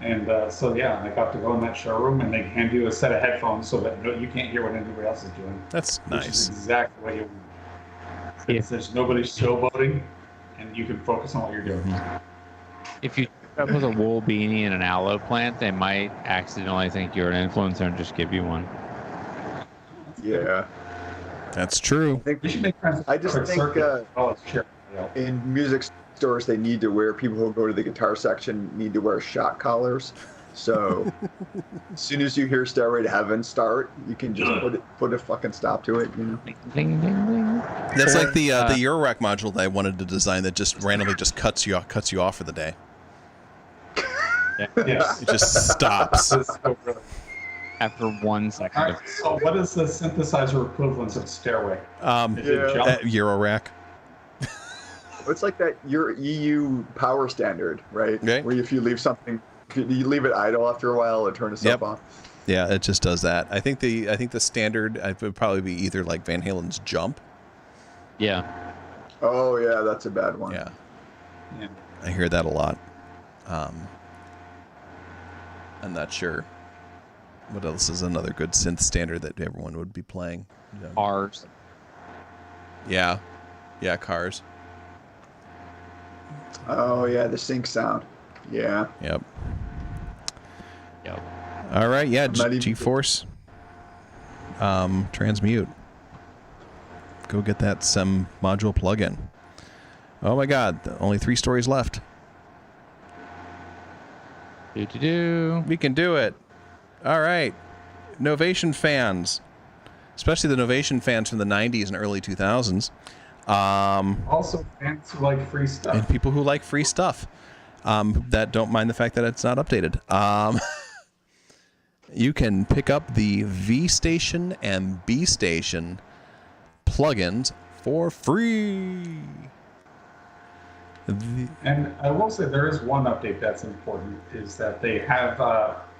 Speaker 4: And so, yeah, I got to go in that showroom, and they hand you a set of headphones so that you can't hear what anybody else is doing.
Speaker 3: That's
Speaker 4: Which
Speaker 3: nice.
Speaker 4: is exactly what you want. Since there's nobody showboating, and you can focus on what you're doing.
Speaker 5: If you up with a wool beanie and an aloe plant, they might accidentally think you're an influencer and just give you one.
Speaker 6: Yeah.
Speaker 3: That's true.
Speaker 4: We should make friends.
Speaker 6: I just think
Speaker 4: Sure.
Speaker 6: in music stores they need to wear, people who go to the guitar section need to wear shock collars. So as soon as you hear Stairway to Heaven start, you can just put a fucking stop to it,
Speaker 5: Ding, ding, ding.
Speaker 3: That's like the Eurorack module that I wanted to design that just randomly just cuts you off for the day.
Speaker 4: Yes.
Speaker 3: It just stops.
Speaker 5: After 1 second.
Speaker 4: All right, so what is the synthesizer equivalent of Stairway? Is it
Speaker 6: Yeah.
Speaker 4: jump?
Speaker 3: Eurorack.
Speaker 6: It's like that your EU power standard, right?
Speaker 3: Okay.
Speaker 6: Where if you leave something, you leave it idle after a while, it turns itself
Speaker 3: Yep.
Speaker 6: on.
Speaker 3: Yeah, it just does that. I think the standard would probably be either like Van Halen's Jump.
Speaker 5: Yeah.
Speaker 6: Oh yeah, that's a bad one.
Speaker 3: Yeah,
Speaker 4: Yeah.
Speaker 3: I hear that a lot. I'm not sure. What else is another good synth standard that everyone would be playing? Yeah.
Speaker 5: Cars.
Speaker 3: Yeah. Yeah, Cars.
Speaker 6: Oh yeah, the sync sound. Yeah.
Speaker 3: Yep.
Speaker 5: Yep.
Speaker 3: All right, yeah,
Speaker 6: I'm not even-
Speaker 3: GeForce. Transmute. Go get that SEM module plugin. Oh my god, only 3 stories left.
Speaker 5: Do.
Speaker 3: We can do it. All right. Novation fans, especially the Novation fans from the 90s and early 2000s.
Speaker 4: Also, fans who like free stuff.
Speaker 3: And people who like free stuff that don't mind the fact that it's not updated. You can pick up the V Station and B Station plugins for free.
Speaker 4: And I will say there is one update that's important, is that they have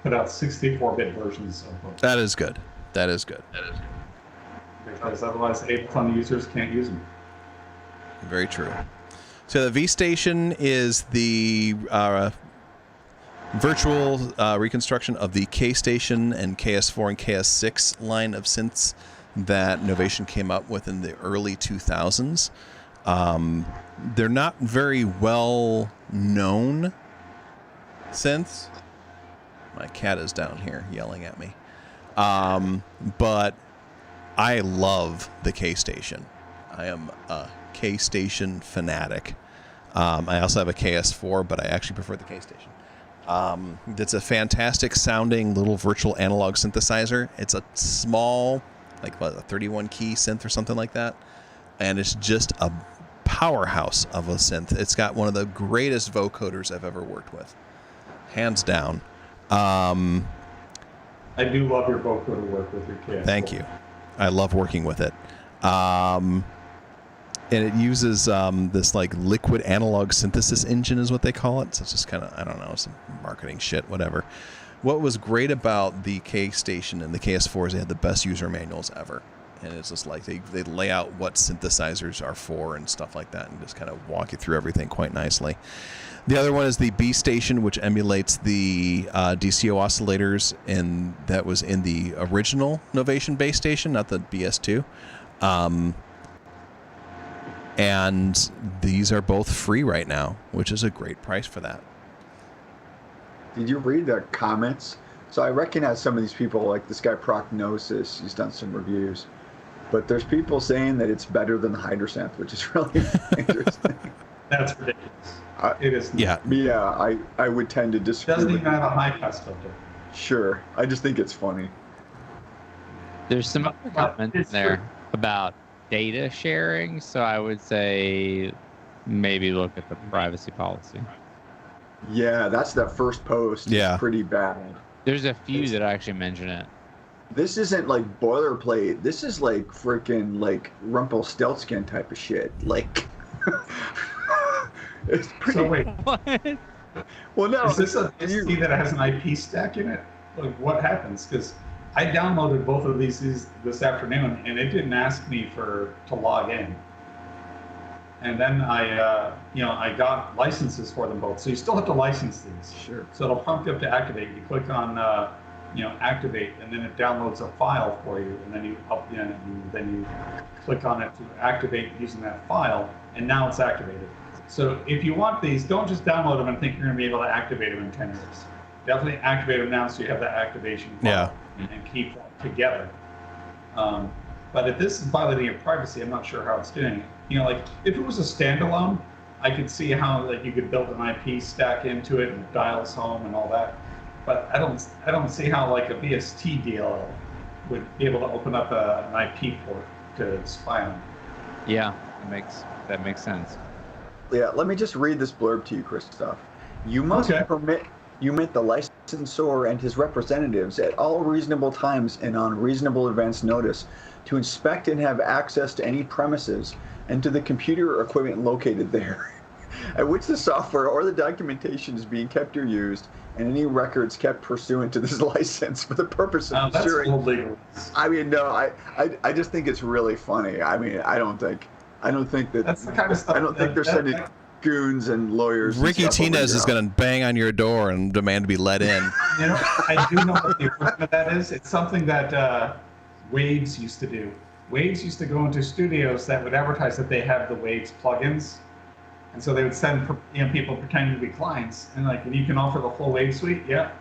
Speaker 4: put out 64-bit versions of them.
Speaker 3: That is good. That is good.
Speaker 4: Because otherwise Ableton users can't use them.
Speaker 3: Very true. So the V Station is the virtual reconstruction of the K Station and KS4 and KS6 line of synths that Novation came up with in the early 2000s. They're not very well known synths. My cat is down here yelling at me. But I love the K Station. I am a K Station fanatic. I also have a KS4, but I actually prefer the K Station. It's a fantastic sounding little virtual analog synthesizer. It's a small, like what, a 31 key synth or something like that. And it's just a powerhouse of a synth. It's got one of the greatest vocoders I've ever worked with. Hands down.
Speaker 4: I do love your vocoder work with your KS4.
Speaker 3: Thank you. I love working with it. And it uses this like liquid analog synthesis engine is what they call it. So it's just kind of, I don't know, some marketing shit, whatever. What was great about the K Station and the KS4 is they had the best user manuals ever. And it's just like they lay out what synthesizers are for and stuff like that and just kind of walk you through everything quite nicely. The other one is the B Station, which emulates the DCO oscillators that was in the original Novation base station, not the BS2. And these are both free right now, which is a great price for that.
Speaker 6: Did you read the comments? So I recognize some of these people, like this guy Prognosis. He's done some reviews, but there's people saying that it's better than the Hydrasynth, which is really interesting.
Speaker 4: That's ridiculous. It is.
Speaker 3: Yeah.
Speaker 6: Yeah, I would tend to disagree.
Speaker 4: Doesn't
Speaker 6: with
Speaker 4: even have a high pass filter.
Speaker 6: Sure, I just think it's funny.
Speaker 5: There's some other
Speaker 4: But
Speaker 5: comments
Speaker 4: it's
Speaker 5: there
Speaker 4: true.
Speaker 5: about data sharing, so I would say maybe look at the privacy policy.
Speaker 6: Yeah, that's that first post.
Speaker 3: Yeah.
Speaker 6: It's pretty bad.
Speaker 5: There's a few that actually mention it.
Speaker 6: This isn't like boilerplate. This is like freaking like Rumpelstiltskin type of shit. Like, it's pretty.
Speaker 4: So wait,
Speaker 5: What?
Speaker 6: Well, no.
Speaker 4: is this a
Speaker 6: you-
Speaker 4: DSP that has an IP stack in it? Like, what happens? Because I downloaded both of these this afternoon, and it didn't ask me to log in. And then I got licenses for them both. So you still have to license these.
Speaker 6: Sure.
Speaker 4: So it'll prompt you up to activate. You click on, activate, and then it downloads a file for you, and then you click on it to activate using that file, and now it's activated. So if you want these, don't just download them and think you're going to be able to activate them in 10 years. Definitely activate them now so you have that activation file and keep that together. But if this is violating your privacy, I'm not sure how it's doing it. Like if it was a standalone, I could see how like you could build an IP stack into it and dials home and all that. But I don't see how like a VST DLL would be able to open up an IP port to spy on.
Speaker 5: Yeah, that makes sense.
Speaker 6: Yeah, let me just read this blurb to you, Christoph. You must permit the licensor and his representatives at all reasonable times and on reasonable advance notice to inspect and have access to any premises and to the computer or equipment located there, at which the software or the documentation is being kept or used, and any records kept pursuant to this license for the purpose of
Speaker 4: That's
Speaker 6: ensuring.
Speaker 4: old legal.
Speaker 6: I mean, no, I just think it's really funny. I mean, I don't think that.
Speaker 4: That's the kind of stuff.
Speaker 6: I don't think they're sending. goons and lawyers. and
Speaker 3: Ricky
Speaker 6: stuff over
Speaker 3: Tinez
Speaker 6: your
Speaker 3: is going to bang on your door and demand to be let in.
Speaker 4: You know, I do know what the equivalent of that is. It's something that Waves used to do. Waves used to go into studios that would advertise that they have the Waves plugins. And so they would send people pretending to be clients. And like, and you can offer the full Wave suite? Yeah.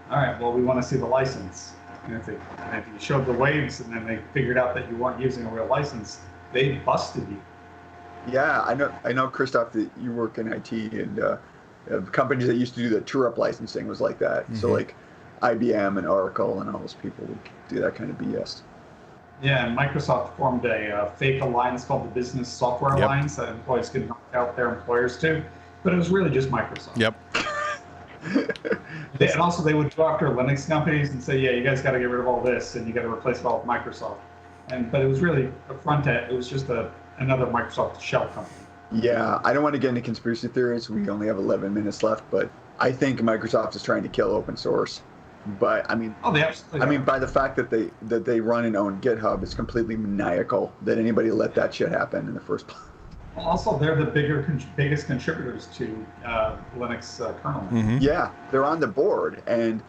Speaker 4: All right, well, we want to see the license. And if you showed the Waves and then they figured out that you weren't using a real license, they busted you.
Speaker 6: Yeah, I know, Christoph, that you work in IT, and companies that used to do the true-up licensing was like that. So like IBM and Oracle and all those people would do that kind of BS.
Speaker 4: Yeah, and Microsoft formed a fake alliance called the Business Software
Speaker 3: Yep.
Speaker 4: Alliance that employees could knock out their employers to, but it was really just Microsoft.
Speaker 3: Yep.
Speaker 4: And also they would go after Linux companies and say, yeah, you guys got to get rid of all this and you got to replace it all with Microsoft. But it was really a front end. It was just another Microsoft shell company.
Speaker 6: Yeah, I don't want to get into conspiracy theories. We only have 11 minutes left, but I think Microsoft is trying to kill open source. But I mean,
Speaker 4: Oh, they absolutely.
Speaker 6: I
Speaker 4: are.
Speaker 6: mean, by the fact that they run and own GitHub, it's completely maniacal that anybody let that shit happen in the first place.
Speaker 4: Well, also, they're the biggest contributors to Linux kernel.
Speaker 6: Yeah, they're on the board, and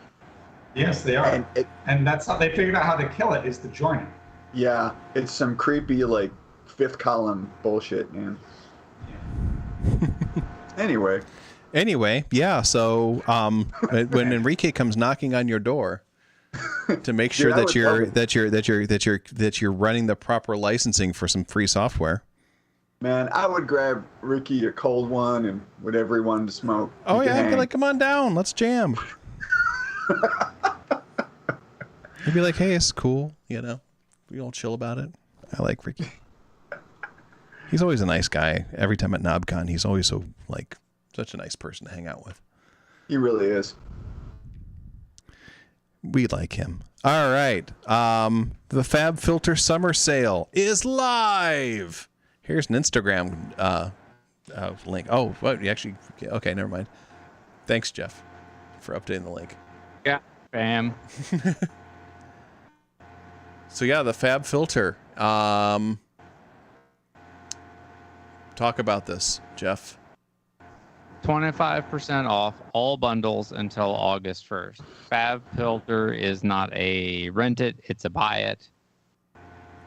Speaker 4: Yes, they are. And that's how they figured out how to kill it is to join it.
Speaker 6: yeah, it's some creepy like fifth column bullshit, man. Anyway,
Speaker 3: Yeah. So when Enrique comes knocking on your door to make sure
Speaker 6: Dude, I
Speaker 3: that
Speaker 6: would
Speaker 3: you're running the proper licensing for some free software.
Speaker 6: man, I would grab Ricky a cold one and whatever he wanted to smoke.
Speaker 3: Oh
Speaker 6: He could
Speaker 3: yeah, I'd be
Speaker 6: hang.
Speaker 3: like, come on down, let's jam. He'd be like, hey, it's cool, you know, we all chill about it. I like Ricky. He's always a nice guy. Every time at NobCon, he's always such a nice person to hang out with.
Speaker 6: He really is.
Speaker 3: We like him. All right. The FabFilter Summer Sale is live. Here's an Instagram link. Oh, what? You actually? Okay, never mind. Thanks, Jeff, for updating the link.
Speaker 5: Yeah, bam.
Speaker 3: So yeah, the FabFilter. Talk about this, Jeff.
Speaker 5: 25% off all bundles until August 1st. FabFilter is not a rent it, it's a buy it.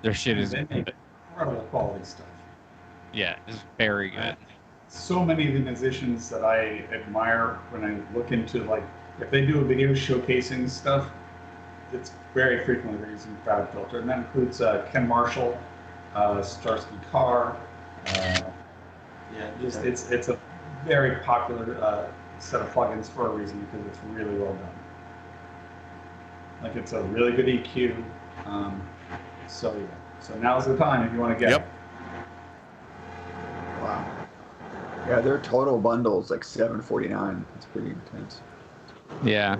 Speaker 5: Their shit is
Speaker 4: They make incredible quality stuff.
Speaker 5: yeah, it's very good.
Speaker 4: So many of the musicians that I admire when I look into like if they do a video showcasing stuff, it's very frequently they're using FabFilter, and that includes Ken Marshall, Starsky Carr. It's a very popular set of plugins for a reason because it's really well done. Like it's a really good EQ. So now's the time if you want to get.
Speaker 3: Yep.
Speaker 6: Wow. Yeah, their total bundle is like $749. It's pretty intense.
Speaker 5: Yeah.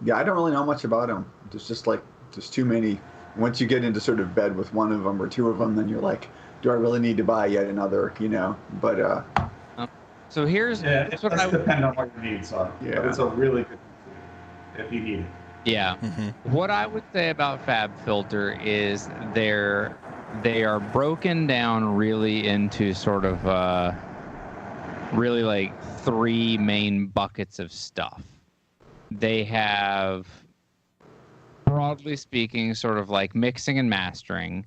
Speaker 6: Yeah, I don't really know much about them. There's just too many. Once you get into sort of bed with one of them or two of them, then you're like, do I really need to buy yet another? You know, but
Speaker 5: So here's
Speaker 4: Yeah, it
Speaker 5: that's what
Speaker 4: does
Speaker 5: I would
Speaker 4: depend on what your needs are.
Speaker 6: Yeah.
Speaker 4: But it's a really good thing if you need it.
Speaker 5: Yeah. What I would say about FabFilter is they are broken down really into sort of really like three main buckets of stuff. They have, broadly speaking, sort of like mixing and mastering.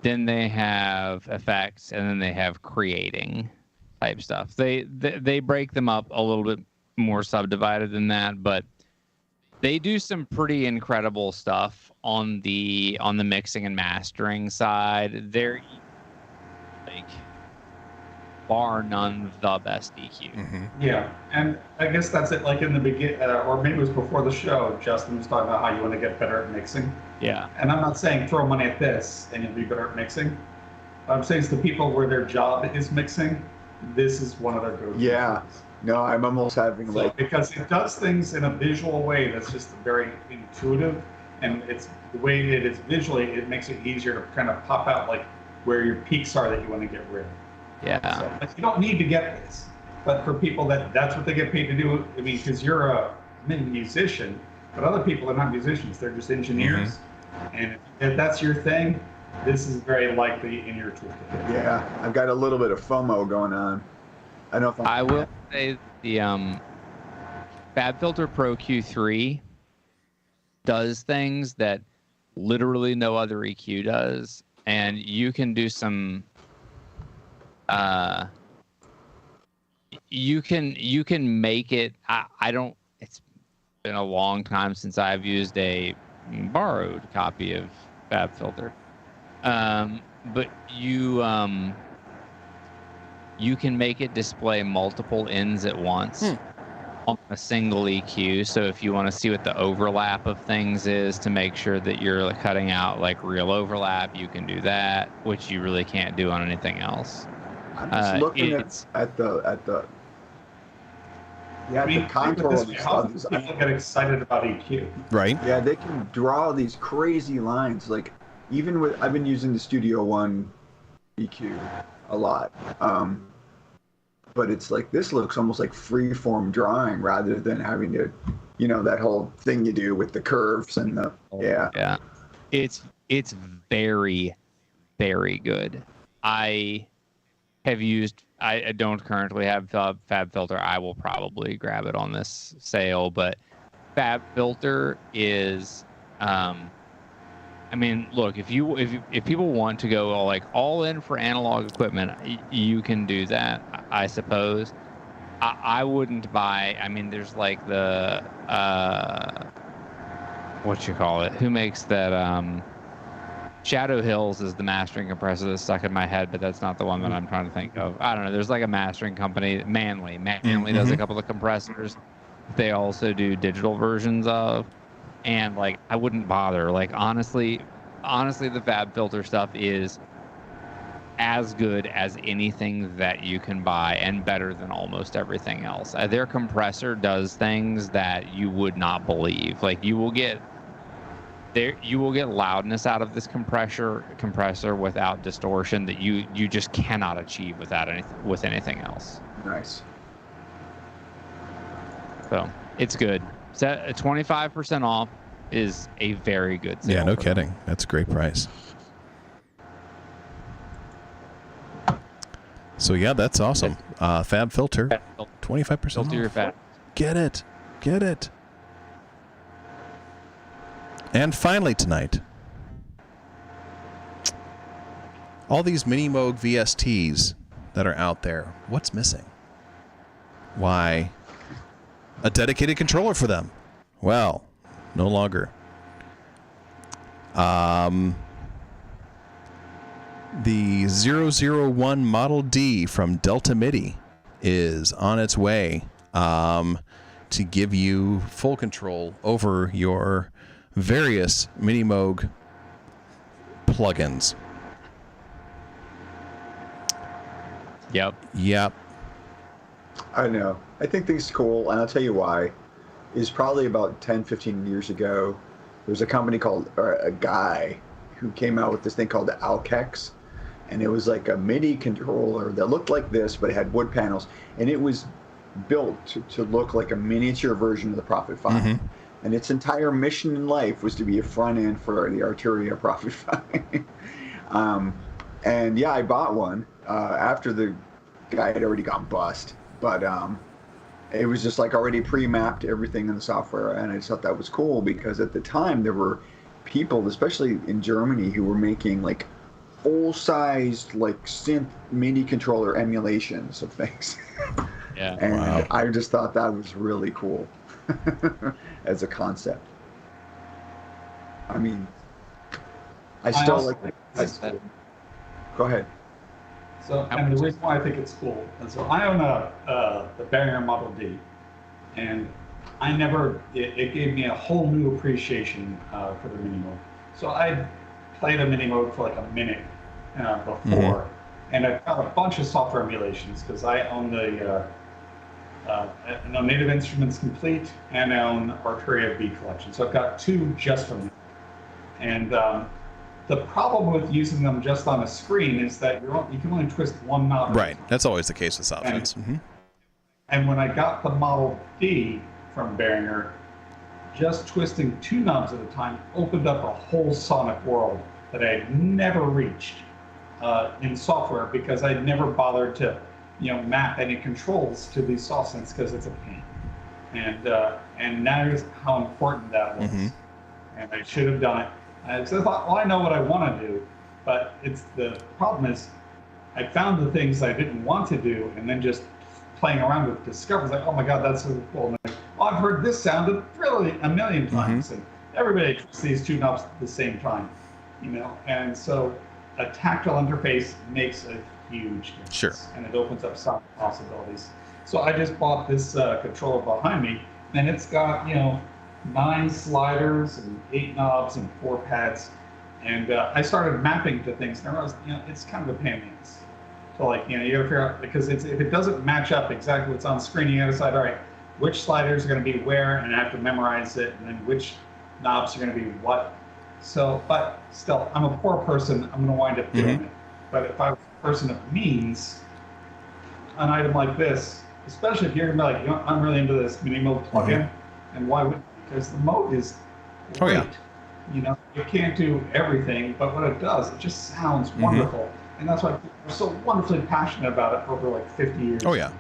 Speaker 5: Then they have effects, and then they have creating type stuff. They break them up a little bit more subdivided than that, but they do some pretty incredible stuff on the mixing and mastering side. They're like bar none the best EQ.
Speaker 4: Yeah, and I guess that's it. Like in the beginning, or maybe it was before the show, Justin was talking about how you want to get better at mixing.
Speaker 5: Yeah.
Speaker 4: And I'm not saying throw money at this and you'll be better at mixing. What I'm saying is the people where their job is mixing, this is one of their go-to.
Speaker 6: yeah, no, I'm almost having
Speaker 4: So,
Speaker 6: like,
Speaker 4: because it does things in a visual way that's just very intuitive, and it's the way it is visually, it makes it easier to kind of pop out like where your peaks are that you want to get rid of.
Speaker 5: Yeah.
Speaker 4: So, like, you don't need to get this, but for people that's what they get paid to do. I mean, because you're a musician, but other people are not musicians; they're just engineers. And if that's your thing, this is very likely in your toolkit.
Speaker 6: Yeah, I've got a little bit of FOMO going on. I don't know if
Speaker 5: I will say the FabFilter Pro Q3 does things that literally no other EQ does, and you can do some. You can make it. I don't. It's been a long time since I've used a borrowed copy of FabFilter, but you can make it display multiple ends at once on a single EQ. So if you want to see what the overlap of things is to make sure that you're like cutting out like real overlap, you can do that, which you really can't do on anything else.
Speaker 6: I'm just looking at the
Speaker 4: I mean,
Speaker 6: the contour
Speaker 4: this
Speaker 6: of
Speaker 4: way,
Speaker 6: these
Speaker 4: how
Speaker 6: stuff.
Speaker 4: do people get excited about EQ?
Speaker 3: Right.
Speaker 6: Yeah, they can draw these crazy lines. Like even with, I've been using the Studio One EQ a lot, but it's like this looks almost like free-form drawing rather than having to, that whole thing you do with the curves and the
Speaker 5: Yeah, it's very, very good. I don't currently have FabFilter. I will probably grab it on this sale, but FabFilter is, I mean, look, if people want to go all in for analog equipment, you can do that, I suppose. I wouldn't buy. I mean, there's like the what you call it? Who makes that? Shadow Hills is the mastering compressor that's stuck in my head, but that's not the one that I'm trying to think of. I don't know. There's like a mastering company, Manly. Manly does a couple of compressors. They also do digital versions of, and like I wouldn't bother. Like honestly, the FabFilter stuff is as good as anything that you can buy and better than almost everything else. Their compressor does things that you would not believe. Like you will get loudness out of this compressor without distortion that you just cannot achieve with anything else.
Speaker 6: nice.
Speaker 5: So it's good. 25% off is a very good sale.
Speaker 3: Yeah, no
Speaker 5: for them.
Speaker 3: kidding. That's a great price. So yeah, that's awesome. FabFilter, 25%
Speaker 5: Filter your
Speaker 3: off.
Speaker 5: fat.
Speaker 3: Get it. And finally tonight, all these Mini Moog VSTs that are out there, what's missing? Why, a dedicated controller for them. Well, no longer. The 001 Model D from Delta MIDI is on its way to give you full control over your various Mini Moog plugins.
Speaker 5: Yep.
Speaker 6: I know. I think this is cool, and I'll tell you why. Is probably about 10, 15 years ago, there was a company called, or a guy who came out with this thing called the Alkex, and it was like a MIDI controller that looked like this, but it had wood panels, and it was built to look like a miniature version of the Prophet 5.
Speaker 3: Mm-hmm.
Speaker 6: And its entire mission in life was to be a front end for the Arturia Prophet 5. And yeah, I bought one after the guy had already gone bust. But it was just like already pre-mapped everything in the software. And I just thought that was cool because at the time there were people, especially in Germany, who were making like full-sized like synth MIDI controller emulations of things.
Speaker 5: Yeah.
Speaker 6: And
Speaker 3: Wow.
Speaker 6: I just thought that was really cool as a concept. I mean, I still
Speaker 4: also
Speaker 6: like
Speaker 4: think
Speaker 6: that's
Speaker 5: that-
Speaker 6: cool. Go ahead.
Speaker 4: So, and the reason why I think it's cool, and so I own the Behringer Model D, and it gave me a whole new appreciation for the Mini Moog. So I played a Mini Moog for like a minute before, and I've got a bunch of software emulations because I own I own Native Instruments Complete and I own Arturia B Collection. So I've got two just from me. And the problem with using them just on a screen is that you can only twist one knob.
Speaker 3: Right. That's always the case with options. Mm-hmm.
Speaker 4: And when I got the Model D from Behringer, just twisting two knobs at a time opened up a whole sonic world that I had never reached in software because I'd never bothered to, map any controls to these soft synths because it's a pain. And now here's how important that was. And I should have done it. So I thought, well, I know what I want to do, but the problem is I found the things I didn't want to do, and then just playing around with Discover, like, oh my God, that's so cool. And like, well, I've heard this sound really a million times, and everybody tries these two knobs at the same time, And so a tactile interface makes a huge difference,
Speaker 3: Sure.
Speaker 4: and it opens up some possibilities. So I just bought this controller behind me, and it's got 9 sliders and 8 knobs and 4 pads. And I started mapping to things, and I realized, it's kind of a pain in the ass. So you gotta figure out, because if it doesn't match up exactly what's on the screen, you gotta decide, all right, which sliders are gonna be where, and I have to memorize it, and then which knobs are gonna be what. So, but still, I'm a poor person, I'm gonna wind up doing it. But if I was a person of means, an item like this, especially if you're gonna be like, I'm really into this mini mode plugin, and why would, because the mode is great.
Speaker 3: Oh, yeah.
Speaker 4: It can't do everything, but what it does, it just sounds wonderful. And that's why people are so wonderfully passionate about it over 50 years.
Speaker 3: Oh, yeah.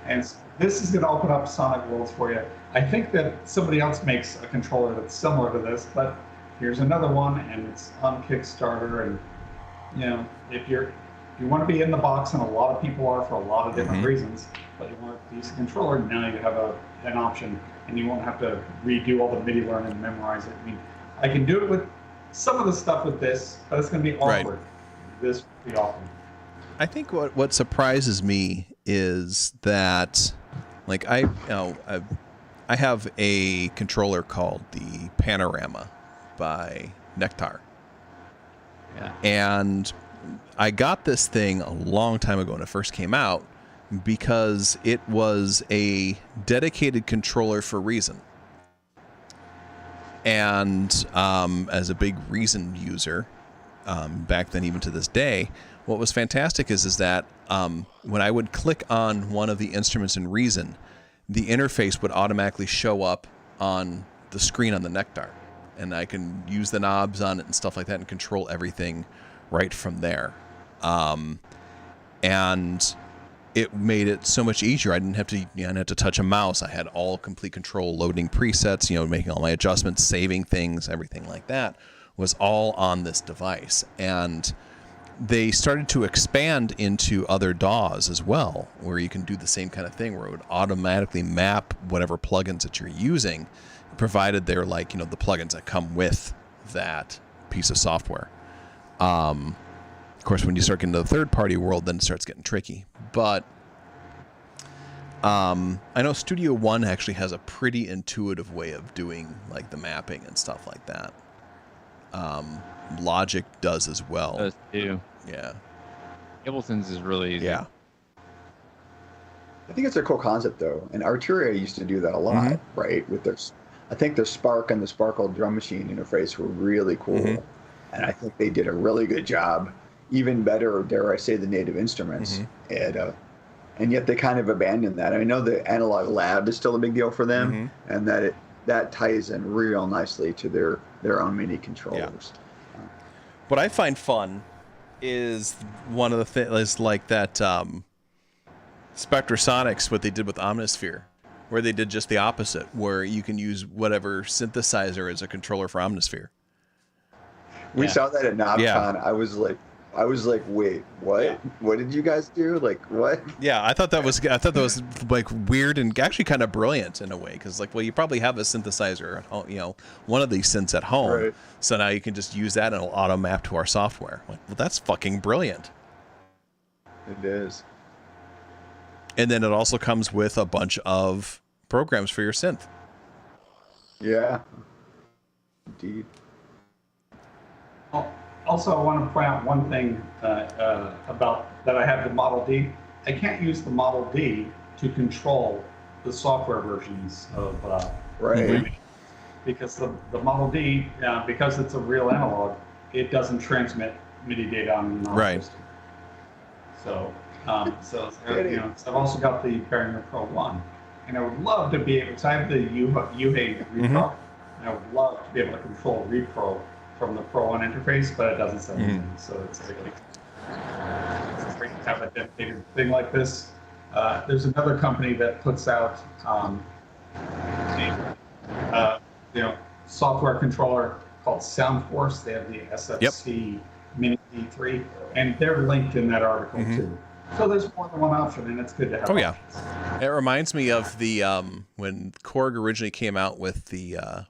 Speaker 4: And so this is going to open up sonic worlds for you. I think that somebody else makes a controller that's similar to this, but here's another one, and it's on Kickstarter. And if you want to be in the box, and a lot of people are for a lot of different reasons, but you want to use a controller, now you have an option, and you won't have to redo all the MIDI learning and memorize it. I mean, I can do it with some of the stuff with this, but it's going to be awkward.
Speaker 3: Right.
Speaker 4: This will be awkward.
Speaker 3: I think what surprises me is that, I have a controller called the Panorama by Nectar.
Speaker 5: Yeah.
Speaker 3: And I got this thing a long time ago when it first came out because it was a dedicated controller for Reason. And as a big Reason user, back then even to this day, what was fantastic is that when I would click on one of the instruments in Reason, the interface would automatically show up on the screen on the Nectar. And I can use the knobs on it and stuff like that and control everything right from there. And it made it so much easier. I didn't have to touch a mouse. I had all complete control, loading presets, making all my adjustments, saving things, everything like that was all on this device. And they started to expand into other DAWs as well, where you can do the same kind of thing, where it would automatically map whatever plugins that you're using, provided they're the plugins that come with that piece of software. Of course, when you start getting to the third-party world, then it starts getting tricky. But I know Studio One actually has a pretty intuitive way of doing the mapping and stuff like that. Logic does as well.
Speaker 5: Those do.
Speaker 3: Yeah.
Speaker 5: Ableton's is really easy.
Speaker 3: Yeah.
Speaker 6: I think it's a cool concept though, and Arturia used to do that a lot, right? With I think their Spark and the Sparkle drum machine interface were really cool, and I think they did a really good job, even better, dare I say, the Native Instruments. And yet they kind of abandoned that. I know the Analog Lab is still a big deal for them, and that ties in real nicely to their own MIDI controllers.
Speaker 3: Yeah. What I find fun is one of the things like that Spectrasonics, what they did with Omnisphere, where they did just the opposite, where you can use whatever synthesizer as a controller for Omnisphere.
Speaker 6: We saw that at NobCon.
Speaker 3: Yeah.
Speaker 6: I was like, wait, what? Yeah. What did you guys do? What?
Speaker 3: Yeah, I thought that was weird and actually kind of brilliant in a way, because you probably have a synthesizer at home, one of these synths at home,
Speaker 6: right.
Speaker 3: So now you can just use that and it'll auto map to our software. Well, that's fucking brilliant.
Speaker 6: It is.
Speaker 3: And then it also comes with a bunch of programs for your synth.
Speaker 6: Yeah. Indeed.
Speaker 4: Also, I want to point out one thing about that I have the Model D. I can't use the Model D to control the software versions of
Speaker 6: right.
Speaker 4: Because the Model D, because it's a real analog, it doesn't transmit MIDI data on the
Speaker 3: right.
Speaker 4: system. So, I've also got the Behringer Pro 1, and I would love to be able to. I have the UHEI Repro, and I would love to be able to control Repro from the Pro One interface, but it doesn't send anything. So it's like it's great to have a dedicated thing like this. There's another company that puts out software controller called Soundforce. They have the SFC Mini D3, and they're linked in that article too. So there's more than one option, and it's good to have.
Speaker 3: Oh yeah, it reminds me of the when Korg originally came out with the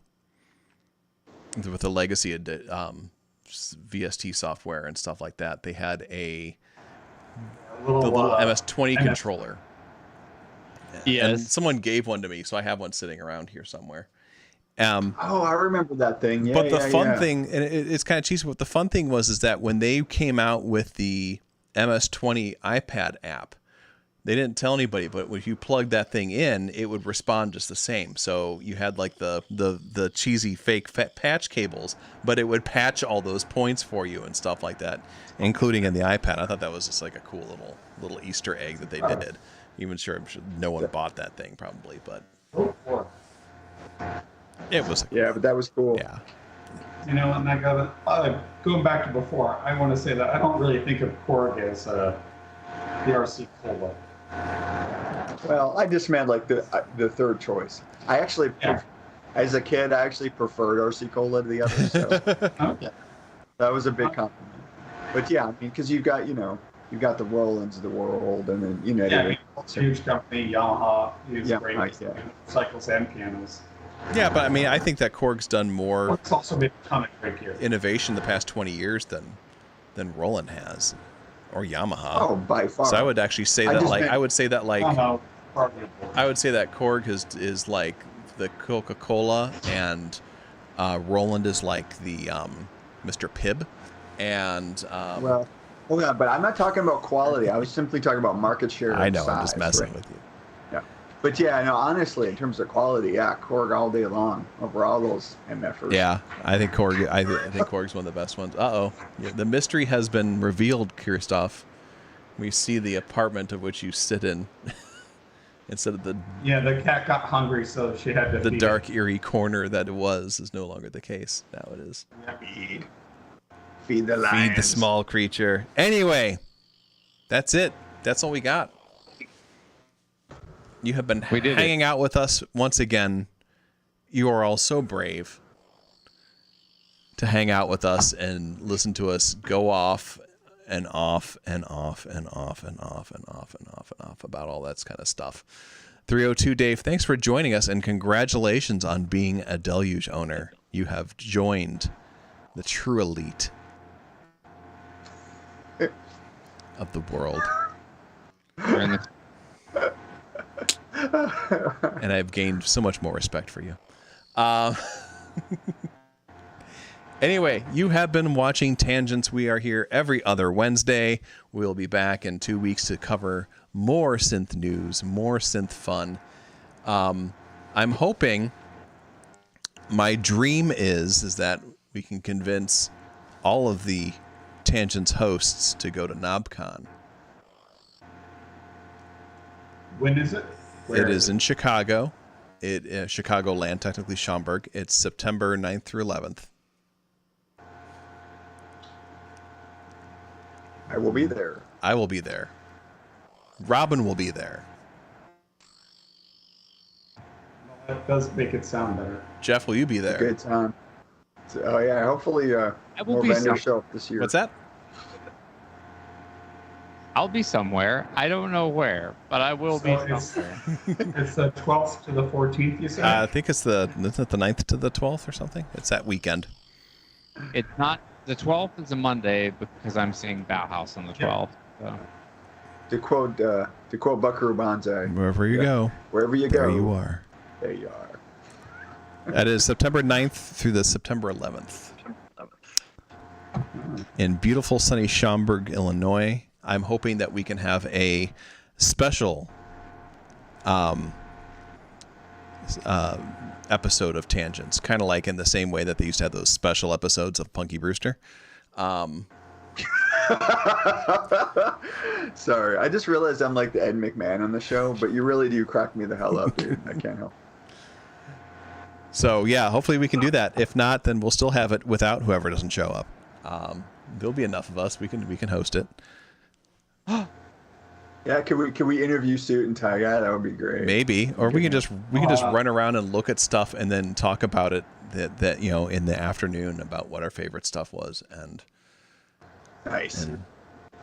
Speaker 3: legacy VST software and stuff like that. They had the little MS-20 controller.
Speaker 5: Yes.
Speaker 3: And someone gave one to me, so I have one sitting around here somewhere.
Speaker 6: Oh, I remember that thing. Yeah,
Speaker 3: but the fun thing, and it's kind of cheesy, but the fun thing is that when they came out with the MS-20 iPad app, they didn't tell anybody, but if you plugged that thing in, it would respond just the same. So you had like the cheesy fake patch cables, but it would patch all those points for you and stuff like that, including in the iPad. I thought that was just like a cool little Easter egg that they did. Even I'm sure no one bought that thing probably, but it was.
Speaker 6: But that was cool.
Speaker 3: Yeah.
Speaker 4: And I got going back to before. I want to say that I don't really think of Korg as the RC Cola.
Speaker 6: Well, I just meant like the third choice. I actually, as a kid, I actually preferred RC Cola to the others. So that was a big compliment. But yeah, I mean, because you've got the Rolands of the world, and then
Speaker 4: it's a huge company. Yamaha is great cycles and pianos.
Speaker 3: Yeah, but I mean, I think that Korg's done more.
Speaker 4: It's also made a ton of great gear.
Speaker 3: Innovation the past 20 years than Roland has, or Yamaha.
Speaker 6: Oh, by far.
Speaker 3: So I would actually say I would say that Korg is like the Coca-Cola, and Roland is like the Mr. Pibb, and
Speaker 6: hold on, but I'm not talking about quality. I was simply talking about market share.
Speaker 3: I know,
Speaker 6: size,
Speaker 3: I'm just messing with you.
Speaker 6: Yeah, but honestly, in terms of quality, Korg all day long over all those MFers.
Speaker 3: Yeah, I think Korg. I think Korg's one of the best ones. The mystery has been revealed, Kirstoff. We see the apartment of which you sit in, instead of the
Speaker 4: cat got hungry, so she had to.
Speaker 3: The dark, eerie corner that it was is no longer the case. Now it is.
Speaker 6: Feed the lions.
Speaker 3: Feed the small creature. Anyway, that's it. That's all we got. You have been hanging out with us once again. You are all so brave to hang out with us and listen to us go off and off and off and off and off and off and off and off about all that kind of stuff. 302 Dave, thanks for joining us, and congratulations on being a Deluge owner. You have joined the true elite of the world. And I've gained so much more respect for you. Anyway, you have been watching Tangents. We are here every other Wednesday. We'll be back in 2 weeks to cover more synth news, more synth fun. I'm hoping, my dream is that we can convince all of the Tangents hosts to go to KnobCon.
Speaker 4: When is it?
Speaker 3: It is in Chicago. Chicagoland, technically Schaumburg. It's September 9th through 11th.
Speaker 6: I will be there.
Speaker 3: I will be there. Robin will be there.
Speaker 4: That does make it sound better.
Speaker 3: Jeff, will you be there?
Speaker 6: Good time. Hopefully more vendors show up this year.
Speaker 3: What's that?
Speaker 5: I'll be somewhere. I don't know where, but I will be somewhere.
Speaker 4: It's the 12th to the 14th, you said?
Speaker 3: I think it's the 9th to the 12th or something. It's that weekend.
Speaker 5: It's not. The 12th is a Monday because I'm seeing Bauhaus on the 12th. So.
Speaker 6: To quote Buckaroo Banzai.
Speaker 3: Wherever you go.
Speaker 6: Wherever you go.
Speaker 3: There you are.
Speaker 6: There you are.
Speaker 3: That is September 9th through the September 11th. In beautiful sunny Schaumburg, Illinois. I'm hoping that we can have a special episode of Tangents, kind of like in the same way that they used to have those special episodes of Punky Brewster.
Speaker 6: Sorry, I just realized I'm like the Ed McMahon on the show, but you really do crack me the hell up, dude. I can't help.
Speaker 3: So yeah, hopefully we can do that. If not, then we'll still have it without whoever doesn't show up. There'll be enough of us. We can host it.
Speaker 6: Yeah, can we interview Suit and Tie Guy? That would be great.
Speaker 3: Maybe, or we can just run around and look at stuff and then talk about it that you know in the afternoon about what our favorite stuff was. And
Speaker 6: Nice.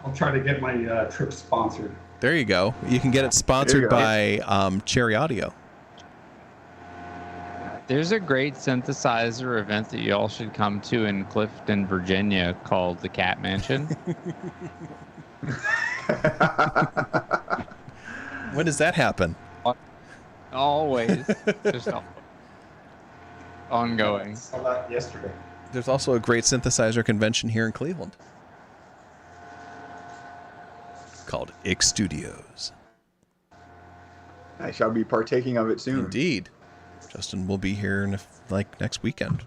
Speaker 4: I'll try to get my trip sponsored.
Speaker 3: there you go. You can get it sponsored by Cherry Audio.
Speaker 5: There's a great synthesizer event that you all should come to in Clifton, Virginia called the Cat Mansion.
Speaker 3: When does that happen?
Speaker 5: Always. Just ongoing.
Speaker 4: Saw that yesterday.
Speaker 3: There's also a great synthesizer convention here in Cleveland called X Studios.
Speaker 6: I shall be partaking of it soon.
Speaker 3: Indeed. Justin will be here in next weekend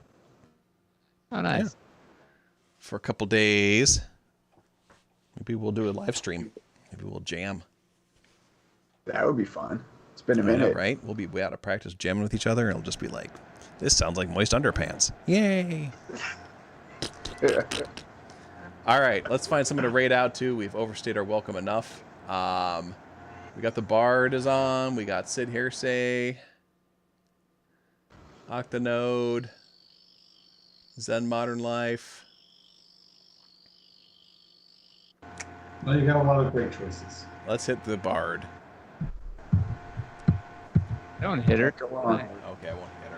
Speaker 5: Oh, nice.
Speaker 3: Yeah. For a couple days. Maybe we'll do a live stream. Maybe we'll jam.
Speaker 6: That would be fun. It's been a
Speaker 3: I know,
Speaker 6: minute.
Speaker 3: right? We'll be out of practice jamming with each other, and it'll just be like, this sounds like Moist Underpants. Yay! All right, let's find someone to raid out to. We've overstayed our welcome enough. We got the Bard is on. We got Sid Hearsay, Octanode, Zen Modern Life.
Speaker 4: Well, you got a lot of great choices.
Speaker 3: Let's hit the Bard.
Speaker 5: Don't hit her.
Speaker 6: Go on.
Speaker 3: Okay, I won't hit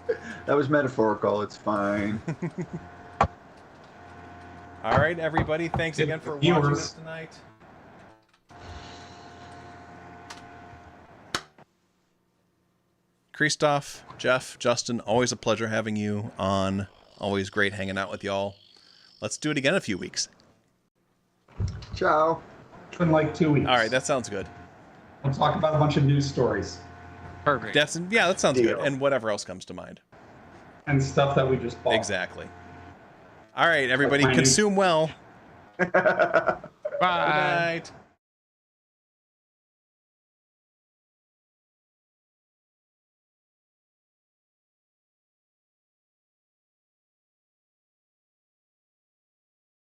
Speaker 3: her.
Speaker 6: That was metaphorical. It's fine.
Speaker 3: All right, everybody. Thanks again for watching
Speaker 4: Viewers.
Speaker 3: us tonight. Christoph, Jeff, Justin, always a pleasure having you on. Always great hanging out with y'all. Let's do it again in a few weeks.
Speaker 6: Ciao.
Speaker 4: It's been like 2 weeks.
Speaker 3: All right, that sounds good.
Speaker 4: We'll talk about a bunch of news stories
Speaker 5: Perfect.
Speaker 3: Yeah, that sounds
Speaker 6: Deal.
Speaker 3: good. And whatever else comes to mind.
Speaker 4: and stuff that we just bought.
Speaker 3: Exactly. All right, everybody,
Speaker 4: my new-
Speaker 3: consume well.
Speaker 5: Bye.
Speaker 3: Good night.